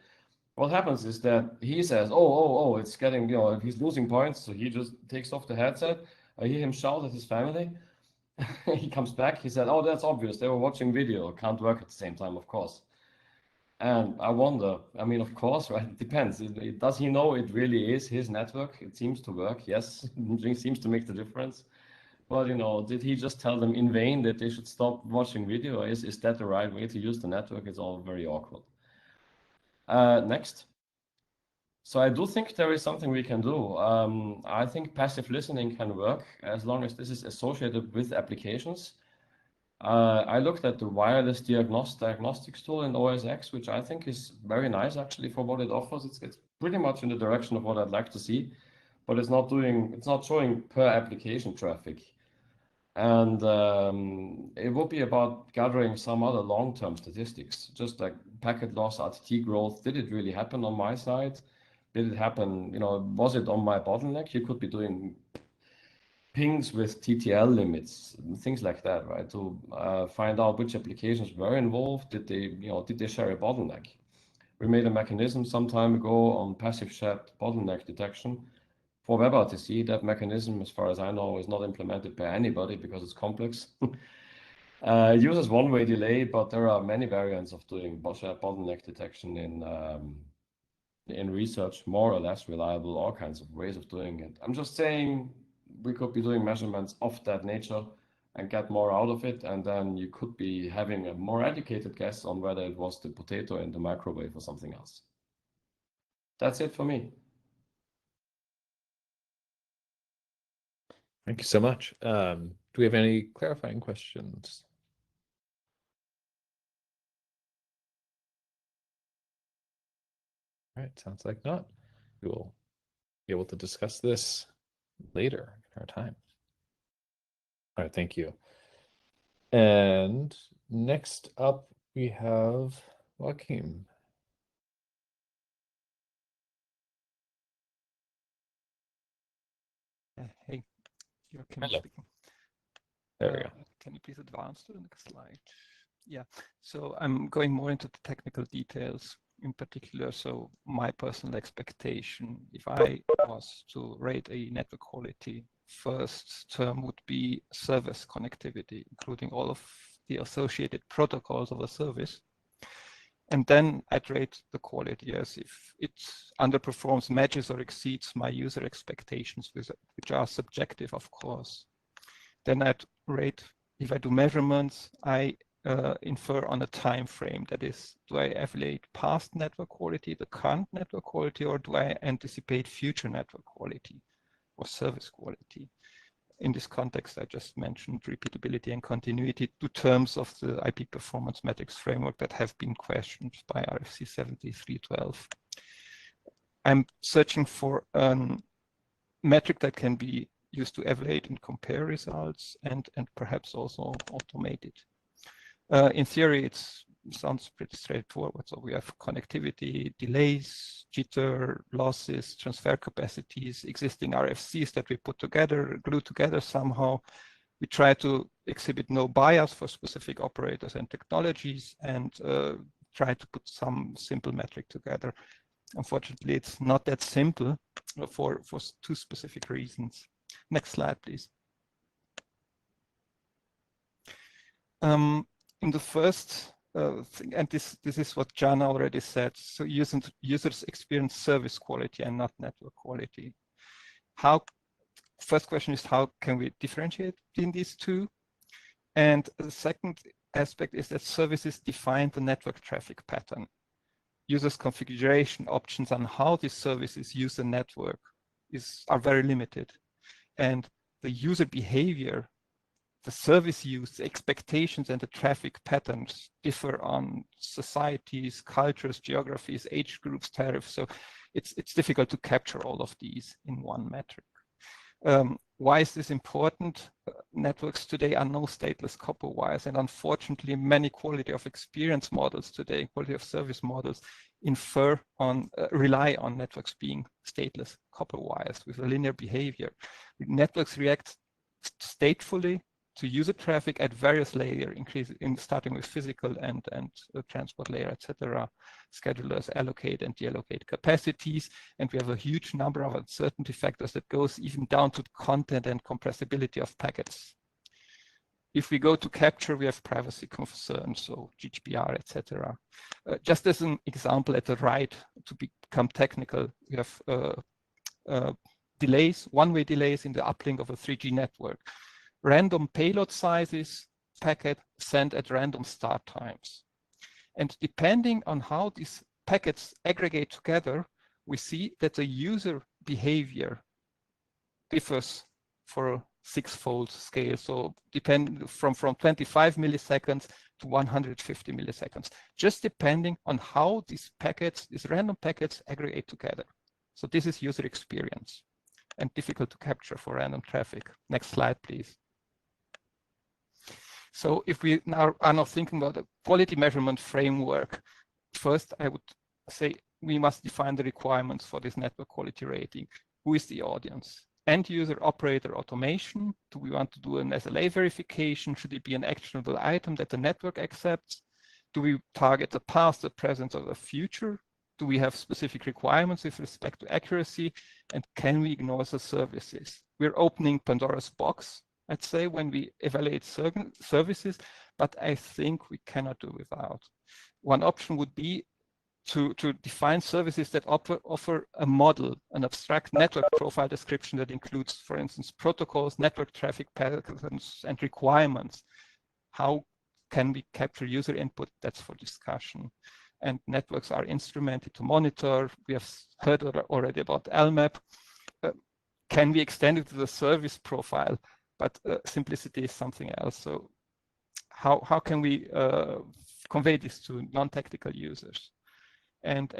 What happens is that he says, oh, it's getting, you know, he's losing points. So he just takes off the headset. I hear him shout at his family. He comes back, he said, oh, that's obvious. They were watching video, can't work at the same time, of course. And I wonder, I mean, of course, right? It depends. Does he know it really is his network? It seems to work, yes. It seems to make the difference. But, you know, did he just tell them in vain that they should stop watching video? Is that the right way to use the network? It's all very awkward. Next. So I do think there is something we can do. I think passive listening can work as long as this is associated with applications. I looked at the wireless diagnostics tool in OS X, which I think is very nice actually for what it offers. It's pretty much in the direction of what I'd like to see, but it's not showing per application traffic. And it will be about gathering some other long-term statistics, just like packet loss, RTT growth. Did it really happen on my side? Did it happen, you know, was it on my bottleneck? You could be doing pings with TTL limits, things like that, right? To find out which applications were involved. Did they share a bottleneck? We made a mechanism some time ago on passive chat bottleneck detection for WebRTC. That mechanism, as far as I know, is not implemented by anybody because it's complex. It uses one-way delay, but there are many variants of doing bottleneck detection in research, more or less reliable, all kinds of ways of doing it. I'm just saying we could be doing measurements of that nature and get more out of it, and then you could be having a more educated guess on whether it was the potato in the microwave or something else. That's it for me. Thank you so much. Do we have any clarifying questions? All right, sounds like not. We will be able to discuss this later in our time. All right, thank you. And next up, we have Joachim. Hey, Joachim Hello. speaking. There we go. Can you please advance to the next slide? Yeah, so I'm going more into the technical details in particular. So my personal expectation, if I was to rate a network quality, first term would be service connectivity, including all of the associated protocols of a service. And then I'd rate the quality as if it underperforms, matches, or exceeds my user expectations, which are subjective, of course. Then I'd rate, if I do measurements, I infer on a time frame. That is, do I evaluate past network quality, the current network quality, or do I anticipate future network quality or service quality? In this context, I just mentioned repeatability and continuity, two terms of the IP performance metrics framework that have been questioned by RFC 7312. I'm searching for a metric that can be used to evaluate and compare results and perhaps also automate it. In theory, it sounds pretty straightforward. So we have connectivity, delays, jitter, losses, transfer capacities, existing RFCs that we put together, glue together somehow. We try to exhibit no bias for specific operators and technologies and try to put some simple metric together. Unfortunately, it's not that simple for two specific reasons. Next slide, please. In the first thing, and this is what Jana already said, so users experience service quality and not network quality. First question is, how can we differentiate between these two? And the second aspect is that services define the network traffic pattern. Users' configuration options on how these services use the network are very limited. And the user behavior, the service use, the expectations, and the traffic patterns differ on societies, cultures, geographies, age groups, tariffs. So it's difficult to capture all of these in one metric. Why is this important? Networks today are no stateless copper wires, and unfortunately, many quality of experience models today, quality of service models, rely on networks being stateless copper wires with a linear behavior. Networks react statefully to user traffic at various layers, starting with physical and transport layer, etc. Schedulers allocate and deallocate capacities, and we have a huge number of uncertainty factors that goes even down to content and compressibility of packets. If we go to capture, we have privacy concerns, so GDPR, etc. Just as an example at the right, to become technical, we have delays, one-way delays in the uplink of a 3G network. Random payload sizes, packet sent at random start times. And depending on how these packets aggregate together, we see that the user behavior differs for a six-fold scale. So depend from 25 milliseconds to 150 milliseconds, just depending on how these random packets aggregate together. So this is user experience and difficult to capture for random traffic. Next slide, please. So if we now are now thinking about a quality measurement framework, first I would say we must define the requirements for this network quality rating. Who is the audience? End user, operator, automation? Do we want to do an SLA verification? Should it be an actionable item that the network accepts? Do we target the past, the present, or the future? Do we have specific requirements with respect to accuracy? And can we ignore the services? We're opening Pandora's box, I'd say, when we evaluate certain services, but I think we cannot do without. One option would be to define services that offer a model, an abstract network profile description that includes, for instance, protocols, network traffic patterns, and requirements. How can we capture user input? That's for discussion. and networks are instrumented to monitor. We have heard already about LMAP. Can we extend it to the service profile? But simplicity is something else. So how can we convey this to non-technical users? And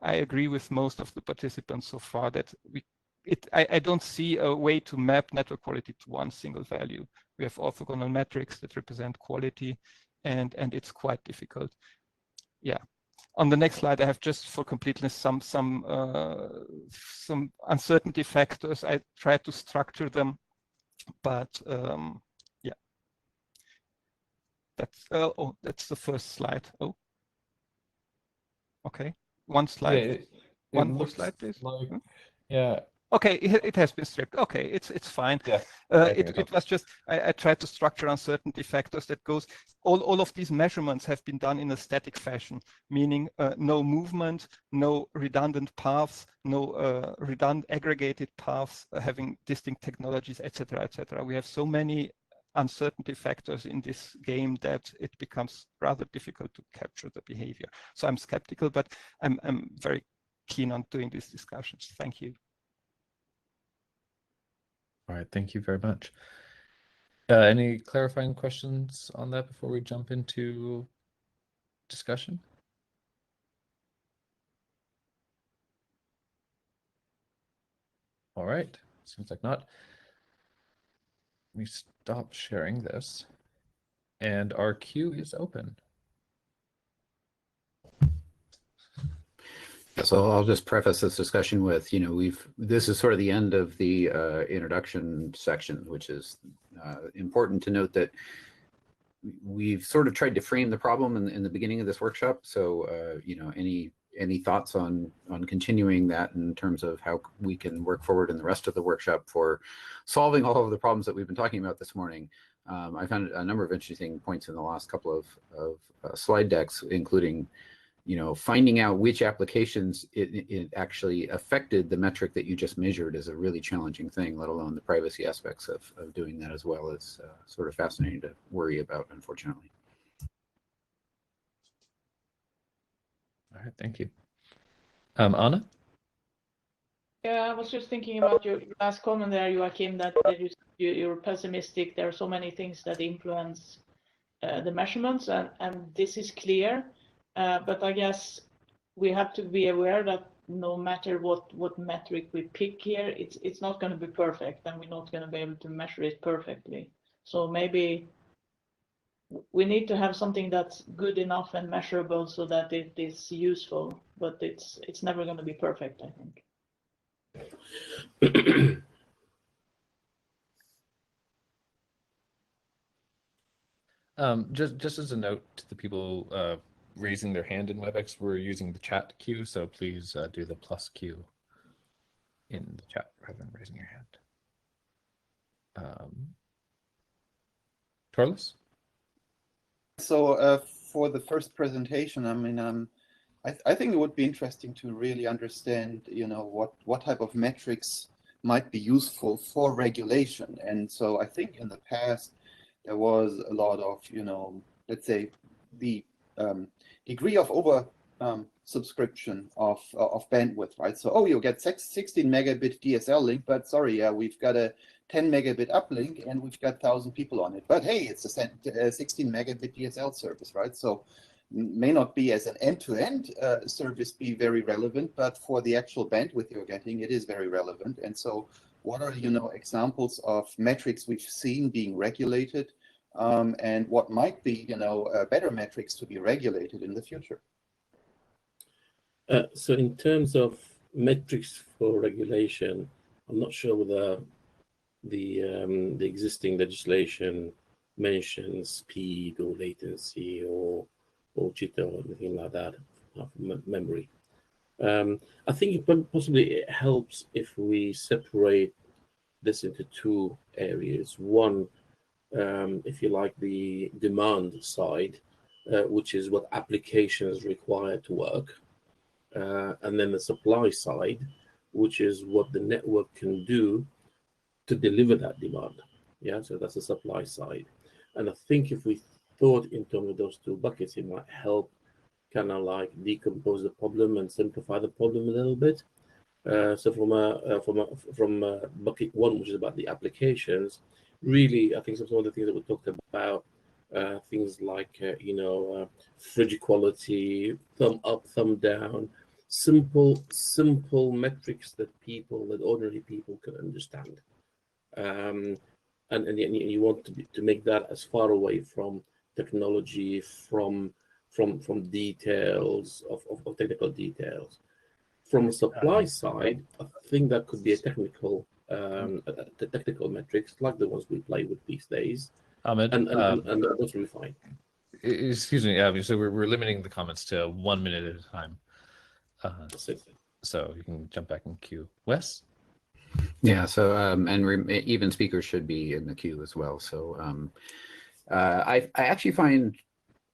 I agree with most of the participants so far that I don't see a way to map network quality to one single value. We have orthogonal metrics that represent quality, and it's quite difficult. Yeah. On the next slide, I have just for completeness some uncertainty factors. I tried to structure them, but yeah. That's the first slide. Oh, okay. One slide. One more slide, please. Like, yeah. Okay, it has been stripped. Okay, it's fine. Yeah. It was just I tried to structure uncertainty factors that goes. All of these measurements have been done in a static fashion, meaning no movement, no redundant paths, no redundant aggregated paths having distinct technologies, etc., etc. We have so many uncertainty factors in this game that it becomes rather difficult to capture the behavior. So I'm skeptical, but I'm very keen on doing these discussions. Thank you. All right, thank you very much. Any clarifying questions on that before we jump into discussion? All right, seems like not. Let me stop sharing this, and our queue is open. So I'll just preface this discussion with, this is sort of the end of the introduction section, which is important to note that we've sort of tried to frame the problem in the beginning of this workshop. So, any thoughts on continuing that in terms of how we can work forward in the rest of the workshop for solving all of the problems that we've been talking about this morning? I found a number of interesting points in the last couple of slide decks, including finding out which applications it actually affected the metric that you just measured is a really challenging thing, let alone the privacy aspects of doing that as well is sort of fascinating to worry about, unfortunately. All right, thank you. Anna? Yeah, I was just thinking about your last comment there, Joachim, that you're pessimistic. There are so many things that influence the measurements, and this is clear. But I guess we have to be aware that no matter what metric we pick here, it's not going to be perfect, and we're not going to be able to measure it perfectly. So maybe we need to have something that's good enough and measurable so that it is useful, but it's never going to be perfect, I think. Just as a note to the people raising their hand in WebEx, we're using the chat queue, so please do the plus Q in the chat rather than raising your hand. Torlis? So for the first presentation, I mean, I think it would be interesting to really understand, what type of metrics might be useful for regulation. And so I think in the past, there was a lot of, let's say, the degree of over subscription of bandwidth, right? So, oh, you get 16 megabit DSL link, but sorry, we've got a 10 megabit uplink and we've got 1,000 people on it. But hey, it's a 16 megabit DSL service, right? So may not be as an end-to-end service be very relevant, but for the actual bandwidth you're getting, it is very relevant. And so what are, examples of metrics we've seen being regulated, and what might be, better metrics to be regulated in the future? So in terms of metrics for regulation, I'm not sure whether the existing legislation mentions speed or latency or jitter or anything like that from memory. I think it helps if we separate this into two areas. One, if you like, the demand side, which is what applications require to work. And then the supply side, which is what the network can do to deliver that demand. Yeah, so that's the supply side. And I think if we thought in terms of those two buckets, it might help kind of like decompose the problem and simplify the problem a little bit. So from bucket one, which is about the applications, really, I think some of the things that we talked about, things like fridge equality, thumb up, thumb down, simple metrics that ordinary people can understand, and you want to make that as far away from technology, from details of technical details. From a supply side, I think that could be a technical metrics like the ones we play with these days. Ahmed, and that's really fine. Excuse me, so we're limiting the comments to 1 minute at a time. So you can jump back in queue. Wes? Yeah, so even speakers should be in the queue as well. So I actually find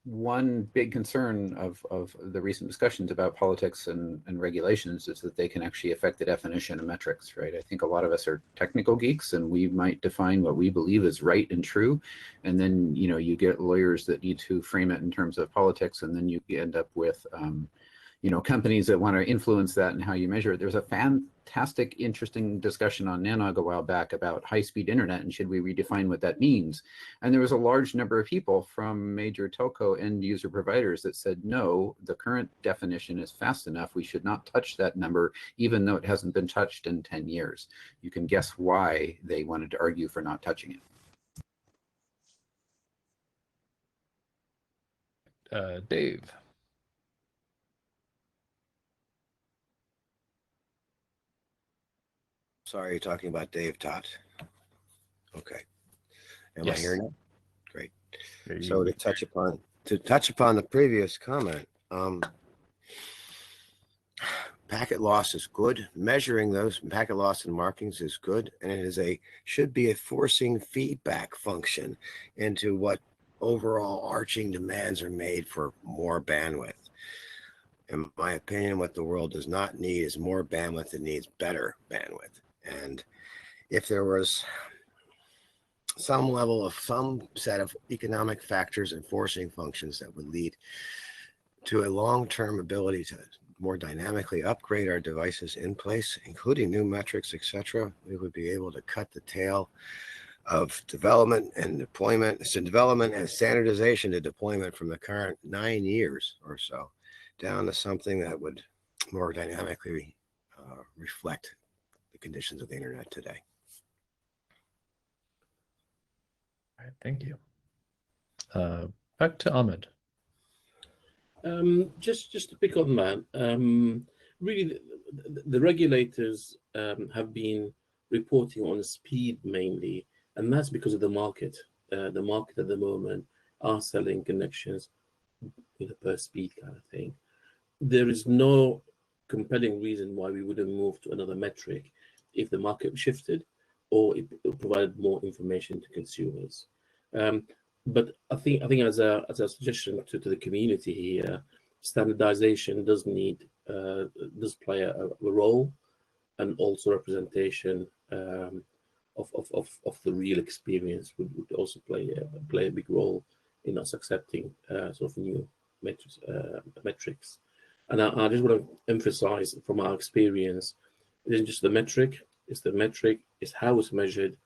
one big concern of the recent discussions about politics and regulations is that they can actually affect the definition of metrics, right? I think a lot of us are technical geeks and we might define what we believe is right and true. And then, you get lawyers that need to frame it in terms of politics, and then you end up with, companies that want to influence that and how you measure it. There's a fantastic, interesting discussion on Nanog a while back about high-speed internet and should we redefine what that means. And there was a large number of people from major telco end user providers that said, no, the current definition is fast enough. We should not touch that number, even though it hasn't been touched in 10 years. You can guess why they wanted to argue for not touching it. Dave. Sorry, you're talking about Dave Tot. Okay. Am Yes. I here now? Great. So to touch upon the previous comment, packet loss is good. Measuring those packet loss and markings is good, and it should be a forcing feedback function into what overall arching demands are made for more bandwidth. In my opinion, what the world does not need is more bandwidth. It needs better bandwidth. And if there was some set of economic factors and forcing functions that would lead to a long-term ability to more dynamically upgrade our devices in place, including new metrics, etc., we would be able to cut the tail of development and deployment, so development and standardization to deployment from the current 9 years or so down to something that would more dynamically reflect the conditions of the internet today. All right, thank you. Back to Ahmed. Just to pick on that, really the regulators have been reporting on speed mainly, and that's because of the market. The market at the moment are selling connections per speed kind of thing. There is no compelling reason why we wouldn't move to another metric if the market shifted or it provided more information to consumers. But I think as a suggestion to the community here, standardization does play a role, and also representation of the real experience would also play a big role in us accepting sort of new metrics. And I just want to emphasize from our experience, it isn't just the metric, it's how it's measured.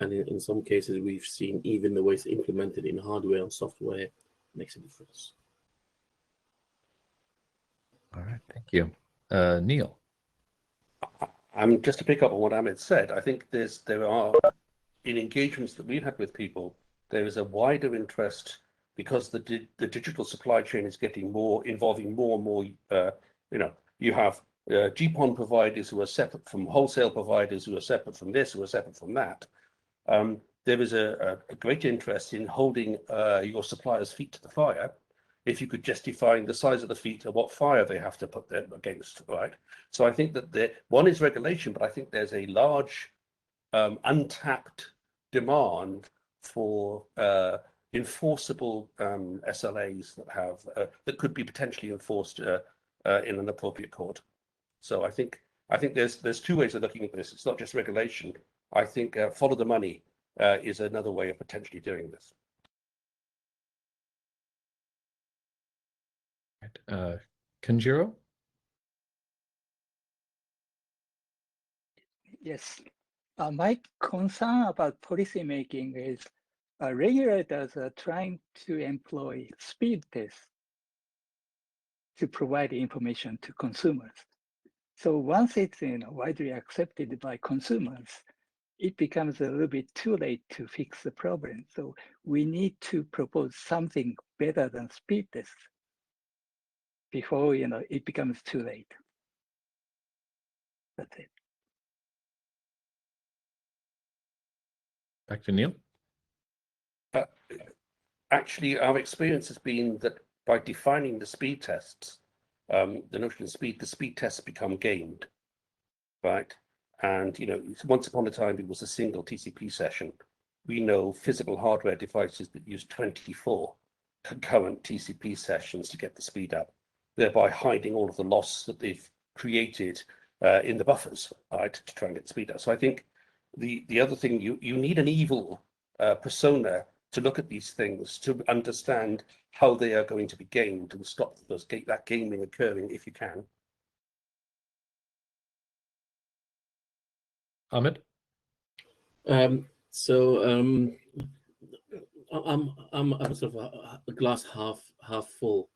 And in some cases, we've seen even the way it's implemented in hardware and software makes a difference. All right, thank you. Neil. Just to pick up on what Ahmed said, I think there are, in engagements that we've had with people, there is a wider interest because the digital supply chain is getting involving more and more. You have GPON providers who are separate from wholesale providers, who are separate from this, who are separate from that. There is a great interest in holding your supplier's feet to the fire, if you could justify the size of the feet and what fire they have to put them against, right? So I think that one is regulation, but I think there's a large untapped demand for enforceable SLAs that could be potentially enforced in an appropriate court. So I think there's two ways of looking at this. It's not just regulation. I think follow the money is another way of potentially doing this. Kenjiro? Yes. My concern about policy making is regulators are trying to employ speed tests to provide information to consumers. So once it's widely accepted by consumers, it becomes a little bit too late to fix the problem. So we need to propose something better than speed tests before it becomes too late. That's it. Back to Neil. Actually, our experience has been that by defining the speed tests, the notion of speed, the speed tests become gamed, right? And once upon a time, it was a single TCP session. We know physical hardware devices that use 24 concurrent TCP sessions to get the speed up, thereby hiding all of the loss that they've created in the buffers, right, to try and get the speed up. So I think the other thing, you need an evil persona to look at these things, to understand how they are going to be gamed and stop that gaming occurring if you can. Ahmed? I'm sort of a glass half full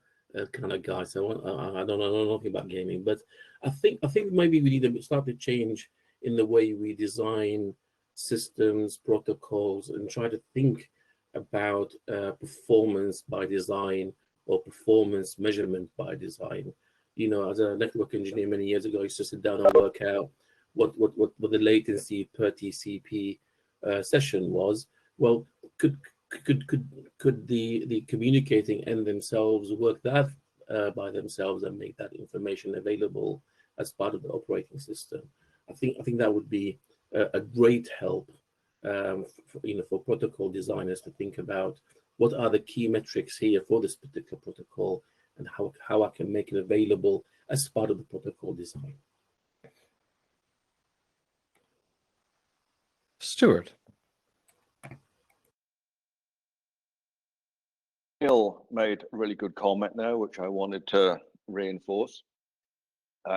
kind of guy. So I don't know nothing about gaming, but I think maybe we need to start to change in the way we design systems, protocols, and try to think about performance by design or performance measurement by design. As a network engineer many years ago, I used to sit down and work out what the latency per TCP session was. Well, could the communicating end themselves work that by themselves and make that information available as part of the operating system? I think that would be a great help for protocol designers to think about what are the key metrics here for this particular protocol and how I can make it available as part of the protocol design. Stuart. Neil made a really good comment there, which I wanted to reinforce.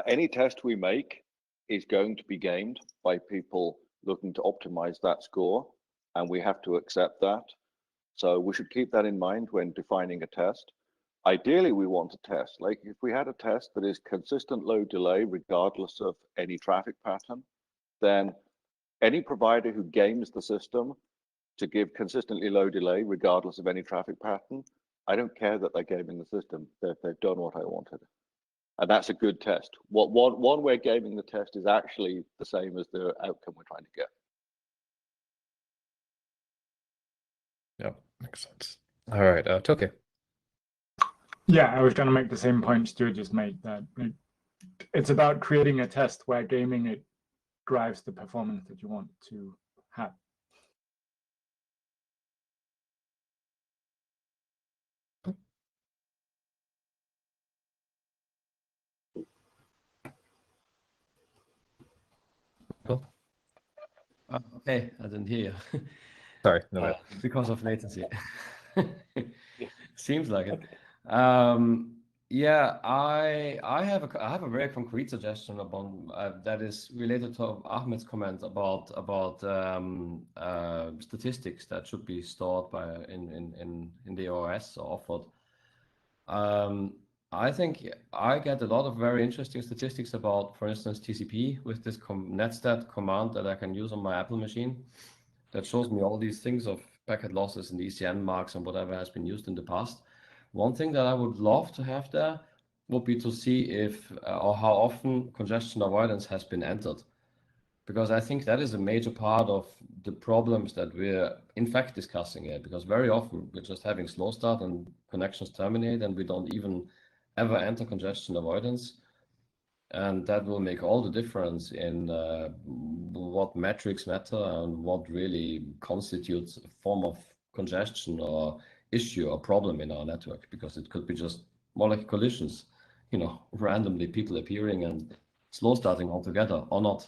Any test we make is going to be gamed by people looking to optimize that score, and we have to accept that. So we should keep that in mind when defining a test. Ideally, we want a test, like if we had a test that is consistent low delay regardless of any traffic pattern, then any provider who games the system to give consistently low delay regardless of any traffic pattern, I don't care that they're gaming the system. They've done what I wanted. And that's a good test. One way gaming the test is actually the same as the outcome we're trying to get. Yep, makes sense. All right, Toke. Yeah, I was going to make the same point Stuart just made, that it's about creating a test where gaming it drives the performance that you want to have. Cool. Okay, I didn't hear you. Sorry, no bad. Because of latency. Seems like it. Yeah, I have a very concrete suggestion about that is related to Ahmed's comment about statistics that should be stored in the OS or offered. I think I get a lot of very interesting statistics about, for instance, TCP with this netstat command that I can use on my Apple machine that shows me all these things of packet losses and ECN marks and whatever has been used in the past. One thing that I would love to have there would be to see if or how often congestion avoidance has been entered. Because I think that is a major part of the problems that we're in fact discussing here, because very often we're just having slow start and connections terminate and we don't even ever enter congestion avoidance. And that will make all the difference in what metrics matter and what really constitutes a form of congestion or issue or problem in our network, because it could be just more like collisions, randomly people appearing and slow starting altogether or not.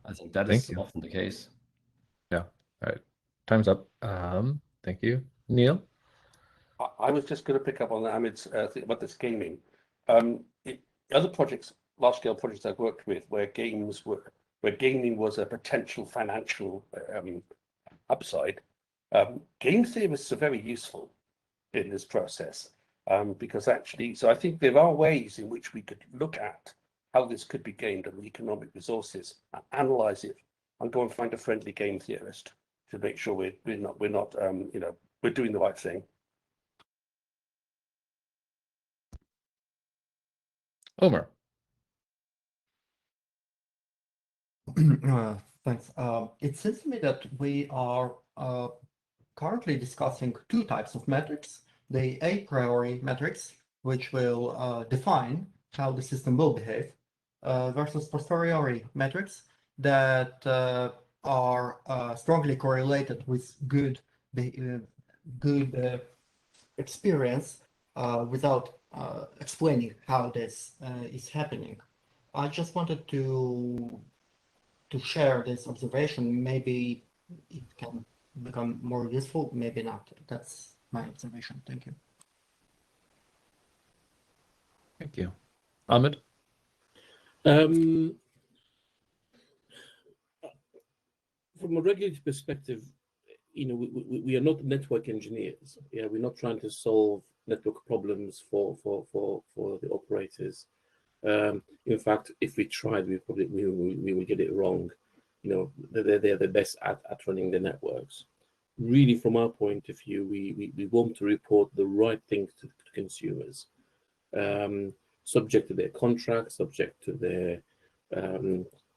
I think that is often the case. Yeah. All right. Time's up. Thank you. Neil? I was just going to pick up on Ahmed's thing about this gaming. Other projects, large-scale projects I've worked with, where gaming was a potential financial upside. Game theorists are very useful in this process because actually, so I think there are ways in which we could look at how this could be gained on the economic resources, analyze it, and go and find a friendly game theorist to make sure we're not we're doing the right thing. Omar. Thanks. It seems to me that we are currently discussing two types of metrics. The a priori metrics, which will define how the system will behave, versus posteriori metrics that are strongly correlated with good experience without explaining how this is happening. I just wanted to share this observation. Maybe it can become more useful, maybe not. That's my observation. Thank you. Thank you. Ahmed? From a regulatory perspective, we are not network engineers. Yeah, we're not trying to solve network problems for the operators. In fact, if we tried, we would get it wrong. They're the best at running the networks. Really, from our point of view, we want to report the right things to consumers, subject to their contract, subject to their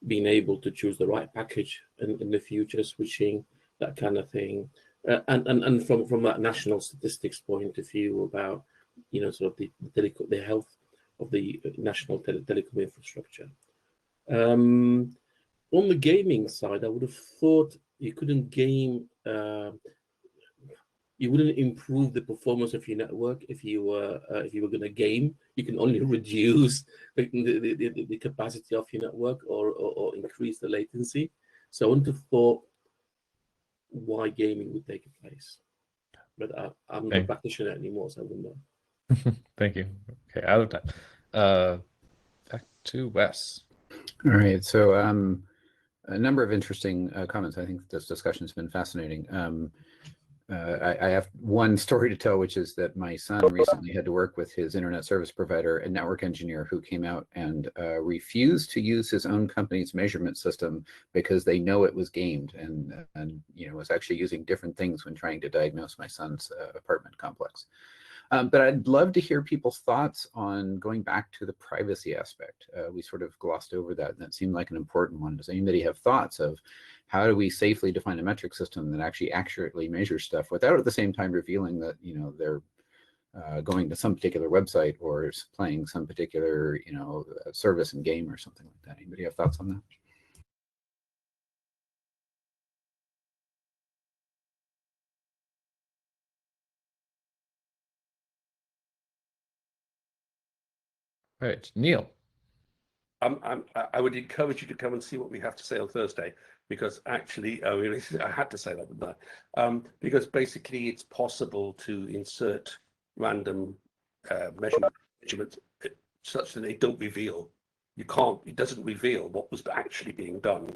being able to choose the right package in the future, switching, that kind of thing. And from that national statistics point of view about, sort of the health of the national telecom infrastructure. On the gaming side, I would have thought you couldn't game, you wouldn't improve the performance of your network if you were going to game. You can only reduce the capacity of your network or increase the latency. So I wouldn't have thought why gaming would take place. But I'm not a practitioner anymore, so I wouldn't know. Thank you. Okay, out of time. Back to Wes. All right. So a number of interesting comments. I think this discussion has been fascinating. I have one story to tell, which is that my son recently had to work with his internet service provider, a network engineer who came out and refused to use his own company's measurement system because they know it was gamed and was actually using different things when trying to diagnose my son's apartment complex. But I'd love to hear people's thoughts on going back to the privacy aspect. We sort of glossed over that, and that seemed like an important one. Does anybody have thoughts of how do we safely define a metric system that actually accurately measures stuff without at the same time revealing that they're going to some particular website or playing some particular service and game or something like that? Anybody have thoughts on that? All right, Neil. I would encourage you to come and see what we have to say on Thursday, because actually, I had to say that, didn't I? Because basically, it's possible to insert random measurements such that they don't reveal. You can't. It doesn't reveal what was actually being done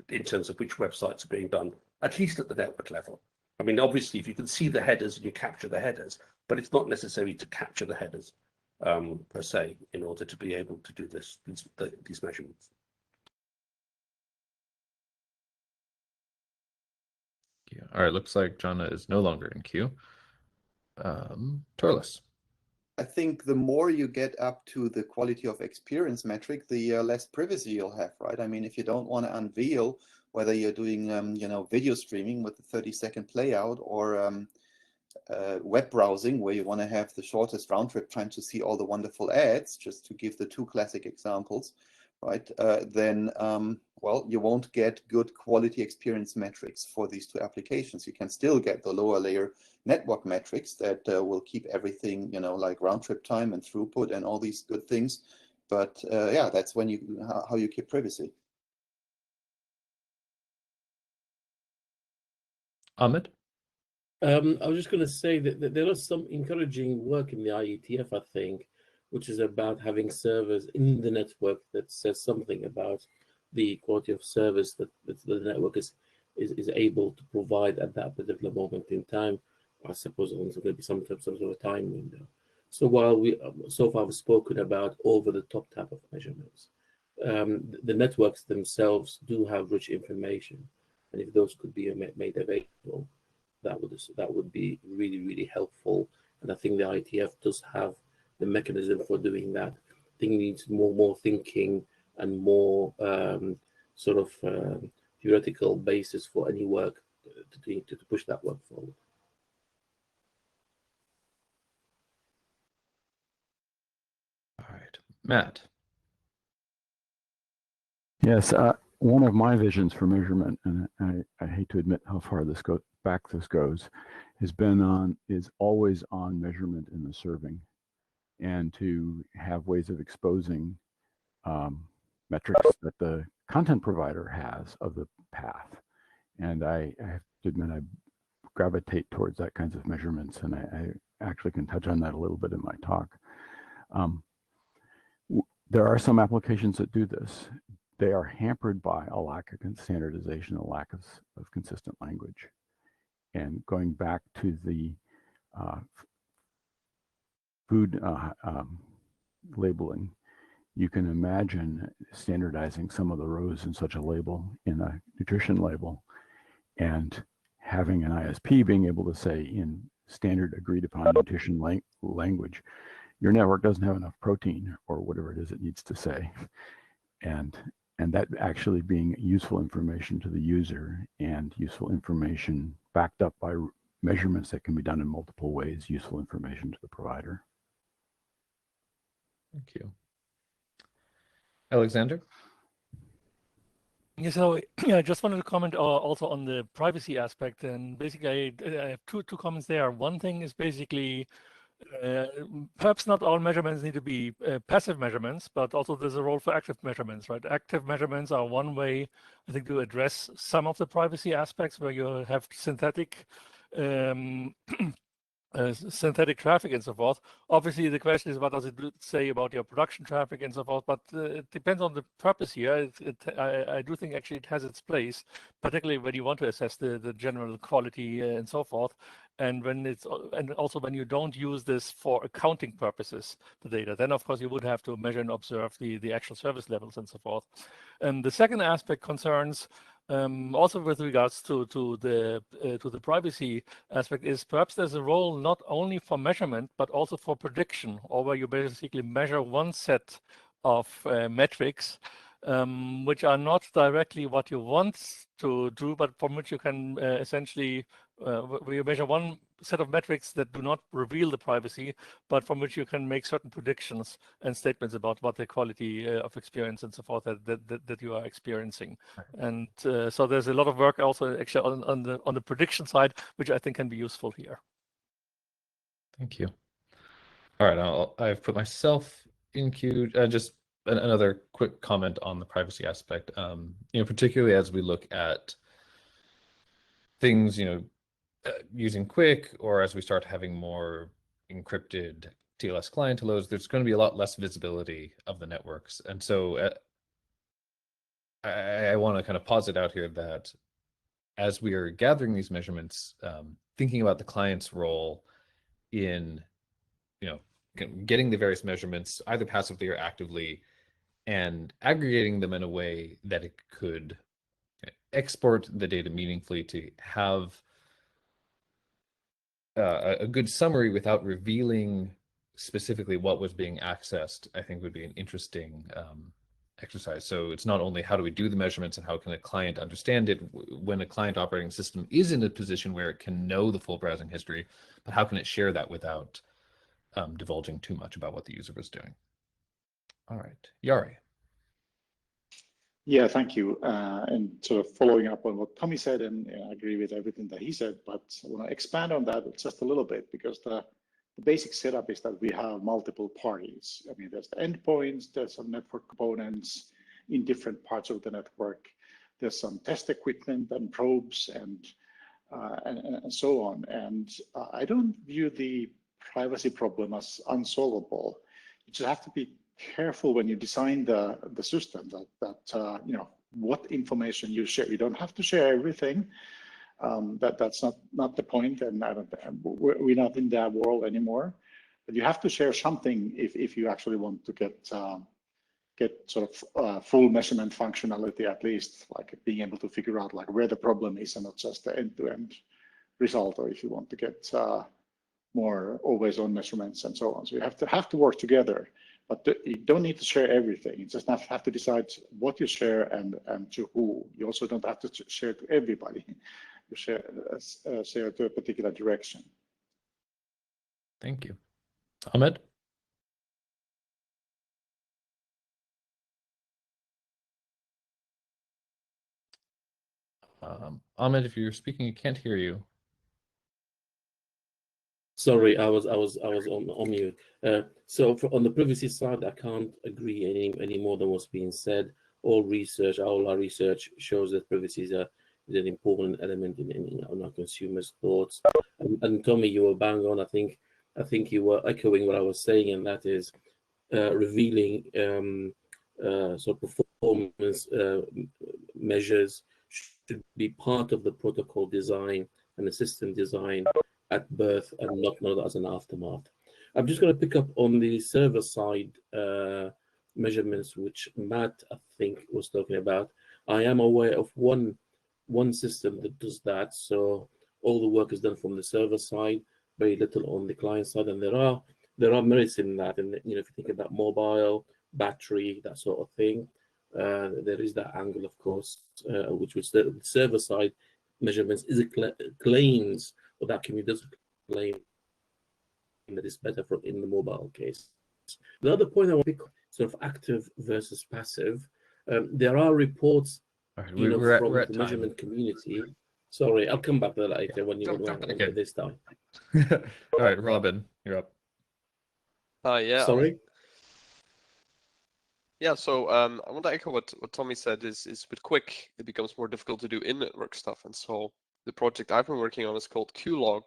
in terms of which websites are being done, at least at the network level. I mean, obviously, if you can see the headers and you capture the headers, but it's not necessary to capture the headers per se in order to be able to do these measurements. Yeah. All right, looks like Jana is no longer in queue. Torlis. I think the more you get up to the quality of experience metric, the less privacy you'll have, right? I mean, if you don't want to unveil whether you're doing, video streaming with a 30-second playout or web browsing where you want to have the shortest round trip time to see all the wonderful ads, just to give the two classic examples, right? Then, well, you won't get good quality experience metrics for these two applications. You can still get the lower layer network metrics that will keep everything, like round trip time and throughput and all these good things. But yeah, that's when how you keep privacy. Ahmed? I was just going to say that there is some encouraging work in the IETF, I think, which is about having servers in the network that says something about the quality of service that the network is able to provide at that particular moment in time. I suppose there's going to be some sort of a time window. So while we so far have spoken about over-the-top type of measurements, the networks themselves do have rich information, and if those could be made available, that would be really, really helpful. And I think the IETF does have the mechanism for doing that. I think it needs more thinking and more sort of theoretical basis for any work to push that work forward. All right, Matt. Yes, one of my visions for measurement, and I hate to admit how far this goes, is always on measurement in the serving, and to have ways of exposing metrics that the content provider has of the path. And I have to admit, I gravitate towards that kinds of measurements, and I actually can touch on that a little bit in my talk. There are some applications that do this. They are hampered by a lack of standardization, a lack of consistent language. And going back to the food labeling, you can imagine standardizing some of the rows in such a label, in a nutrition label, and having an ISP being able to say in standard agreed upon nutrition language, your network doesn't have enough protein, or whatever it is it needs to say. And that actually being useful information to the user, and useful information backed up by measurements that can be done in multiple ways, useful information to the provider. Thank you. Alexander? Yes, so I just wanted to comment also on the privacy aspect, and basically I have two comments there. One thing is basically perhaps not all measurements need to be passive measurements, but also there's a role for active measurements, right? Active measurements are one way, I think, to address some of the privacy aspects where you have synthetic synthetic traffic and so forth. Obviously, the question is, what does it say about your production traffic and so forth? But it depends on the purpose here. I do think actually it has its place, particularly when you want to assess the general quality and so forth. And also when you don't use this for accounting purposes, the data, then of course you would have to measure and observe the actual service levels and so forth. And the second aspect concerns also with regards to the privacy aspect is perhaps there's a role not only for measurement but also for prediction, or where you basically measure one set of metrics which are not directly what you want to do, but from which you can essentially where you measure one set of metrics that do not reveal the privacy, but from which you can make certain predictions and statements about what the quality of experience and so forth that you are experiencing. And so there's a lot of work also actually on the prediction side, which I think can be useful here. Thank you. All right, I've put myself in queue. Just another quick comment on the privacy aspect. Particularly as we look at things, using Quick, or as we start having more encrypted TLS client loads, there's going to be a lot less visibility of the networks. And so I want to kind of posit out here that as we are gathering these measurements, thinking about the client's role in, getting the various measurements either passively or actively, and aggregating them in a way that it could export the data meaningfully to have a good summary without revealing specifically what was being accessed, I think would be an interesting exercise. So it's not only how do we do the measurements and how can a client understand it when a client operating system is in a position where it can know the full browsing history, but how can it share that without divulging too much about what the user was doing. All right, Jari. Yeah, thank you. And sort of following up on what Tommy said, and I agree with everything that he said, but I want to expand on that just a little bit, because the basic setup is that we have multiple parties. I mean, there's the endpoints, there's some network components in different parts of the network. There's some test equipment and probes and and so on. And I don't view the privacy problem as unsolvable. You just have to be careful when you design the system that you know what information you share. You don't have to share everything. That's not the point, and we're not in that world anymore. But you have to share something if you actually want to get sort of full measurement functionality, at least like being able to figure out like where the problem is and not just the end-to-end result, or if you want to get more always-on measurements and so on. So you have to work together, but you don't need to share everything. You just have to decide what you share and to who. You also don't have to share to everybody. You share to a particular direction. Thank you. Ahmed? Ahmed, if you're speaking, I can't hear you. Sorry, I was on mute. So on the privacy side, I can't agree any more than what's being said. All our research shows that privacy is an important element in our consumers' thoughts. And Tommy, you were bang on. I think you were echoing what I was saying, and that is revealing sort of performance measures should be part of the protocol design and the system design at birth and not as an aftermath. I'm just going to pick up on the server side measurements, which Matt, I think, was talking about. I am aware of one system that does that. So all the work is done from the server side, very little on the client side, and there are merits in that. And if you think about mobile, battery, that sort of thing, there is that angle, of course, which was the server side measurements is claims, or that community does claim that it's better in the mobile case. The other point I want to pick, sort of active versus passive, there are reports from the measurement community. Sorry, I'll come back to that later when you want this time. All right, Robin, you're up. Yeah. Sorry. Yeah, so I want to echo what Tommy said is with Quick, it becomes more difficult to do in-network stuff. And so the project I've been working on is called QLog,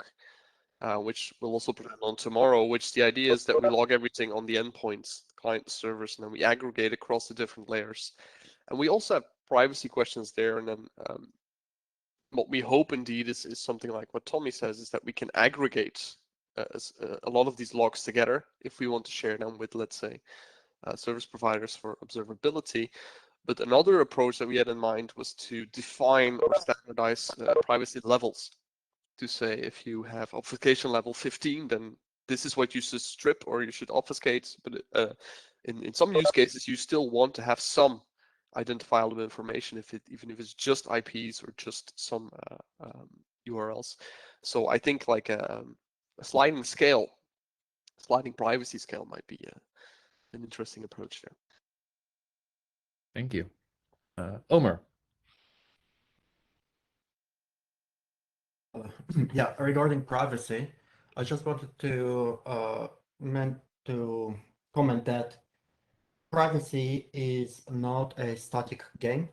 which we'll also present on tomorrow, which the idea is that we log everything on the endpoints, client servers, and then we aggregate across the different layers. And we also have privacy questions there. And then what we hope indeed is something like what Tommy says, is that we can aggregate a lot of these logs together if we want to share them with, let's say, service providers for observability. But another approach that we had in mind was to define or standardize privacy levels. To say if you have obfuscation level 15, then this is what you should strip or you should obfuscate. But in some use cases, you still want to have some identifiable information, even if it's just IPs or just some URLs. So I think like a sliding privacy scale might be an interesting approach there. Thank you. Omer. Yeah, regarding privacy, I just wanted to comment that privacy is not a static game,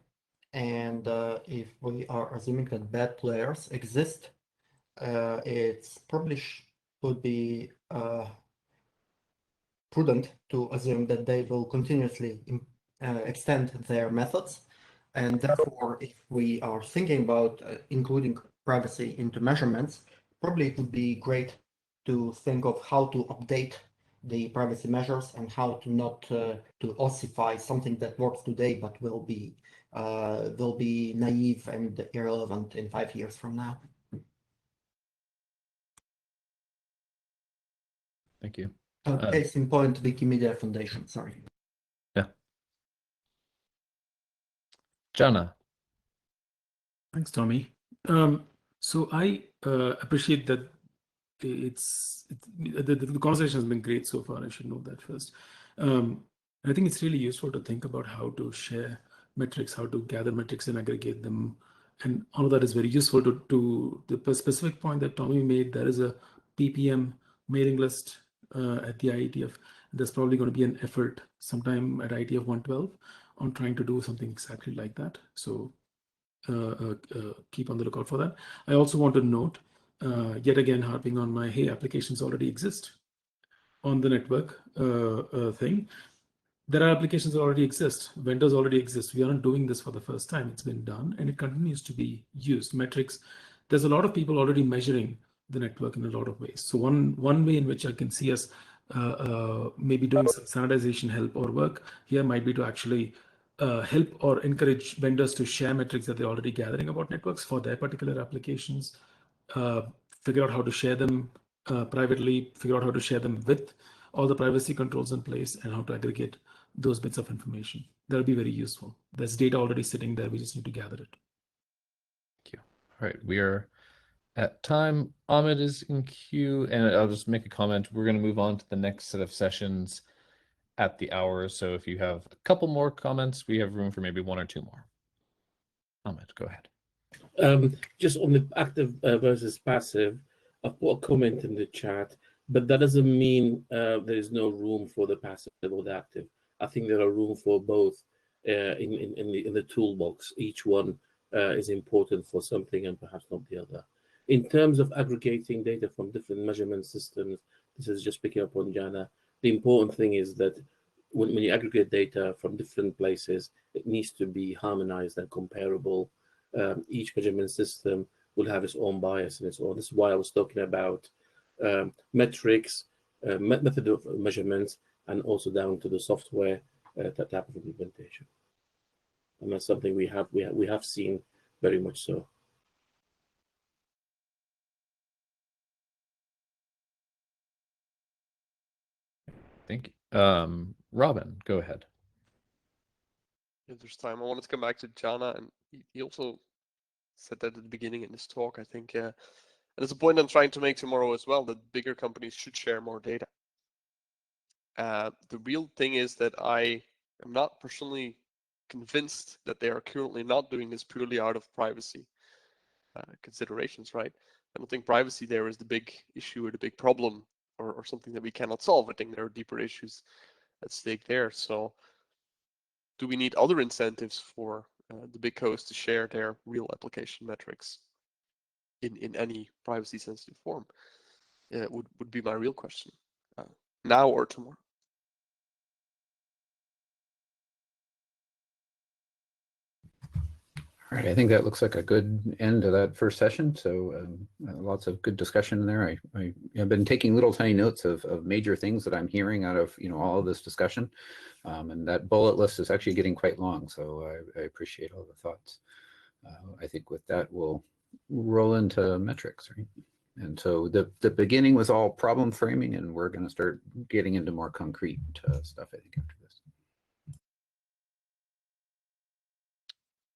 and if we are assuming that bad players exist, it's probably would be prudent to assume that they will continuously extend their methods. And therefore, if we are thinking about including privacy into measurements, probably it would be great to think of how to update the privacy measures and how to not to ossify something that works today but will be naive and irrelevant in 5 years from now. Thank you. Case in point, Wikimedia Foundation. Sorry. Yeah. Jana. Thanks, Tommy. So I appreciate that the conversation has been great so far. I should note that first. I think it's really useful to think about how to share metrics, how to gather metrics and aggregate them. And all of that is very useful to the specific point that Tommy made. There is a PPM mailing list at the IETF. There's probably going to be an effort sometime at IETF 112 on trying to do something exactly like that. So keep on the lookout for that. I also want to note, yet again, harping on my, hey, applications already exist on the network thing. There are applications that already exist. Vendors already exist. We aren't doing this for the first time. It's been done, and it continues to be used. Metrics, there's a lot of people already measuring the network in a lot of ways. So one way in which I can see us maybe doing some standardization help or work here might be to actually help or encourage vendors to share metrics that they're already gathering about networks for their particular applications, figure out how to share them privately, figure out how to share them with all the privacy controls in place, and how to aggregate those bits of information. That'll be very useful. There's data already sitting there. We just need to gather it. Thank you. All right, we are at time. Ahmed is in queue, and I'll just make a comment. We're going to move on to the next set of sessions at the hour. So if you have a couple more comments, we have room for maybe one or two more. Ahmed, go ahead. Just on the active versus passive, I've put a comment in the chat, but that doesn't mean there is no room for the passive or the active. I think there are room for both in the toolbox. Each one is important for something and perhaps not the other. In terms of aggregating data from different measurement systems, this is just picking up on Jana. The important thing is that when you aggregate data from different places, it needs to be harmonized and comparable. Each measurement system will have its own bias and its own. This is why I was talking about metrics, method of measurements, and also down to the software type of implementation. And that's something we have seen very much so. Thank you. Robin, go ahead. If there's time, I wanted to come back to Jana, and he also said that at the beginning in this talk, I think, and it's a point I'm trying to make tomorrow as well, that bigger companies should share more data. The real thing is that I am not personally convinced that they are currently not doing this purely out of privacy considerations, right? I don't think privacy there is the big issue or the big problem or something that we cannot solve. I think there are deeper issues at stake there. So do we need other incentives for the big hosts to share their real application metrics in any privacy sensitive form? Would be my real question, now or tomorrow. All right, I think that looks like a good end to that first session. So lots of good discussion in there. I have been taking little tiny notes of major things that I'm hearing out of all of this discussion, and that bullet list is actually getting quite long. So I appreciate all the thoughts. I think with that we'll roll into metrics, right? And so the beginning was all problem framing, and we're going to start getting into more concrete stuff, I think, after this.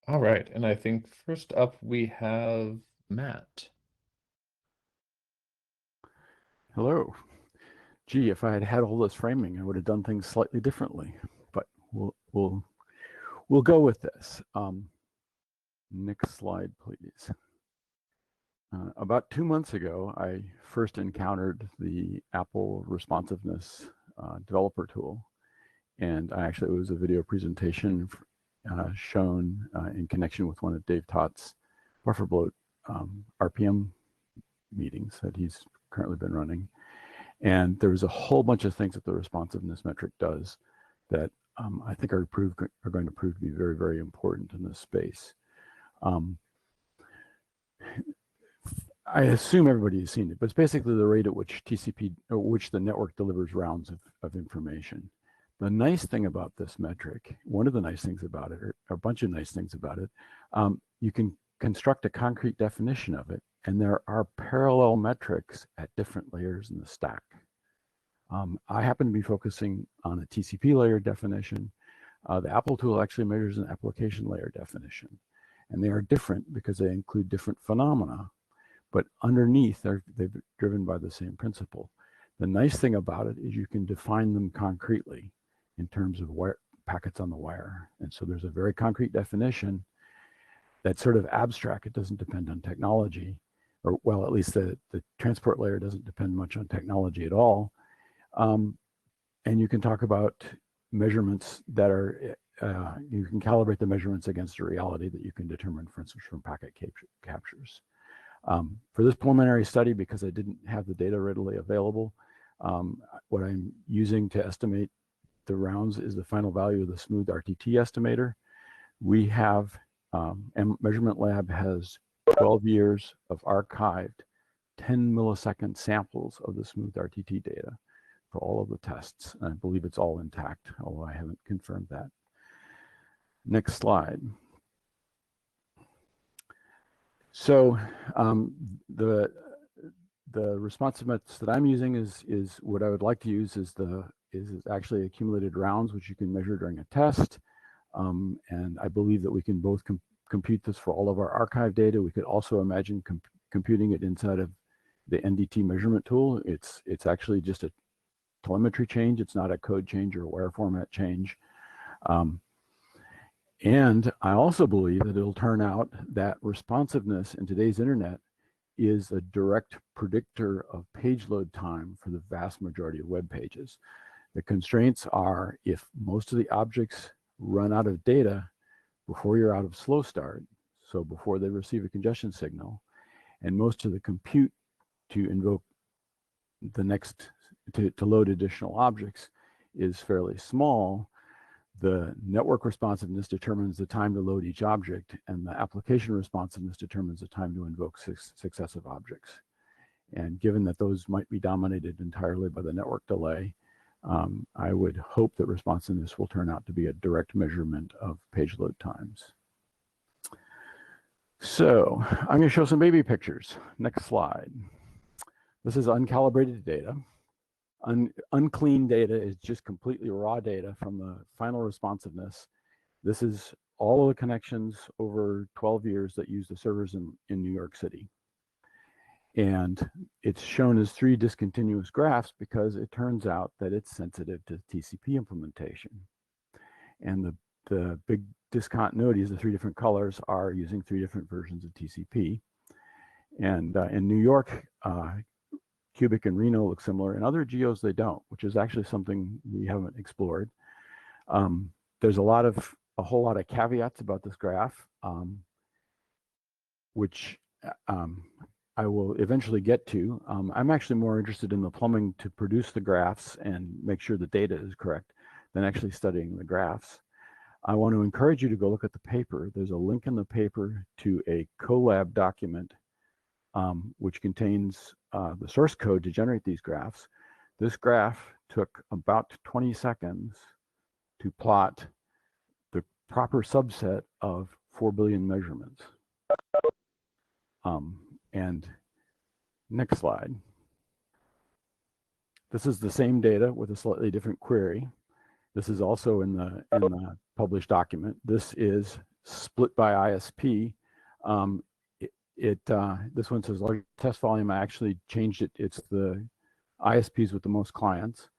All right, and I think first up we have Matt. Hello. Gee, if I had had all this framing, I would have done things slightly differently, but we'll go with this. Next slide, please. About 2 months ago, I first encountered the Apple responsiveness developer tool, and it was a video presentation shown in connection with one of Dave Tott's buffer bloat RPM meetings that he's currently been running. And there was a whole bunch of things that the responsiveness metric does that I think are going to prove to be very, very important in this space. I assume everybody has seen it, but it's basically the rate at which the network delivers rounds of information. The nice thing about this metric, one of the nice things about it, or a bunch of nice things about it, you can construct a concrete definition of it, and there are parallel metrics at different layers in the stack. I happen to be focusing on a TCP layer definition. The Apple tool actually measures an application layer definition, and they are different because they include different phenomena, but underneath they're driven by the same principle. The nice thing about it is you can define them concretely in terms of wire packets on the wire. And so there's a very concrete definition that's sort of abstract. It doesn't depend on technology, or well, at least the transport layer doesn't depend much on technology at all. And you can talk about measurements that are you can calibrate the measurements against a reality that you can determine, for instance, from packet captures. For this preliminary study, because I didn't have the data readily available, what I'm using to estimate the rounds is the final value of the smooth RTT estimator. We have, Measurement Lab has 12 years of archived 10 millisecond samples of the smooth RTT data for all of the tests. And I believe it's all intact, although I haven't confirmed that. Next slide. So the responsiveness that I'm using is what I would like to use is actually accumulated rounds, which you can measure during a test. And I believe that we can both compute this for all of our archive data. We could also imagine computing it inside of the NDT measurement tool. It's actually just a telemetry change. It's not a code change or a wire format change. And I also believe that it'll turn out that responsiveness in today's internet is a direct predictor of page load time for the vast majority of web pages. The constraints are if most of the objects run out of data before you're out of slow start, so before they receive a congestion signal, and most of the compute to invoke the next, to load additional objects is fairly small, the network responsiveness determines the time to load each object, and the application responsiveness determines the time to invoke successive objects. And given that those might be dominated entirely by the network delay, I would hope that responsiveness will turn out to be a direct measurement of page load times. So I'm going to show some baby pictures. Next slide. This is uncalibrated data. Unclean data is just completely raw data from the final responsiveness. This is all of the connections over 12 years that use the servers in New York City. And it's shown as 3 discontinuous graphs because it turns out that it's sensitive to TCP implementation. And the big discontinuities, the 3 different colors, are using 3 different versions of TCP. And in New York, Cubic and Reno look similar. In other geos, they don't, which is actually something we haven't explored. There's a whole lot of caveats about this graph, which I will eventually get to. I'm actually more interested in the plumbing to produce the graphs and make sure the data is correct than actually studying the graphs. I want to encourage you to go look at the paper. There's a link in the paper to a Colab document which contains the source code to generate these graphs. This graph took about 20 seconds to plot the proper subset of 4 billion measurements. And next slide. This is the same data with a slightly different query. This is also in the published document. This is split by ISP. This one says large test volume. I actually changed it. It's the ISPs with the most clients.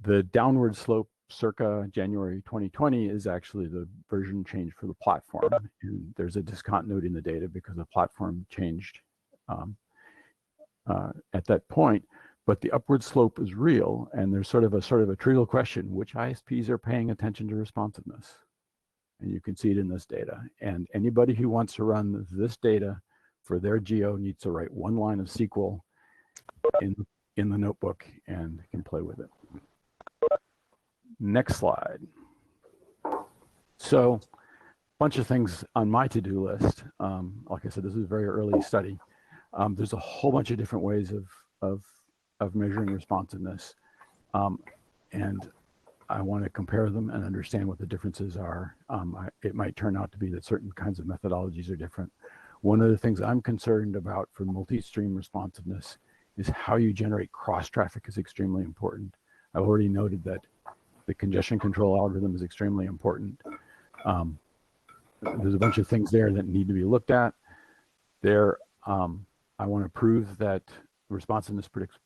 The downward slope circa January 2020 is actually the version change for the platform. And there's a discontinuity in the data because the platform changed at that point. But the upward slope is real, and there's sort of a trivial question: which ISPs are paying attention to responsiveness? And you can see it in this data. And anybody who wants to run this data for their geo needs to write 1 line of SQL in the notebook and can play with it. Next slide. So, a bunch of things on my to-do list. Like I said, this is a very early study. There's a whole bunch of different ways of measuring responsiveness, and I want to compare them and understand what the differences are. It might turn out to be that certain kinds of methodologies are different. One of the things I'm concerned about for multi-stream responsiveness is how you generate cross-traffic is extremely important. I've already noted that the congestion control algorithm is extremely important. There's a bunch of things there that need to be looked at. I want to prove that responsiveness predicts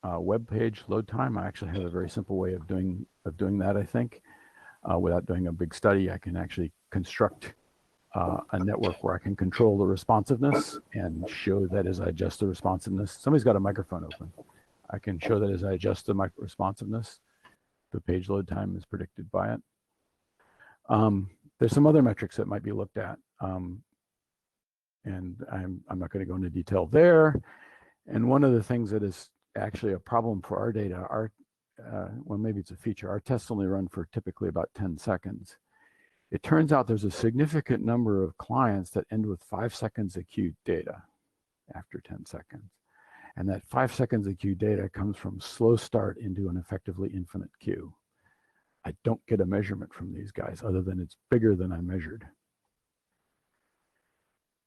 web page load time. I actually have a very simple way of doing that, I think. Without doing a big study, I can actually construct a network where I can control the responsiveness and show that as I adjust the responsiveness. Somebody's got a microphone open. I can show that as I adjust the responsiveness, the page load time is predicted by it. There's some other metrics that might be looked at, and I'm not going to go into detail there. And one of the things that is actually a problem for our data, well, maybe it's a feature, our tests only run for typically about 10 seconds. It turns out there's a significant number of clients that end with 5 seconds of queued data after 10 seconds. And that 5 seconds of queued data comes from slow start into an effectively infinite queue. I don't get a measurement from these guys other than it's bigger than I measured.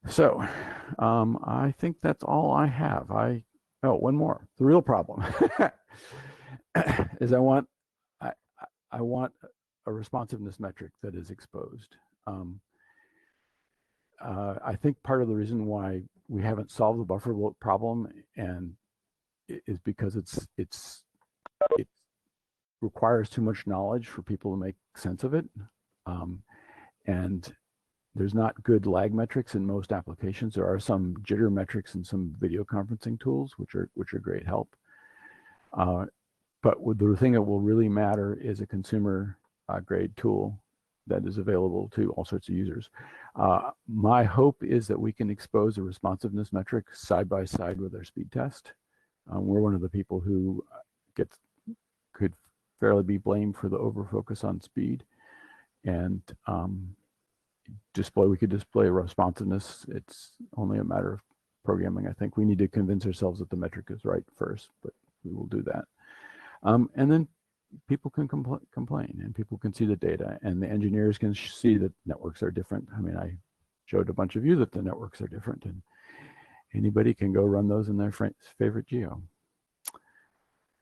So I think that's all I have. Oh, one more. The real problem is I want a responsiveness metric that is exposed. I think part of the reason why we haven't solved the buffer bloat problem and is because it requires too much knowledge for people to make sense of it, and there's not good lag metrics in most applications. There are some jitter metrics in some video conferencing tools, which are great help. But the thing that will really matter is a consumer grade tool that is available to all sorts of users. My hope is that we can expose a responsiveness metric side by side with our speed test. We're one of the people who could fairly be blamed for the overfocus on speed, and we could display responsiveness. It's only a matter of programming. I think we need to convince ourselves that the metric is right first, but we will do that. And then people can complain, and people can see the data, and the engineers can see that networks are different. I mean, I showed a bunch of you that the networks are different, and anybody can go run those in their favorite geo.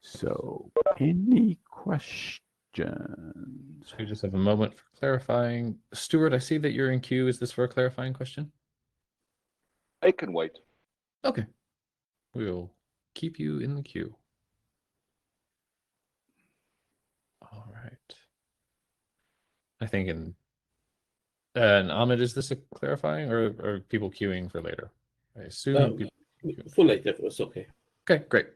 So any questions? We just have a moment for clarifying. Stuart, I see that you're in queue. Is this for a clarifying question? It can wait. Okay. We'll keep you in the queue. All right. I think and Ahmed, is this a clarifying, or are people queuing for later? I assume people for later was okay. Okay, great.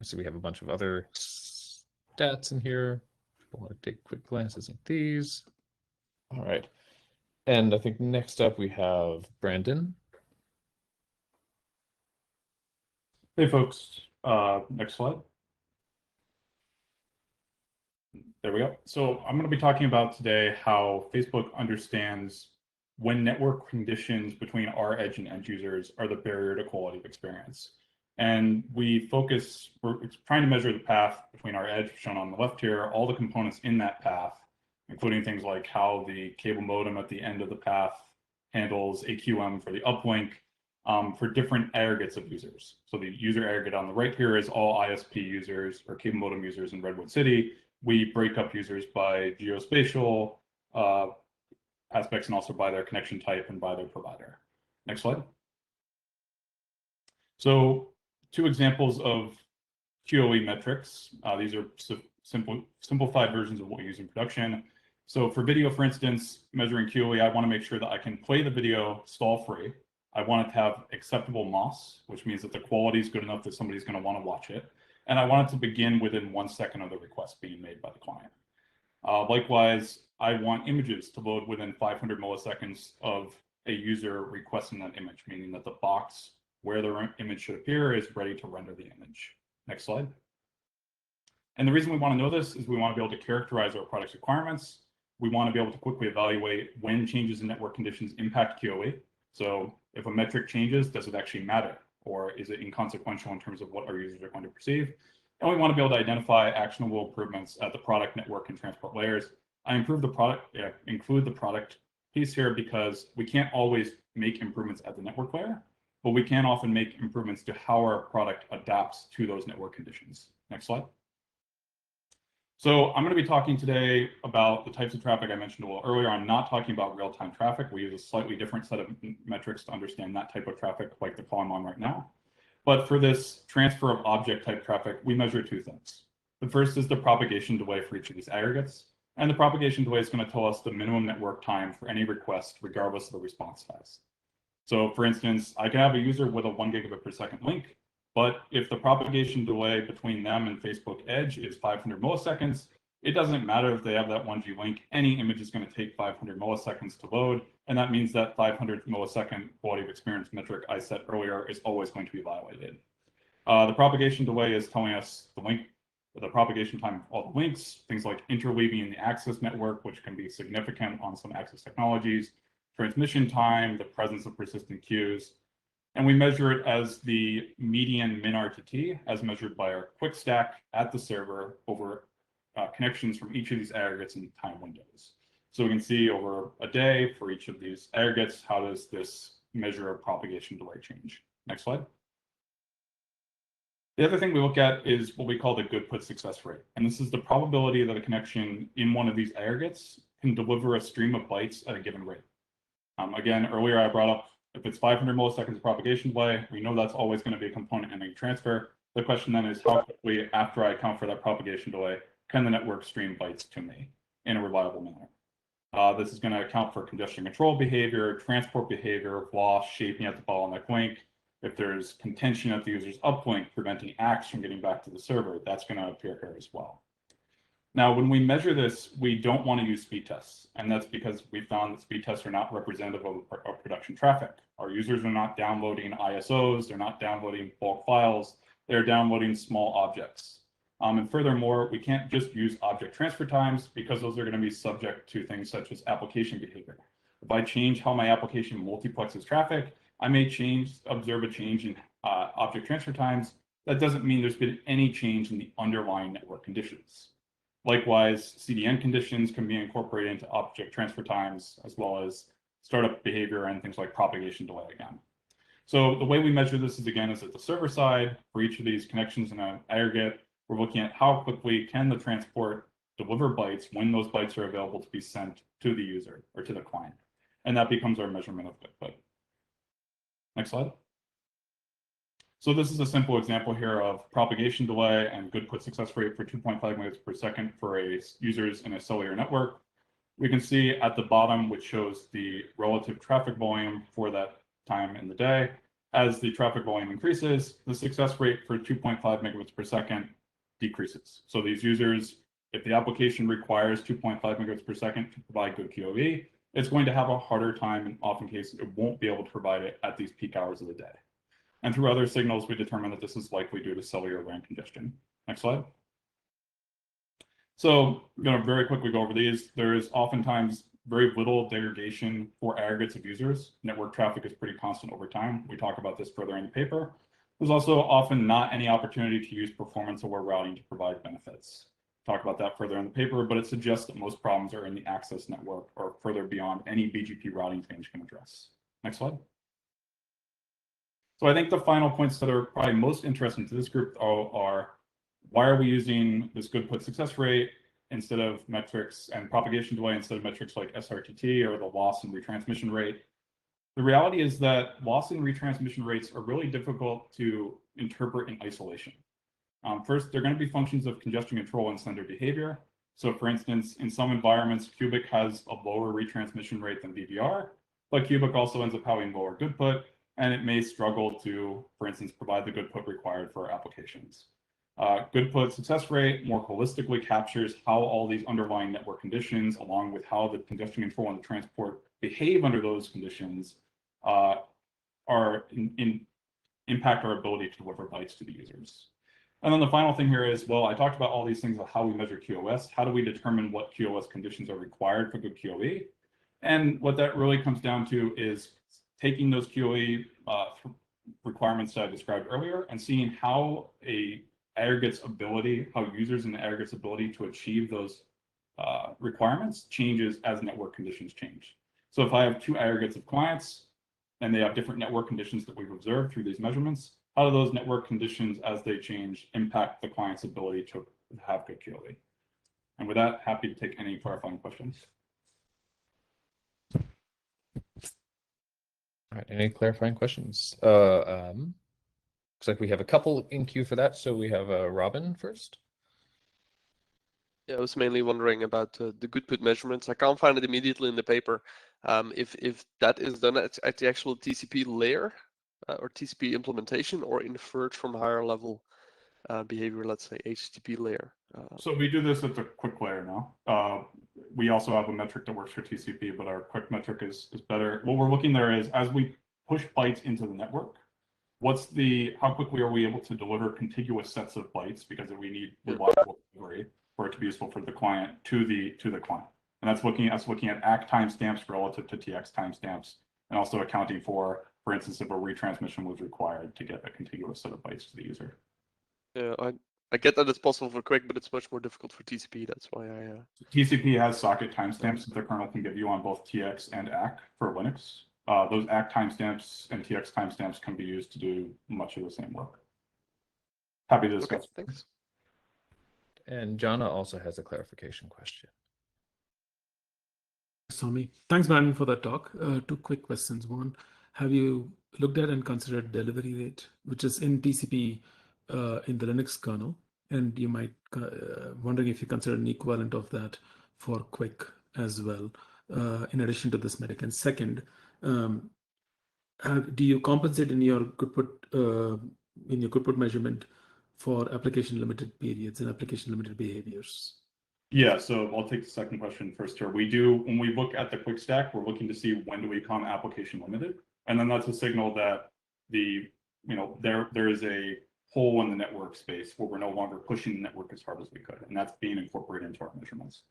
So we have a bunch of other stats in here. I want to take quick glances at these. All right. And I think next up we have Brandon. Hey folks, next slide. There we go. So I'm going to be talking about today how Facebook understands when network conditions between our edge and end users are the barrier to quality of experience. And we're trying to measure the path between our edge, shown on the left here, all the components in that path, including things like how the cable modem at the end of the path handles AQM for the uplink for different aggregates of users. So the user aggregate on the right here is all ISP users or cable modem users in Redwood City. We break up users by geospatial aspects and also by their connection type and by their provider. Next slide. So 2 examples of QoE metrics. These are simplified versions of what we use in production. So for video, for instance, measuring QoE, I want to make sure that I can play the video stall-free. I want it to have acceptable MOS, which means that the quality is good enough that somebody's going to want to watch it. And I want it to begin within 1 second of the request being made by the client. Likewise, I want images to load within 500 milliseconds of a user requesting that image, meaning that the box where the image should appear is ready to render the image. Next slide. And the reason we want to know this is we want to be able to characterize our product's requirements. We want to be able to quickly evaluate when changes in network conditions impact QoE. So if a metric changes, does it actually matter? Or is it inconsequential in terms of what our users are going to perceive? And we want to be able to identify actionable improvements at the product, network, and transport layers. I include the product piece here because we can't always make improvements at the network layer, but we can often make improvements to how our product adapts to those network conditions. Next slide. So I'm going to be talking today about the types of traffic I mentioned a little earlier. I'm not talking about real-time traffic. We use a slightly different set of metrics to understand that type of traffic, like the call I'm on right now. But for this transfer of object type traffic, we measure 2 things. The first is the propagation delay for each of these aggregates. And the propagation delay is going to tell us the minimum network time for any request, regardless of the response size. So for instance, I can have a user with a 1 gigabit per second link, but if the propagation delay between them and Facebook Edge is 500 milliseconds, It doesn't matter if they have that 1G link, any image is going to take 500 milliseconds to load, and that means that 500 millisecond quality of experience metric I said earlier is always going to be violated. The propagation delay is telling us the propagation time of all the links, things like interleaving in the access network, which can be significant on some access technologies, transmission time, the presence of persistent queues, and we measure it as the median min RTT as measured by our quick stack at the server over connections from each of these aggregates in time windows. So we can see over a day for each of these aggregates, how does this measure of propagation delay change? Next slide. The other thing we look at is what we call the good put success rate. And this is the probability that a connection in one of these aggregates can deliver a stream of bytes at a given rate. Again, earlier I brought up if it's 500 milliseconds of propagation delay, we know that's always going to be a component in a transfer. The question then is how quickly after I account for that propagation delay, can the network stream bytes to me in a reliable manner? This is going to account for congestion control behavior, transport behavior, loss, shaping at the bottleneck link. If there's contention at the user's uplink, preventing ACKs from getting back to the server, that's going to appear here as well. Now, when we measure this, we don't want to use speed tests, and that's because we found that speed tests are not representative of production traffic. Our users are not downloading ISOs, they're not downloading bulk files, they're downloading small objects. And furthermore, we can't just use object transfer times because those are going to be subject to things such as application behavior. If I change how my application multiplexes traffic, I may observe a change in object transfer times. That doesn't mean there's been any change in the underlying network conditions. Likewise, CDN conditions can be incorporated into object transfer times, as well as startup behavior and things like propagation delay again. So the way we measure this is, again, is at the server side. For each of these connections in an aggregate, we're looking at how quickly can the transport deliver bytes when those bytes are available to be sent to the user or to the client. And that becomes our measurement of byte. Next slide. So this is a simple example here of propagation delay and good put success rate for 2.5 megabits per second for users in a cellular network. We can see at the bottom, which shows the relative traffic volume for that time in the day. As the traffic volume increases, the success rate for 2.5 megabits per second decreases. So these users, if the application requires 2.5 megabits per second to provide good QoE, it's going to have a harder time, and often cases it won't be able to provide it at these peak hours of the day. And through other signals, we determine that this is likely due to cellular LAN congestion. Next slide. So I'm going to very quickly go over these. There is oftentimes very little degradation for aggregates of users. Network traffic is pretty constant over time. We talk about this further in the paper. There's also often not any opportunity to use performance-aware routing to provide benefits. Talk about that further in the paper, but it suggests that most problems are in the access network or further beyond any BGP routing change can address. Next slide. So I think the final points that are probably most interesting to this group are why are we using this good put success rate instead of metrics and propagation delay instead of metrics like SRTT or the loss and retransmission rate? The reality is that loss and retransmission rates are really difficult to interpret in isolation. First, they're going to be functions of congestion control and sender behavior. So for instance, in some environments, Cubic has a lower retransmission rate than VBR, but Cubic also ends up having lower good put, and it may struggle to, for instance, provide the good put required for applications. Good put success rate more holistically captures how all these underlying network conditions, along with how the congestion control and the transport behave under those conditions, impact our ability to deliver bytes to the users. And then the final thing here is, well, I talked about all these things of how we measure QoS. How do we determine what QoS conditions are required for good QoE? And what that really comes down to is taking those QoE requirements that I described earlier and seeing how how users in the aggregate's ability to achieve those requirements changes as network conditions change. So if I have two aggregates of clients and they have different network conditions that we've observed through these measurements, how do those network conditions as they change impact the client's ability to have good QoE? And with that, happy to take any clarifying questions. All right, any clarifying questions? Looks like we have a couple in queue for that. So we have Robin first. Yeah, I was mainly wondering about the good put measurements. I can't find it immediately in the paper. If that is done at the actual TCP layer or TCP implementation or inferred from higher level behavior, let's say HTTP layer. So we do this at the quick layer now. We also have a metric that works for TCP, but our quick metric is better. What we're looking there is as we push bytes into the network, how quickly are we able to deliver contiguous sets of bytes, because we need reliable delivery for it to be useful for the client to the client. And that's looking at ACK timestamps relative to TX timestamps, and also accounting for instance, if a retransmission was required to get a contiguous set of bytes to the user. Yeah, I get that it's possible for quick, but it's much more difficult for TCP. That's why I. TCP has socket timestamps that the kernel can give you on both TX and ACK for Linux. Those ACK timestamps and TX timestamps can be used to do much of the same work. Happy to discuss. Okay, thanks. And Jana also has a clarification question. Swami, thanks, Brandon, for that talk. Two quick questions. One, have you looked at and considered delivery rate, which is in TCP in the Linux kernel? And you might wondering if you consider an equivalent of that for quick as well, in addition to this metric. And second, do you compensate in your good measurement for application limited periods and application limited behaviors? Yeah, so I'll take the second question first here. We do, when we look at the quick stack, we're looking to see when do we become application limited, and then that's a signal that there is a hole in the network space where we're no longer pushing the network as hard as we could, and that's being incorporated into our measurements.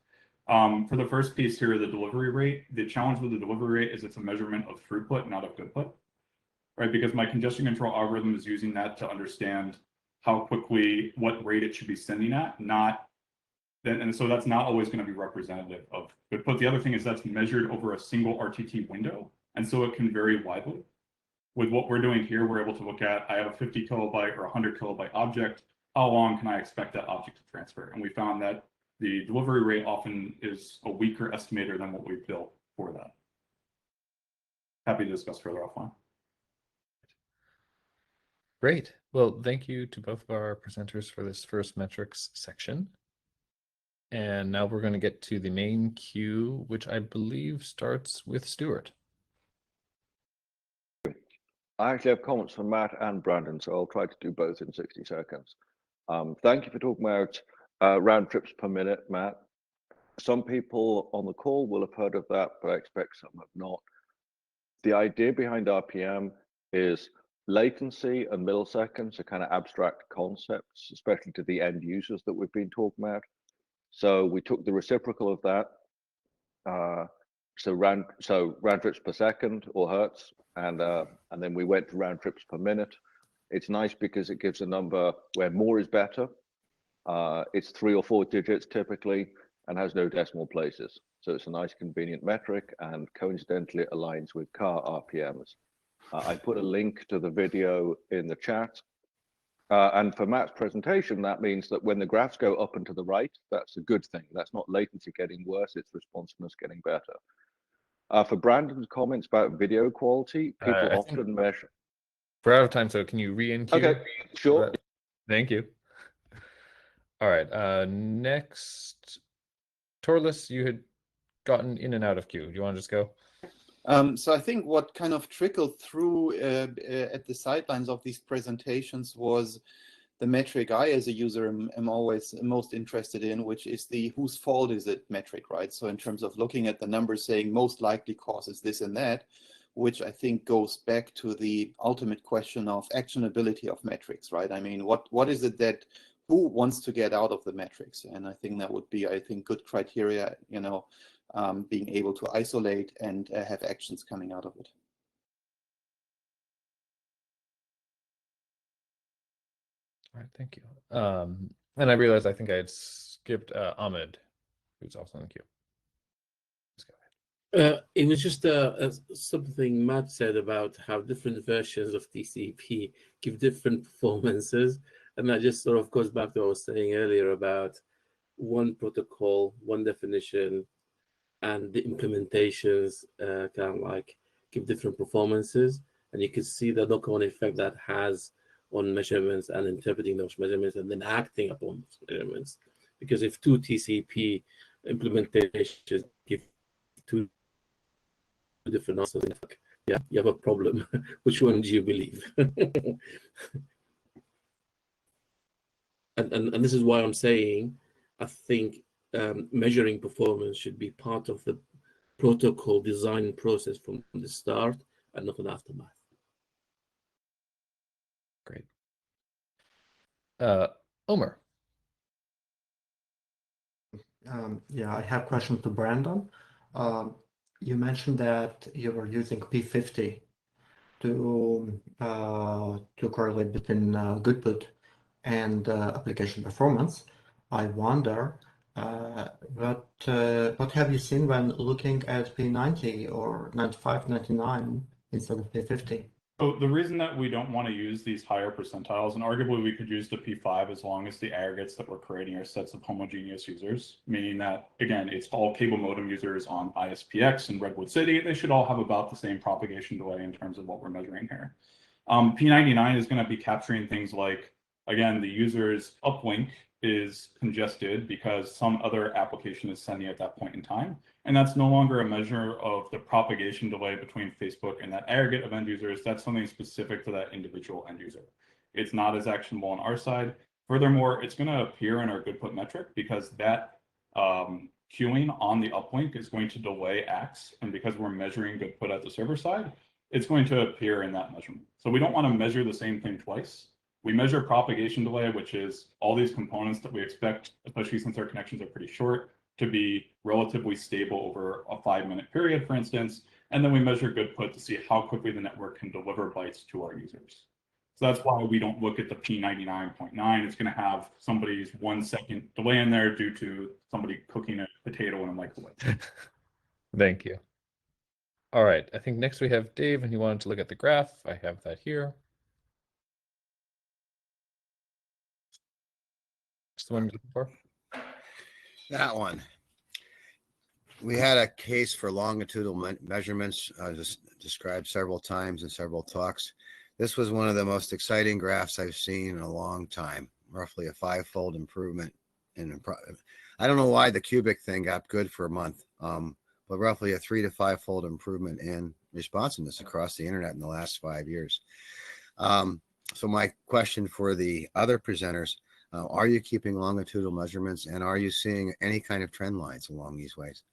For the first piece here, the delivery rate, the challenge with the delivery rate is it's a measurement of throughput, not of goodput, right? Because my congestion control algorithm is using that to understand how quickly, what rate it should be sending at, and so that's not always going to be representative of goodput. The other thing is that's measured over a single RTT window, and so it can vary widely. With what we're doing here, we're able to look at, I have a 50 kilobyte or 100 kilobyte object, how long can I expect that object to transfer? And we found that the delivery rate often is a weaker estimator than what we've built for that. Happy to discuss further offline. Great. Well, thank you to both of our presenters for this first metrics section. And now we're going to get to the main queue, which I believe starts with Stuart. I actually have comments from Matt and Brandon, so I'll try to do both in 60 seconds. Thank you for talking about round trips per minute, Matt. Some people on the call will have heard of that, but I expect some have not. The idea behind RPM is latency and milliseconds are kind of abstract concepts, especially to the end users that we've been talking about. So we took the reciprocal of that. So round trips per second or hertz, and then we went to round trips per minute. It's nice because it gives a number where more is better. It's 3 or 4 digits typically and has no decimal places. So it's a nice convenient metric, and coincidentally it aligns with car RPMs. I put a link to the video in the chat. And for Matt's presentation, that means that when the graphs go up and to the right, that's a good thing. That's not latency getting worse, it's responsiveness getting better. For Brandon's comments about video quality, people often measure. We're out of time, so can you re-in-queue? Okay, sure. Thank you. All right, next, Torlis, you had gotten in and out of queue. Do you want to just go? So I think what kind of trickled through at the sidelines of these presentations was the metric I, as a user, am always most interested in, which is the whose fault is it metric, right? So in terms of looking at the numbers saying most likely causes this and that, which I think goes back to the ultimate question of actionability of metrics, right? I mean, what is it that who wants to get out of the metrics? And I think that would be, I think, good criteria, being able to isolate and have actions coming out of it. All right, thank you. And I realized I think I had skipped Ahmed, who's also in the queue. It was just something Matt said about how different versions of TCP give different performances. And that just sort of goes back to what I was saying earlier about one protocol, one definition, and the implementations kind of like give different performances. And you can see the knock-on effect that has on measurements and interpreting those measurements and then acting upon those measurements. Because if 2 TCP implementations give 2 different answers, yeah, you have a problem. Which one do you believe? and this is why I'm saying I think measuring performance should be part of the protocol design process from the start and not an aftermath. Great. Omer. Yeah, I have a question to Brandon. You mentioned that you were using P50 to correlate between good put and application performance. I wonder what have you seen when looking at P90 or 95, 99 instead of P50? So the reason that we don't want to use these higher percentiles, and arguably we could use the P5 as long as the aggregates that we're creating are sets of homogeneous users, meaning that, again, it's all cable modem users on ISPX and Redwood City. They should all have about the same propagation delay in terms of what we're measuring here. P99 is going to be capturing things like, again, the user's uplink is congested because some other application is sending at that point in time. And that's no longer a measure of the propagation delay between Facebook and that aggregate of end users. That's something specific to that individual end user. It's not as actionable on our side. Furthermore, it's going to appear in our good put metric because that queuing on the uplink is going to delay acts. And because we're measuring good put at the server side, it's going to appear in that measurement. So we don't want to measure the same thing twice. We measure propagation delay, which is all these components that we expect, especially since our connections are pretty short, to be relatively stable over a 5-minute period, for instance. And then we measure good put to see how quickly the network can deliver bytes to our users. So that's why we don't look at the P99.9. It's going to have somebody's 1 second delay in there due to somebody cooking a potato in a microwave. Thank you. All right, I think next we have Dave, and he wanted to look at the graph. I have that here. What's the one you're looking for? That one. We had a case for longitudinal measurements just described several times in several talks. This was one of the most exciting graphs I've seen in a long time, roughly a 5-fold improvement. I don't know why the cubic thing got good for a month, but roughly a 3 to 5-fold improvement in responsiveness across the internet in the last 5 years. So my question for the other presenters, are you keeping longitudinal measurements, and are you seeing any kind of trend lines along these ways?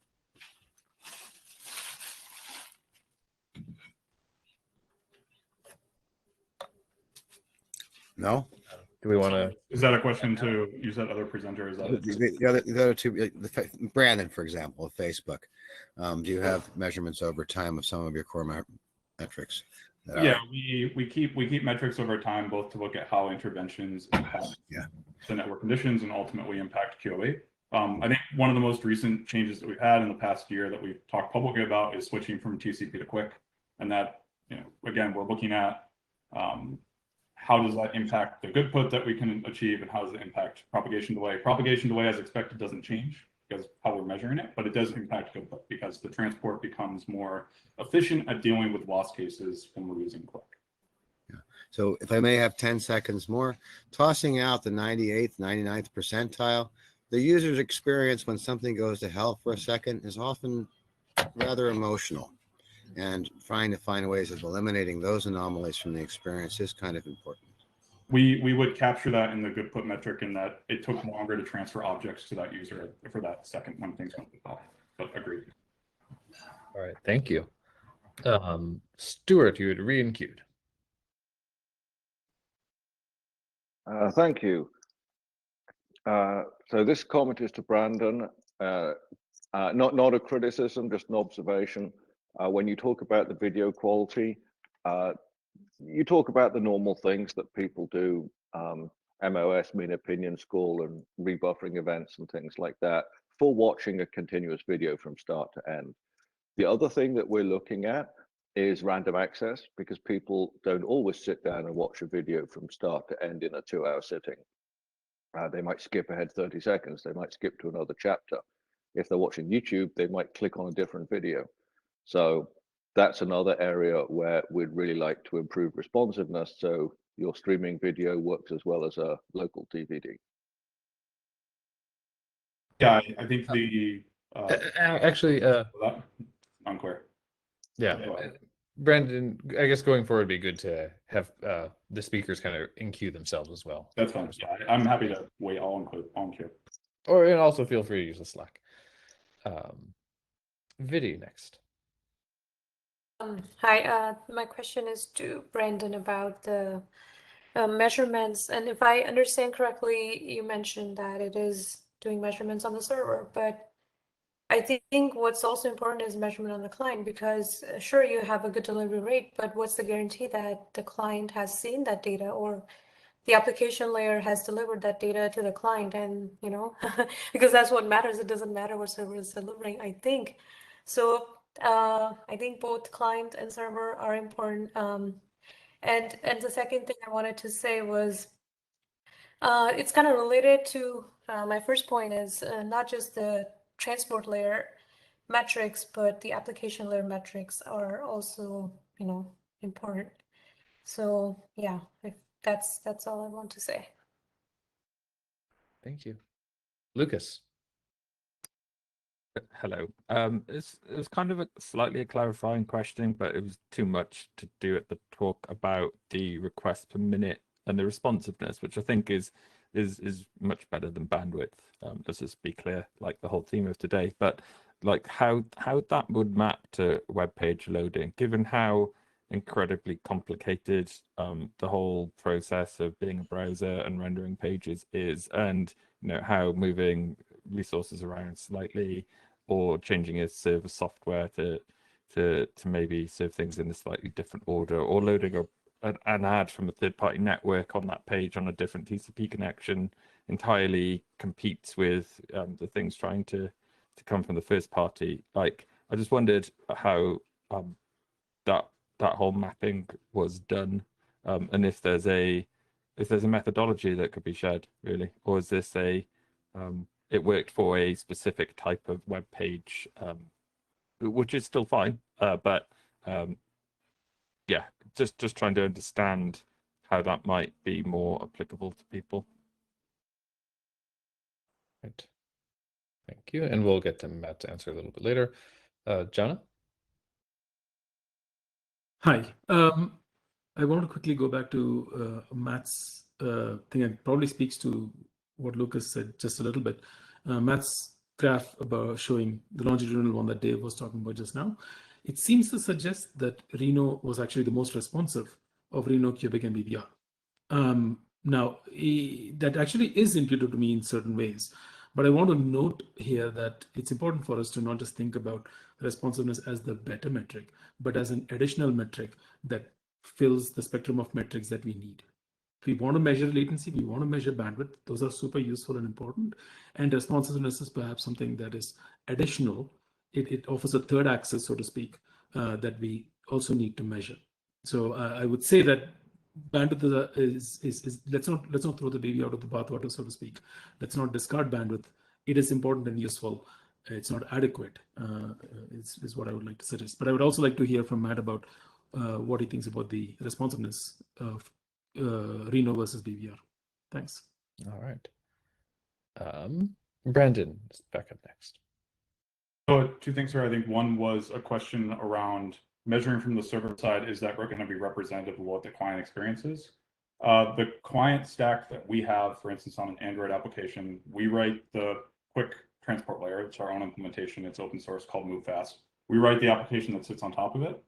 No? Do we want to? Is that a question to use that other presenter? Is that the other two, Brandon, for example, of Facebook? Do you have measurements over time of some of your core metrics? Yeah, we keep metrics over time, both to look at how interventions impact the network conditions and ultimately impact QoE. I think one of the most recent changes that we've had in the past year that we've talked publicly about is switching from TCP to QUIC, and that, again, we're looking at how does that impact the good put that we can achieve, and how does it impact propagation delay? Propagation delay, as expected, doesn't change because how we're measuring it, but it does impact good put because the transport becomes more efficient at dealing with loss cases when we're using QUIC. So if I may have 10 seconds more, tossing out the 98th, 99th percentile, the user's experience when something goes to hell for a second is often rather emotional. And trying to find ways of eliminating those anomalies from the experience is kind of important. We would capture that in the good put metric, in that it took longer to transfer objects to that user for that second when things went to hell. But agreed. All right, thank you. Stuart, you had re-enqueued. Thank you. So this comment is to Brandon, not a criticism, just an observation. When you talk about the video quality, you talk about the normal things that people do, MOS, mean opinion score, and rebuffering events and things like that for watching a continuous video from start to end. The other thing that we're looking at is random access, because people don't always sit down and watch a video from start to end in a 2-hour sitting. They might skip ahead 30 seconds. They might skip to another chapter. If they're watching YouTube, they might click on a different video. So that's another area where we'd really like to improve responsiveness, so your streaming video works as well as a local DVD. Yeah, I think the actually unclear. Yeah, Brandon, I guess going forward, it'd be good to have the speakers kind of in-queue themselves as well. That's fine. Yeah, I'm happy to wait all in queue. Or and also feel free to use the Slack. Vidi next. Hi, my question is to Brandon about the measurements. And if I understand correctly, you mentioned that it is doing measurements on the server, but I think what's also important is measurement on the client, because sure, you have a good delivery rate, but what's the guarantee that the client has seen that data, or the application layer has delivered that data to the client? And because that's what matters. It doesn't matter what server is delivering, I think. So I think both client and server are important. And the second thing I wanted to say was it's kind of related to my first point, is not just the transport layer metrics, but the application layer metrics are also, important. So yeah, that's all I want to say. Thank you. Lucas. Hello. It's kind of slightly a clarifying question, but it was too much to do at the talk about the request per minute and the responsiveness, which I think is much better than bandwidth. Let's just be clear, like the whole theme of today. But like how that would map to web page loading, given how incredibly complicated the whole process of being a browser and rendering pages is, and how moving resources around slightly or changing a server software to maybe serve things in a slightly different order, or loading an ad from a third-party network on that page on a different TCP connection entirely competes with the things trying to come from the first party. Like, I just wondered how that whole mapping was done, and if there's a methodology that could be shared, really, or is this it worked for a specific type of web page, which is still fine, but yeah, just trying to understand how that might be more applicable to people. Right. Thank you, and we'll get to Matt to answer a little bit later. Jana? Hi. I want to quickly go back to Matt's thing, and probably speaks to what Lucas said just a little bit. Matt's graph about showing the longitudinal one that Dave was talking about just now. It seems to suggest that Reno was actually the most responsive of Reno, Cubic, and BBR. Now, that actually is imputed to me in certain ways. But I want to note here that it's important for us to not just think about responsiveness as the better metric, but as an additional metric that fills the spectrum of metrics that we need. If we want to measure latency, we want to measure bandwidth. Those are super useful and important. And responsiveness is perhaps something that is additional. It offers a third axis, so to speak, that we also need to measure. So I would say that bandwidth is let's not throw the baby out of the bathwater, so to speak. Let's not discard bandwidth. It is important and useful. It's not adequate, is what I would like to suggest. But I would also like to hear from Matt about what he thinks about the responsiveness of Reno versus BBR. Thanks. All right. Brandon is back up next. So two things here. I think one was a question around measuring from the server side. Is that going to be representative of what the client experience is? The client stack that we have, for instance, on an Android application, we write the quick transport layer. It's our own implementation. It's open source, called Move Fast. We write the application that sits on top of it.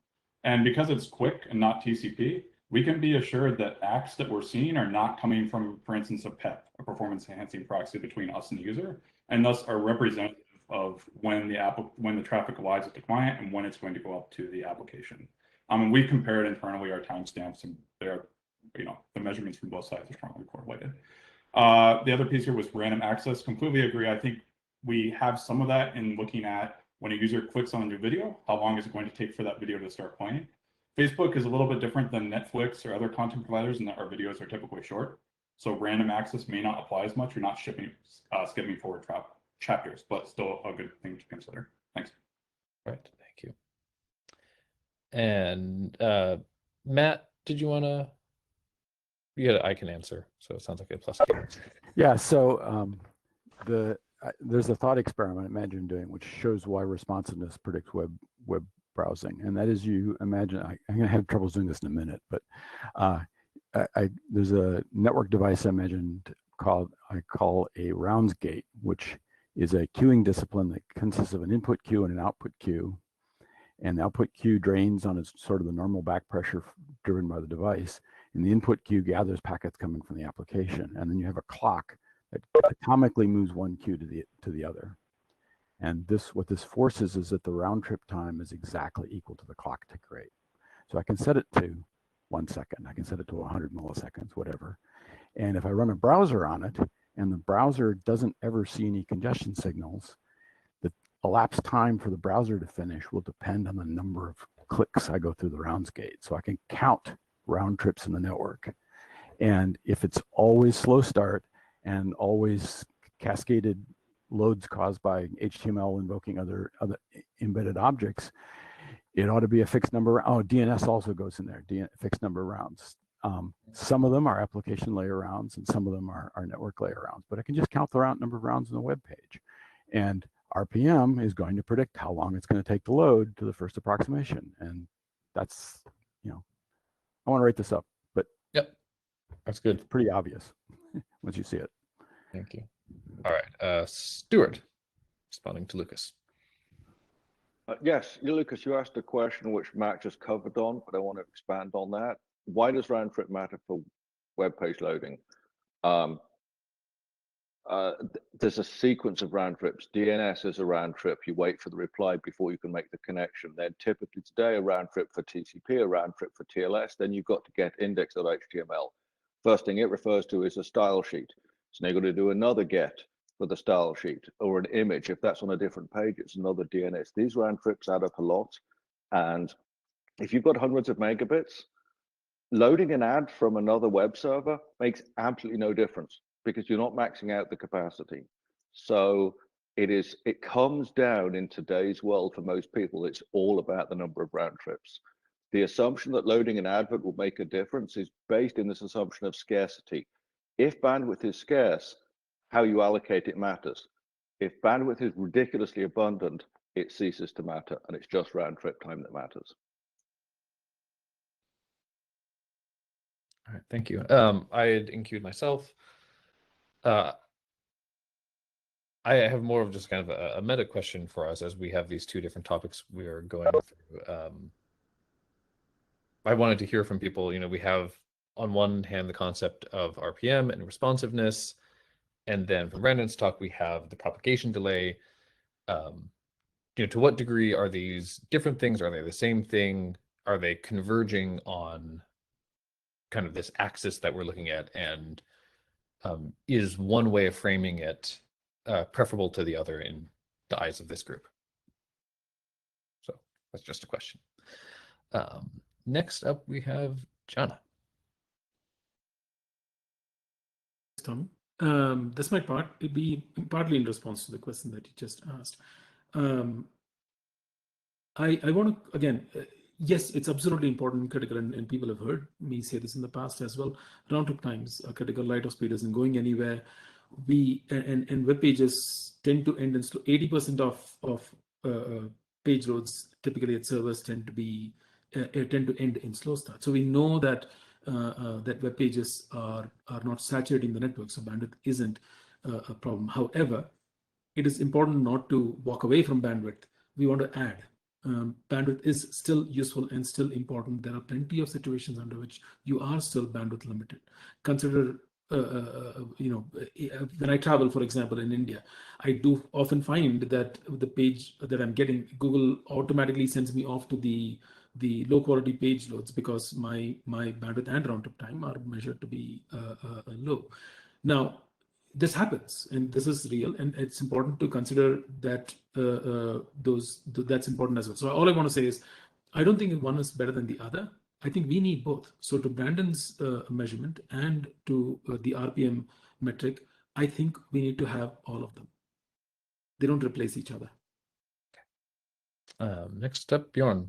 And because it's quick and not TCP, we can be assured that acts that we're seeing are not coming from, for instance, a PEP, a performance enhancing proxy between us and the user, and thus are representative of when the traffic arrives at the client and when it's going to go up to the application. And we compared internally our timestamps, and they're, the measurements from both sides are strongly correlated. The other piece here was random access. Completely agree. I think we have some of that in looking at when a user clicks on a new video, how long is it going to take for that video to start playing? Facebook is a little bit different than Netflix or other content providers in that our videos are typically short. So random access may not apply as much. You're not skipping forward chapters, but still a good thing to consider. Thanks. Right, thank you. And Matt, did you want to? I can answer, so it sounds like a plus. Yeah, so there's a thought experiment imagine doing, which shows why responsiveness predicts web browsing, and that is, you imagine, I'm going to have trouble doing this in a minute, but there's a network device I mentioned I call a rounds gate, which is a queuing discipline that consists of an input queue and an output queue. And the output queue drains on its sort of the normal back pressure driven by the device. And the input queue gathers packets coming from the application. And then you have a clock that atomically moves one queue to the other. And what this forces is that the round trip time is exactly equal to the clock tick rate. So I can set it to 1 second. I can set it to 100 milliseconds, whatever. And if I run a browser on it, and the browser doesn't ever see any congestion signals, the elapsed time for the browser to finish will depend on the number of clicks I go through the rounds gate. So I can count round trips in the network. And if it's always slow start and always cascaded loads caused by HTML invoking other embedded objects, it ought to be a fixed number. Oh, DNS also goes in there, fixed number rounds. Some of them are application layer rounds and some of them are network layer rounds, but I can just count the number of rounds on the web page. And RPM is going to predict how long it's going to take to load to the first approximation. And that's, I want to write this up, but yep, that's good. It's pretty obvious once you see it. Thank you. All right, Stuart, responding to Lucas. Yes, Lucas, you asked a question which Matt just covered on, but I want to expand on that. Why does round trip matter for web page loading? There's a sequence of round trips. DNS is a round trip. You wait for the reply before you can make the connection. Then typically today, a round trip for TCP, a round trip for TLS. Then you've got to get index.html. First thing it refers to is a style sheet. So now you've got to do another get for the style sheet, or an image. If that's on a different page, it's another DNS. These round trips add up a lot. And if you've got hundreds of megabits, loading an ad from another web server makes absolutely no difference because you're not maxing out the capacity. So it comes down in today's world for most people, it's all about the number of round trips. The assumption that loading an advert will make a difference is based in this assumption of scarcity. If bandwidth is scarce, how you allocate it matters. If bandwidth is ridiculously abundant, it ceases to matter, and it's just round trip time that matters. All right, thank you. I had enqueued myself. I have more of just kind of a meta question for us as we have these two different topics we are going through. I wanted to hear from people, we have on one hand the concept of RPM and responsiveness, and then from Brandon's talk, we have the propagation delay. To what degree are these different things? Are they the same thing? Are they converging on kind of this axis that we're looking at? And is one way of framing it preferable to the other in the eyes of this group? So that's just a question. Next up, we have Jana. Tom. This might be partly in response to the question that you just asked. I want to, again, yes, it's absolutely important and critical, and people have heard me say this in the past as well. Round trip times are critical. Light of speed isn't going anywhere. And web pages tend to end in 80% of page loads typically at servers tend to end in slow start. So we know that that web pages are not saturating the network, so bandwidth isn't a problem. However, it is important not to walk away from bandwidth. We want to add. Bandwidth is still useful and still important. There are plenty of situations under which you are still bandwidth limited. Consider, when I travel, for example, in India, I do often find that the page that I'm getting, Google automatically sends me off to the low quality page loads because my bandwidth and round trip time are measured to be low. Now, this happens, and this is real, and it's important to consider that that's important as well. So all I want to say is, I don't think one is better than the other. I think we need both. So to Brandon's measurement and to the RPM metric, I think we need to have all of them. They don't replace each other. Next up, Bjorn.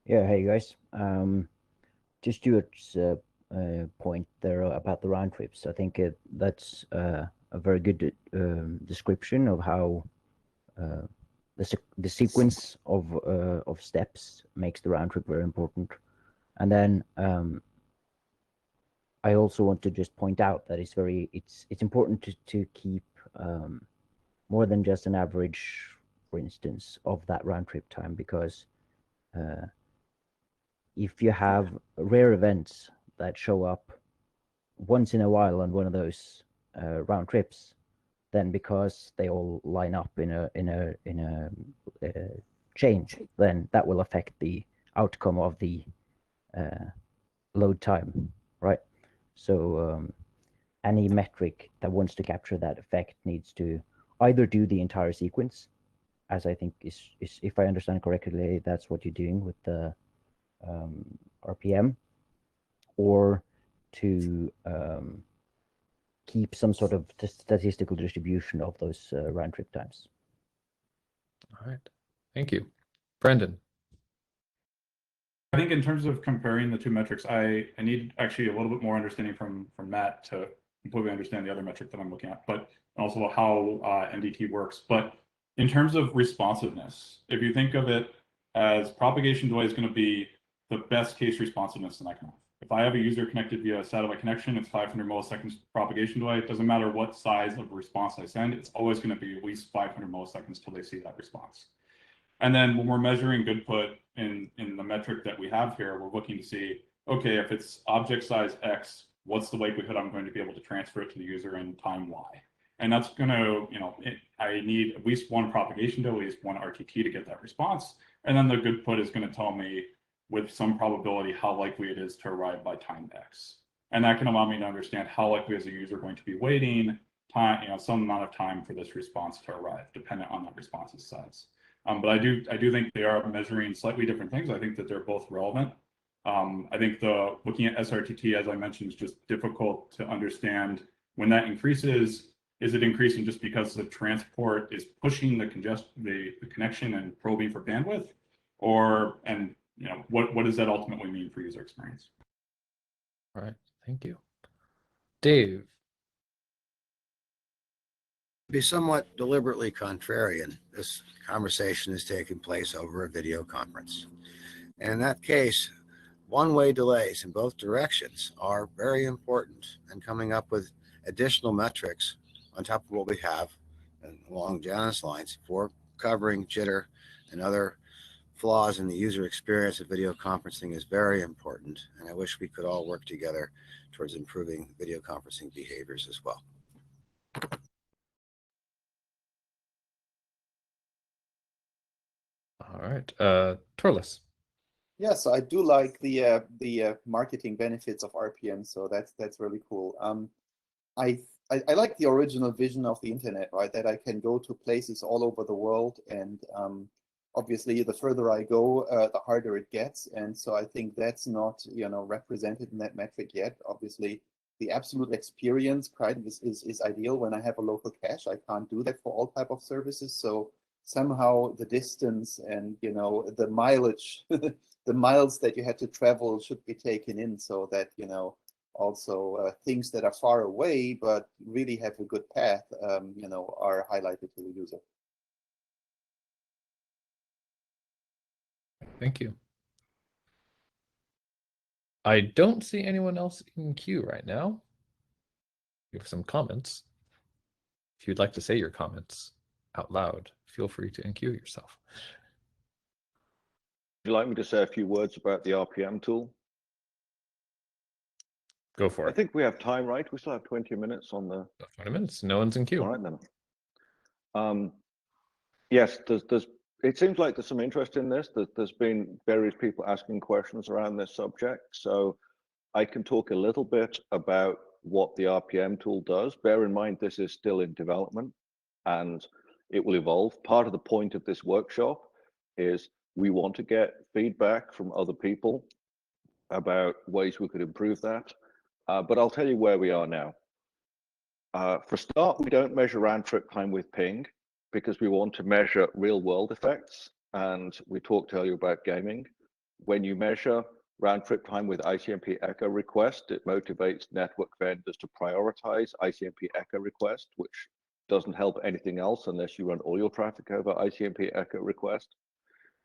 Yeah, hey guys. Just Stuart's point there about the round trips. I think that's a very good description of how the sequence of steps makes the round trip very important. And then I also want to just point out that it's important to keep more than just an average, for instance, of that round trip time, because if you have rare events that show up once in a while on one of those round trips, then because they all line up in a chain, then that will affect the outcome of the load time, right? So any metric that wants to capture that effect needs to either do the entire sequence, as I think is if I understand correctly, that's what you're doing with the RPM, or to keep some sort of statistical distribution of those round trip times. All right, thank you. Brendan. I think in terms of comparing the two metrics, I need actually a little bit more understanding from Matt to completely understand the other metric that I'm looking at, but also how NDT works. But in terms of responsiveness, if you think of it as propagation delay is going to be the best case responsiveness that I can have. If I have a user connected via a satellite connection, it's 500 milliseconds propagation delay. It doesn't matter what size of response I send, it's always going to be at least 500 milliseconds till they see that response. And then when we're measuring goodput in the metric that we have here, we're looking to see, okay, if it's object size X, what's the likelihood I'm going to be able to transfer it to the user in time Y? And that's going to, I need at least one propagation to at least one RTT to get that response. And then the goodput is going to tell me with some probability how likely it is to arrive by time X. And that can allow me to understand how likely is a user going to be waiting time, some amount of time for this response to arrive, dependent on that response's size. But I do think they are measuring slightly different things. I think that they're both relevant. I think looking at SRTT, as I mentioned, is just difficult to understand when that increases. Is it increasing just because the transport is pushing the connection and probing for bandwidth, and what does that ultimately mean for user experience? All right, thank you. Dave. Be somewhat deliberately contrarian. This conversation is taking place over a video conference. And in that case, one-way delays in both directions are very important, and coming up with additional metrics on top of what we have and along Janus lines for covering jitter and other flaws in the user experience of video conferencing is very important. And I wish we could all work together towards improving video conferencing behaviors as well. All right, Torles. Yeah, so I do like the marketing benefits of RPM, so that's really cool. I like the original vision of the internet, right? That I can go to places all over the world, and obviously the further I go, the harder it gets, and so I think that's not represented in that metric yet. Obviously, the absolute experience, right, is ideal when I have a local cache. I can't do that for all type of services, so somehow the distance and the mileage, the miles that you had to travel should be taken in, so that also things that are far away but really have a good path, are highlighted to the user. Thank you. I don't see anyone else in queue right now. You have some comments. If you'd like to say your comments out loud, feel free to unqueue yourself. Would you like me to say a few words about the RPM tool? Go for it. I think we have time, right? We still have 20 minutes on the... 20 minutes, no one's in queue. All right, then. Yes, it seems like there's some interest in this. There's been various people asking questions around this subject. So I can talk a little bit about what the RPM tool does. Bear in mind, this is still in development and it will evolve. Part of the point of this workshop is we want to get feedback from other people about ways we could improve that. But I'll tell you where we are now. For a start, we don't measure round trip time with ping because we want to measure real world effects. And we talked earlier about gaming. When you measure round trip time with ICMP echo request, it motivates network vendors to prioritize ICMP echo request, which doesn't help anything else unless you run all your traffic over ICMP echo request.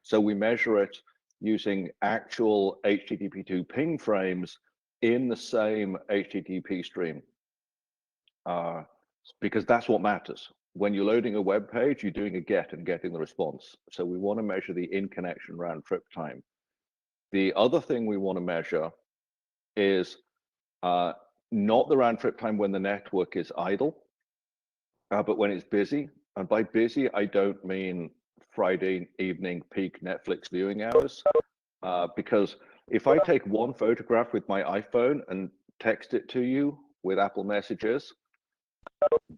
So we measure it using actual HTTP2 ping frames in the same HTTP stream, because that's what matters. When you're loading a web page, you're doing a get and getting the response. So we want to measure the in-connection round trip time. The other thing we want to measure is not the round trip time when the network is idle, but when it's busy. And by busy, I don't mean Friday evening peak Netflix viewing hours, because if I take one photograph with my iPhone and text it to you with Apple Messages,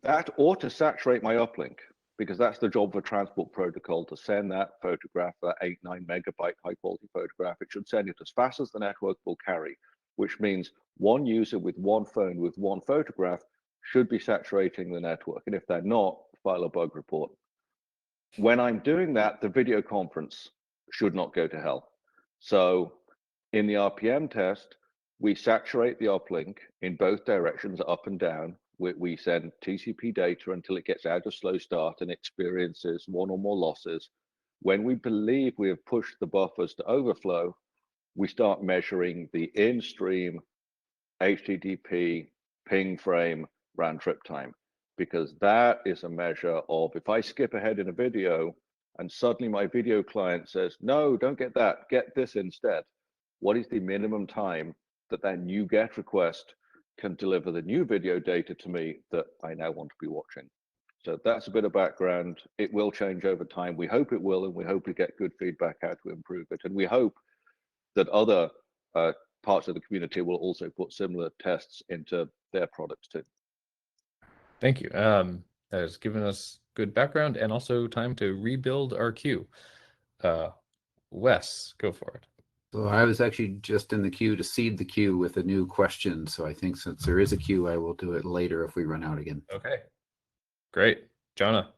that ought to saturate my uplink, because that's the job of a transport protocol, to send that photograph, that 8-9 megabyte high quality photograph. It should send it as fast as the network will carry, which means one user with one phone with one photograph should be saturating the network. And if they're not, file a bug report. When I'm doing that, the video conference should not go to hell. So in the RPM test, we saturate the uplink in both directions, up and down. We send TCP data until it gets out of slow start and experiences one or more losses. When we believe we have pushed the buffers to overflow, we start measuring the in-stream HTTP ping frame round trip time, because that is a measure of, if I skip ahead in a video and suddenly my video client says, no, don't get that, get this instead. What is the minimum time that that new GET request can deliver the new video data to me that I now want to be watching? So that's a bit of background. It will change over time. We hope it will, and we hope we get good feedback how to improve it. And we hope that other parts of the community will also put similar tests into their products too. Thank you. That has given us good background and also time to rebuild our queue. Wes, go for it. So I was actually just in the queue to seed the queue with a new question. So I think since there is a queue, I will do it later if we run out again. Okay, great. Jonna.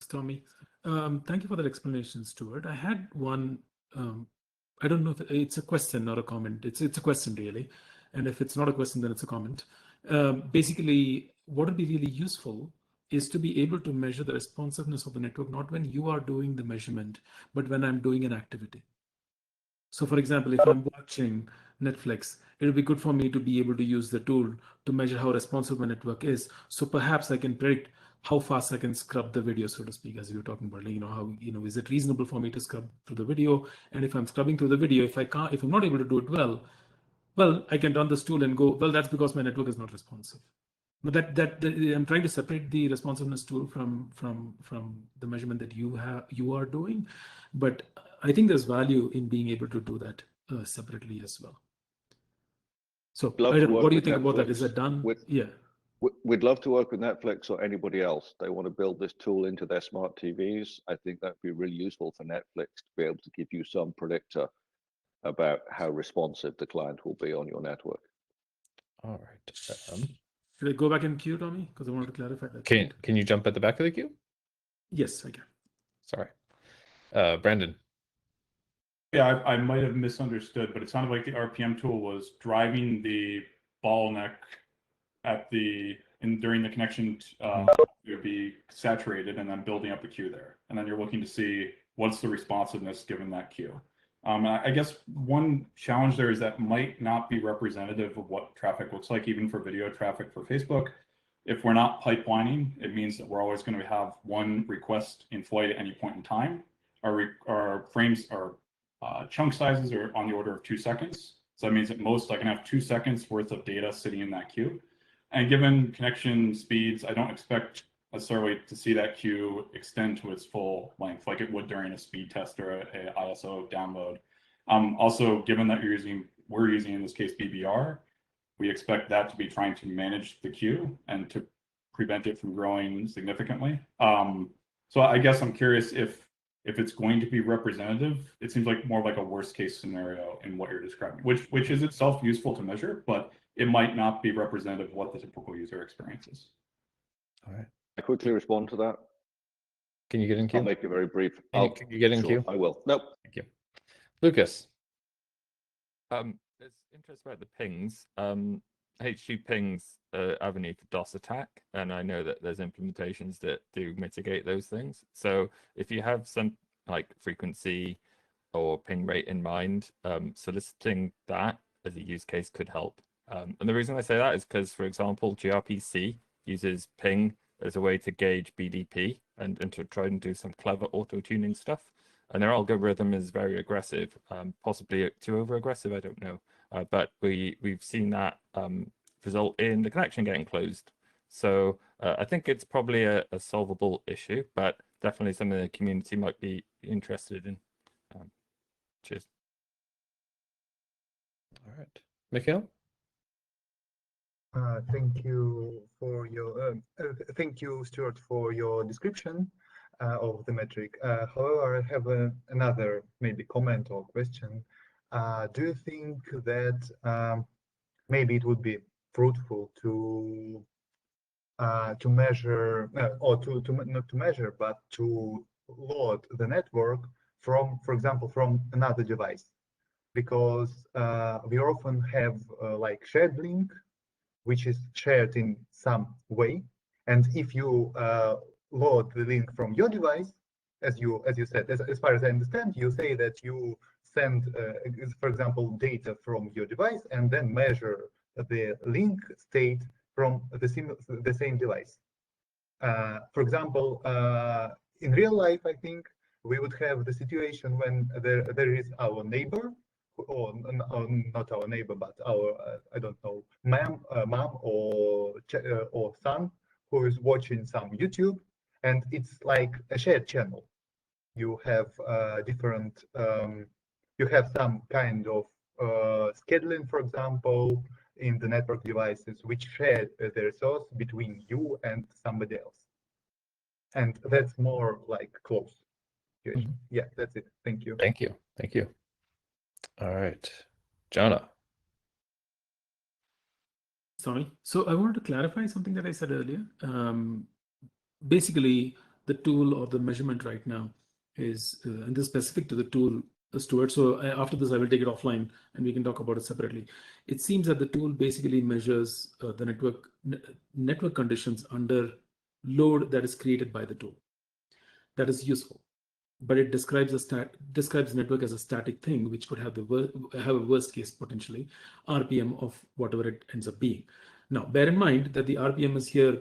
Tommy, thank you for that explanation, Stuart. I had one, I don't know if it's a question, not a comment. It's a question really. And if it's not a question, then it's a comment. Basically, what would be really useful is to be able to measure the responsiveness of the network, not when you are doing the measurement, but when I'm doing an activity. So for example, if I'm watching Netflix, it would be good for me to be able to use the tool to measure how responsive my network is. So perhaps I can predict how fast I can scrub the video, so to speak, as you were talking about, is it reasonable for me to scrub through the video? And if I'm scrubbing through the video, if I'm not able to do it well, I can run this tool and go, well, that's because my network is not responsive. But that I'm trying to separate the responsiveness tool from the measurement that you are doing. But I think there's value in being able to do that separately as well. So I don't know, what do you think about that? Is that done? Yeah. We'd love to work with Netflix or anybody else. They want to build this tool into their smart TVs. I think that'd be really useful for Netflix to be able to give you some predictor about how responsive the client will be on your network. All right. Should I go back in queue, Tommy? Because I wanted to clarify that. Can you jump at the back of the queue? Yes, I can. Sorry. Brandon. Yeah, I might have misunderstood, but it sounded like the RPM tool was driving the bottleneck during the connection to be saturated and then building up a queue there. And then you're looking to see what's the responsiveness given that queue. I guess one challenge there is that might not be representative of what traffic looks like, even for video traffic for Facebook. If we're not pipelining, it means that we're always going to have one request in flight at any point in time. Our frames, our chunk sizes are on the order of 2 seconds. So that means at most I can have 2 seconds worth of data sitting in that queue. And given connection speeds, I don't expect necessarily to see that queue extend to its full length like it would during a speed test or a ISO download. Also, given that we're using in this case BBR, we expect that to be trying to manage the queue and to prevent it from growing significantly. So I guess I'm curious if it's going to be representative. It seems like more like a worst case scenario in what you're describing, which is itself useful to measure, but it might not be representative of what the typical user experience is. All right. I quickly respond to that. Can you get in queue? I'll make it very brief. Can you get in queue? I will. Nope. Thank you. Lucas. There's interest about the pings. H2 pings avenue for DOS attack, and I know that there's implementations that do mitigate those things. So if you have some like frequency or ping rate in mind, soliciting that as a use case could help. And the reason I say that is because, for example, gRPC uses ping as a way to gauge BDP and to try and do some clever auto-tuning stuff. And their algorithm is very aggressive, possibly too over-aggressive, I don't know. But we've seen that result in the connection getting closed. So I think it's probably a solvable issue, but definitely something the community might be interested in. Cheers. All right, Mikhail. Thank you for your thank you, Stuart, for your description of the metric. However, I have another maybe comment or question. Do you think that maybe it would be fruitful to measure or not to measure, but to load the network from, for example, from another device? Because we often have like shared link, which is shared in some way. And if you load the link from your device, as you said, as far as I understand, you say that you send, for example, data from your device and then measure the link state from the same device. For example, in real life, I think we would have the situation when there is our neighbor, or not our neighbor, but our I don't know, mom or son who is watching some YouTube, and it's like a shared channel. You have different, you have some kind of scheduling, for example, in the network devices, which share the resource between you and somebody else, and that's more like close. Yeah, that's it. Thank you. Thank you. Thank you. All right, Jana. Sorry. So I wanted to clarify something that I said earlier. Basically, the tool or the measurement right now is, and this is specific to the tool, Stuart. So after this, I will take it offline and we can talk about it separately. It seems that the tool basically measures the network conditions under load that is created by the tool. That is useful, but it describes the network as a static thing, which could have a worst case potentially RPM of whatever it ends up being. Now, bear in mind that the RPM is here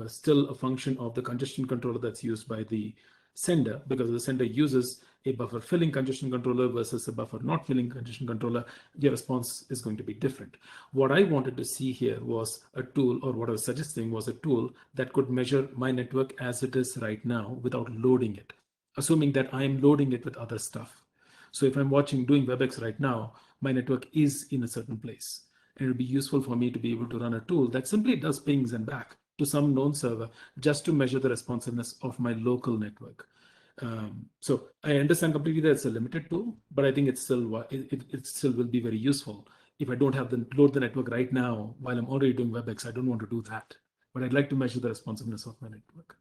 still a function of the congestion controller that's used by the sender, because the sender uses a buffer filling congestion controller versus a buffer not filling congestion controller. Your response is going to be different. What I wanted to see here was a tool, or what I was suggesting was a tool that could measure my network as it is right now without loading it, assuming that I am loading it with other stuff. So if I'm doing WebEx right now, my network is in a certain place. And it would be useful for me to be able to run a tool that simply does pings and back to some known server just to measure the responsiveness of my local network. So I understand completely that it's a limited tool, but I think it still will be very useful. If I don't have to load the network right now while I'm already doing WebEx, I don't want to do that. But I'd like to measure the responsiveness of my network.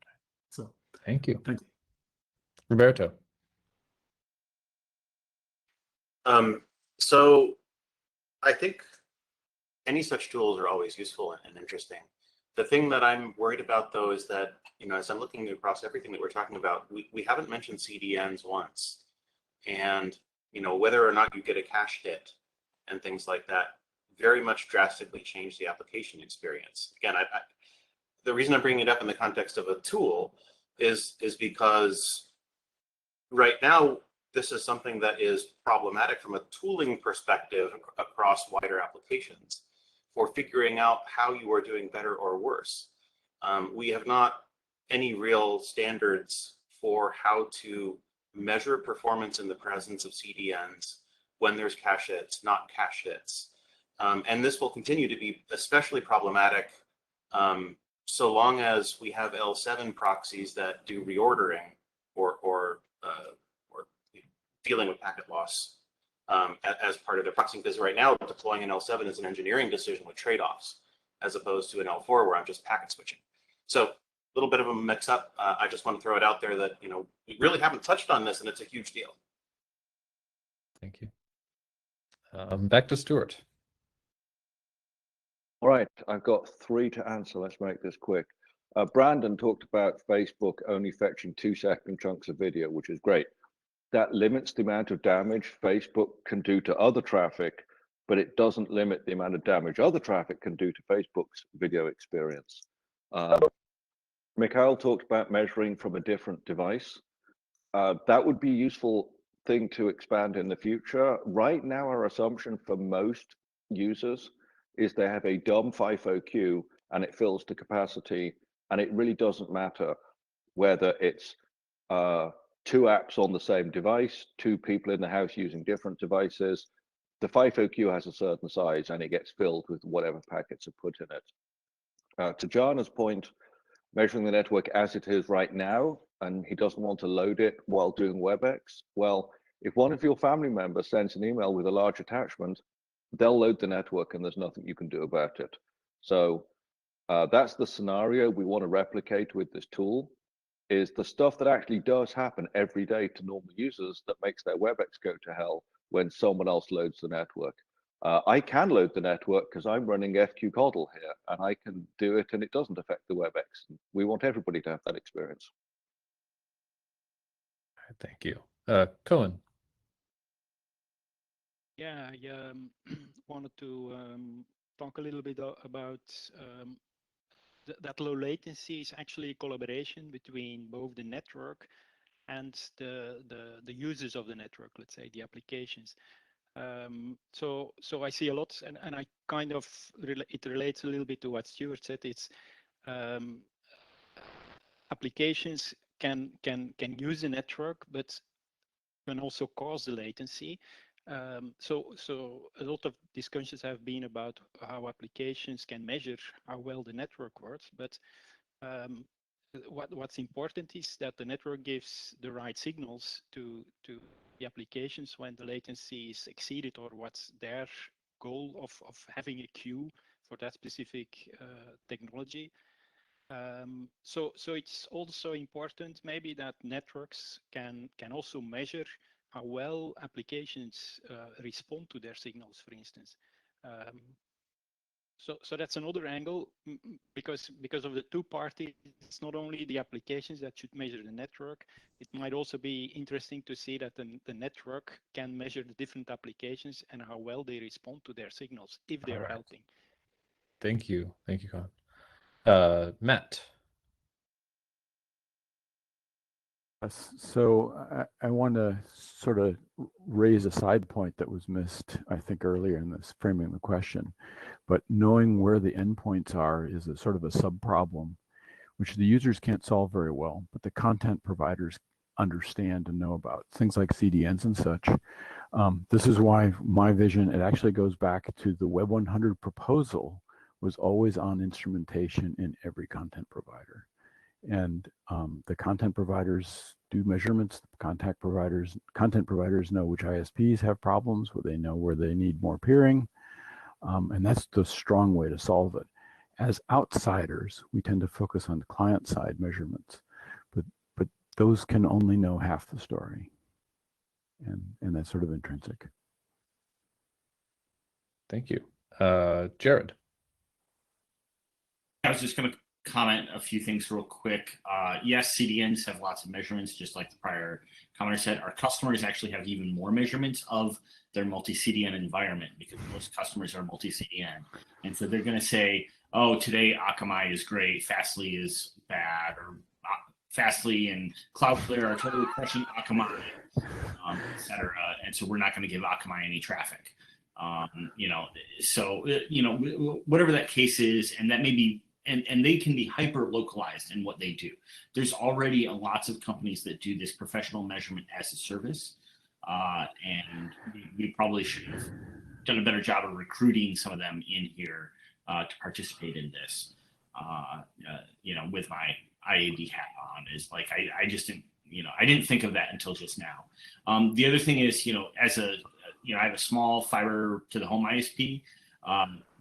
So thank you. Thanks. Roberto. So I think any such tools are always useful and interesting. The thing that I'm worried about, though, is that, as I'm looking across everything that we're talking about, we haven't mentioned CDNs once. And, whether or not you get a cache hit and things like that very much drastically change the application experience. Again, the reason I'm bringing it up in the context of a tool is because right now, this is something that is problematic from a tooling perspective across wider applications for figuring out how you are doing better or worse. We have not any real standards for how to measure performance in the presence of CDNs when there's cache hits, not cache hits. And this will continue to be especially problematic so long as we have L7 proxies that do reordering or dealing with packet loss as part of the proxy, because right now deploying an L7 is an engineering decision with trade-offs, as opposed to an L4 where I'm just packet switching. So a little bit of a mix-up. I just want to throw it out there that we really haven't touched on this, and it's a huge deal. Thank you. Back to Stuart. All right, I've got 3 to answer. Let's make this quick. Brandon talked about Facebook only fetching 2-second chunks of video, which is great. That limits the amount of damage Facebook can do to other traffic, but it doesn't limit the amount of damage other traffic can do to Facebook's video experience. Mikhail talked about measuring from a different device. That would be a useful thing to expand in the future. Right now, our assumption for most users is they have a dumb FIFO queue and it fills to capacity, and it really doesn't matter whether it's 2 apps on the same device, 2 people in the house using different devices. The FIFO queue has a certain size and it gets filled with whatever packets are put in it. To Jana's point, measuring the network as it is right now, and he doesn't want to load it while doing WebEx. Well, if one of your family members sends an email with a large attachment, they'll load the network and there's nothing you can do about it. So that's the scenario we want to replicate with this tool, is the stuff that actually does happen every day to normal users that makes their WebEx go to hell when someone else loads the network. I can load the network because I'm running FQCODL here, and I can do it and it doesn't affect the WebEx. We want everybody to have that experience. Thank you. Cohen. Yeah, I wanted to talk a little bit about that low latency is actually a collaboration between both the network and the users of the network, let's say the applications. So I see a lot, and I kind of it relates a little bit to what Stuart said. It's applications can use the network, but can also cause the latency. So a lot of discussions have been about how applications can measure how well the network works, but what's important is that the network gives the right signals to the applications when the latency is exceeded, or what's their goal of having a queue for that specific technology. So it's also important maybe that networks can also measure how well applications respond to their signals, for instance. So that's another angle, because of the 2 parties. It's not only the applications that should measure the network. It might also be interesting to see that the network can measure the different applications and how well they respond to their signals, if they're helping. Thank you, Con. Matt. So I want to sort of raise a side point that was missed, I think, earlier in this framing the question. But knowing where the endpoints are is a sort of a sub-problem, which the users can't solve very well, but the content providers understand and know about, things like CDNs and such. This is why my vision, it actually goes back to the Web 100 proposal, was always on instrumentation in every content provider. And the content providers do measurements. Content providers know which ISPs have problems, where they know where they need more peering. And that's the strong way to solve it. As outsiders, we tend to focus on the client side measurements, but those can only know half the story. And that's sort of intrinsic. Thank you. Jared. I was just going to comment a few things real quick. Yes, CDNs have lots of measurements, just like the prior commenter said. Our customers actually have even more measurements of their multi-CDN environment, because most customers are multi-CDN. And so they're going to say, oh, today Akamai is great, Fastly is bad, or Fastly and Cloudflare are totally crushing Akamai, et cetera. And so we're not going to give Akamai any traffic. Whatever that case is, and that may be, and they can be hyper localized in what they do. There's already lots of companies that do this professional measurement as a service. And we probably should have done a better job of recruiting some of them in here to participate in this. With my IAB hat on, is like, I just didn't, I didn't think of that until just now. The other thing is, I have a small fiber to the home ISP.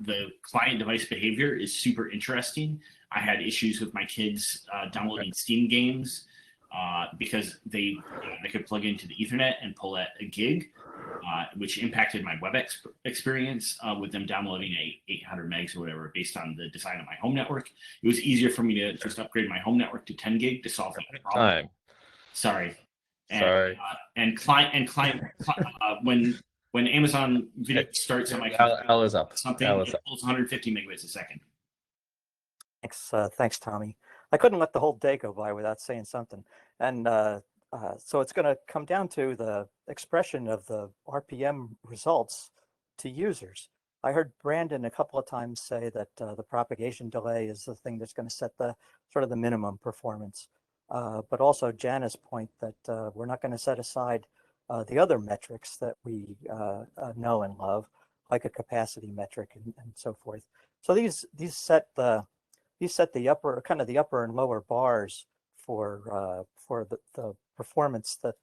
The client device behavior is super interesting. I had issues with my kids downloading Steam games because they could plug into the Ethernet and pull at a gig, which impacted my web experience with them downloading 800 megs or whatever based on the design of my home network. It was easier for me to just upgrade my home network to 10 gig to solve that problem. Sorry. And client when Amazon Video starts on my Al is up. something, Al is it up. pulls 150 megabits a second. Thanks, Tommy. I couldn't let the whole day go by without saying something. And so it's going to come down to the expression of the RPM results to users. I heard Brandon a couple of times say that the propagation delay is the thing that's going to set the sort of the minimum performance. But also Jana's point that we're not going to set aside the other metrics that we know and love, like a capacity metric and so forth. So these set the upper and lower bars for the performance that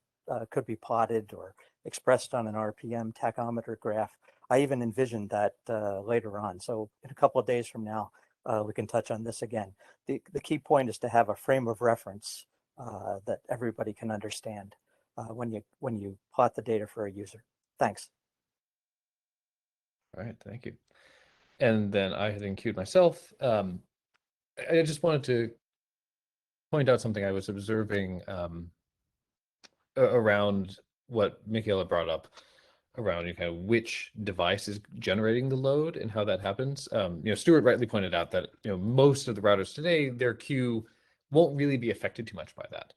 could be plotted or expressed on an RPM tachometer graph. I even envisioned that later on. So in a couple of days from now, we can touch on this again. The key point is to have a frame of reference that everybody can understand when you plot the data for a user. Thanks. All right, thank you. And then I had queued myself. I just wanted to point out something I was observing around what Michaela brought up around kind of which device is generating the load and how that happens. Stuart rightly pointed out that most of the routers today, their queue won't really be affected too much by that.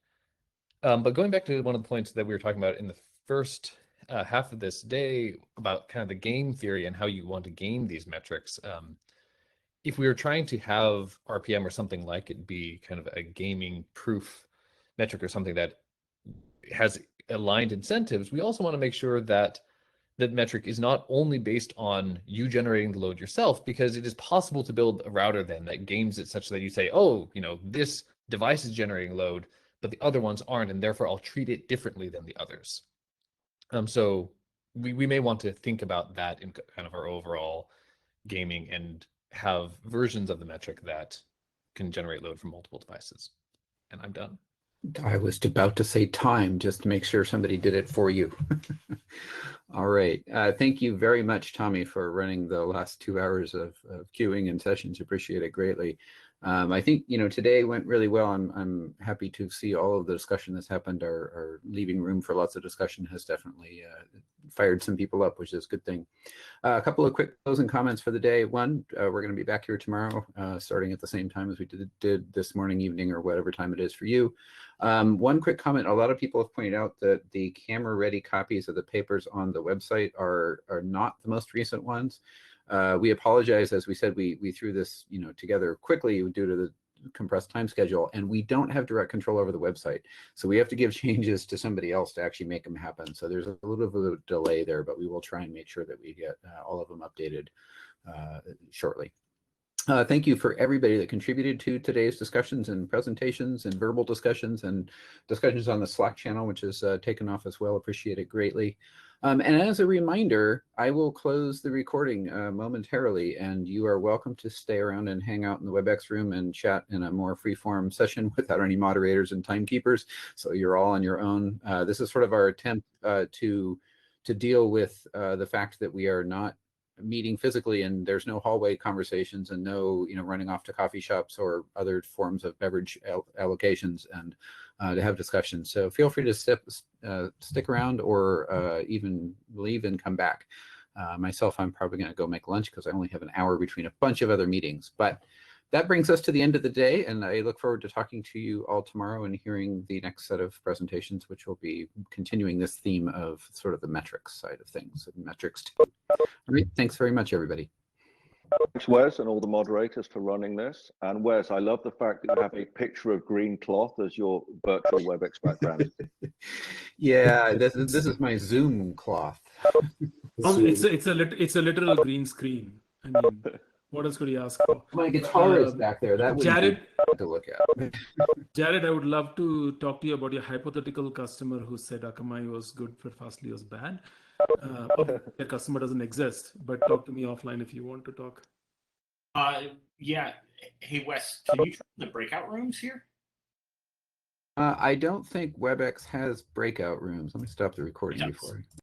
But going back to one of the points that we were talking about in the first half of this day about kind of the game theory and how you want to game these metrics. If we were trying to have RPM or something like it be kind of a gaming proof metric or something that has aligned incentives, we also want to make sure that that metric is not only based on you generating the load yourself, because it is possible to build a router then that games it such that you say, oh, this device is generating load, but the other ones aren't, and therefore I'll treat it differently than the others. So we may want to think about that in kind of our overall gaming and have versions of the metric that can generate load from multiple devices. And I'm done. I was about to say time just to make sure somebody did it for you. All right. Thank you very much, Tommy, for running the last 2 hours of queuing and sessions. Appreciate it greatly. I think, today went really well. I'm happy to see all of the discussion that's happened. Our leaving room for lots of discussion has definitely fired some people up, which is a good thing. A couple of quick closing comments for the day. One, we're going to be back here tomorrow, starting at the same time as we did this morning, evening, or whatever time it is for you. One quick comment, a lot of people have pointed out that the camera-ready copies of the papers on the website are not the most recent ones. We apologize, as we said, we threw this together quickly due to the compressed time schedule, and we don't have direct control over the website. So we have to give changes to somebody else to actually make them happen. So there's a little bit of a delay there, but we will try and make sure that we get all of them updated shortly. Thank you for everybody that contributed to today's discussions and presentations and verbal discussions and discussions on the Slack channel, which has taken off as well. Appreciate it greatly. And as a reminder, I will close the recording momentarily, and you are welcome to stay around and hang out in the WebEx room and chat in a more free-form session without any moderators and timekeepers. So you're all on your own. This is sort of our attempt to deal with the fact that we are not meeting physically, and there's no hallway conversations and no running off to coffee shops or other forms of beverage allocations, and to have discussions. So feel free to stick around or even leave and come back. Myself, I'm probably going to go make lunch because I only have an hour between a bunch of other meetings. But that brings us to the end of the day, and I look forward to talking to you all tomorrow and hearing the next set of presentations, which will be continuing this theme of sort of the metrics side of things, metrics too. All right, thanks very much, everybody. Thanks, Wes, and all the moderators for running this. And Wes, I love the fact that you have a picture of green cloth as your virtual WebEx background. Yeah, this is my Zoom cloth. It's a literal green screen. I mean, what else could you ask for? My guitar is back there. That would Jared, be to look at. Jared, I would love to talk to you about your hypothetical customer who said Akamai was good but Fastly was bad. Their customer doesn't exist, but talk to me offline if you want to talk. Yeah. Hey, Wes, can you turn the breakout rooms here? I don't think WebEx has breakout rooms. Let me stop the recording before.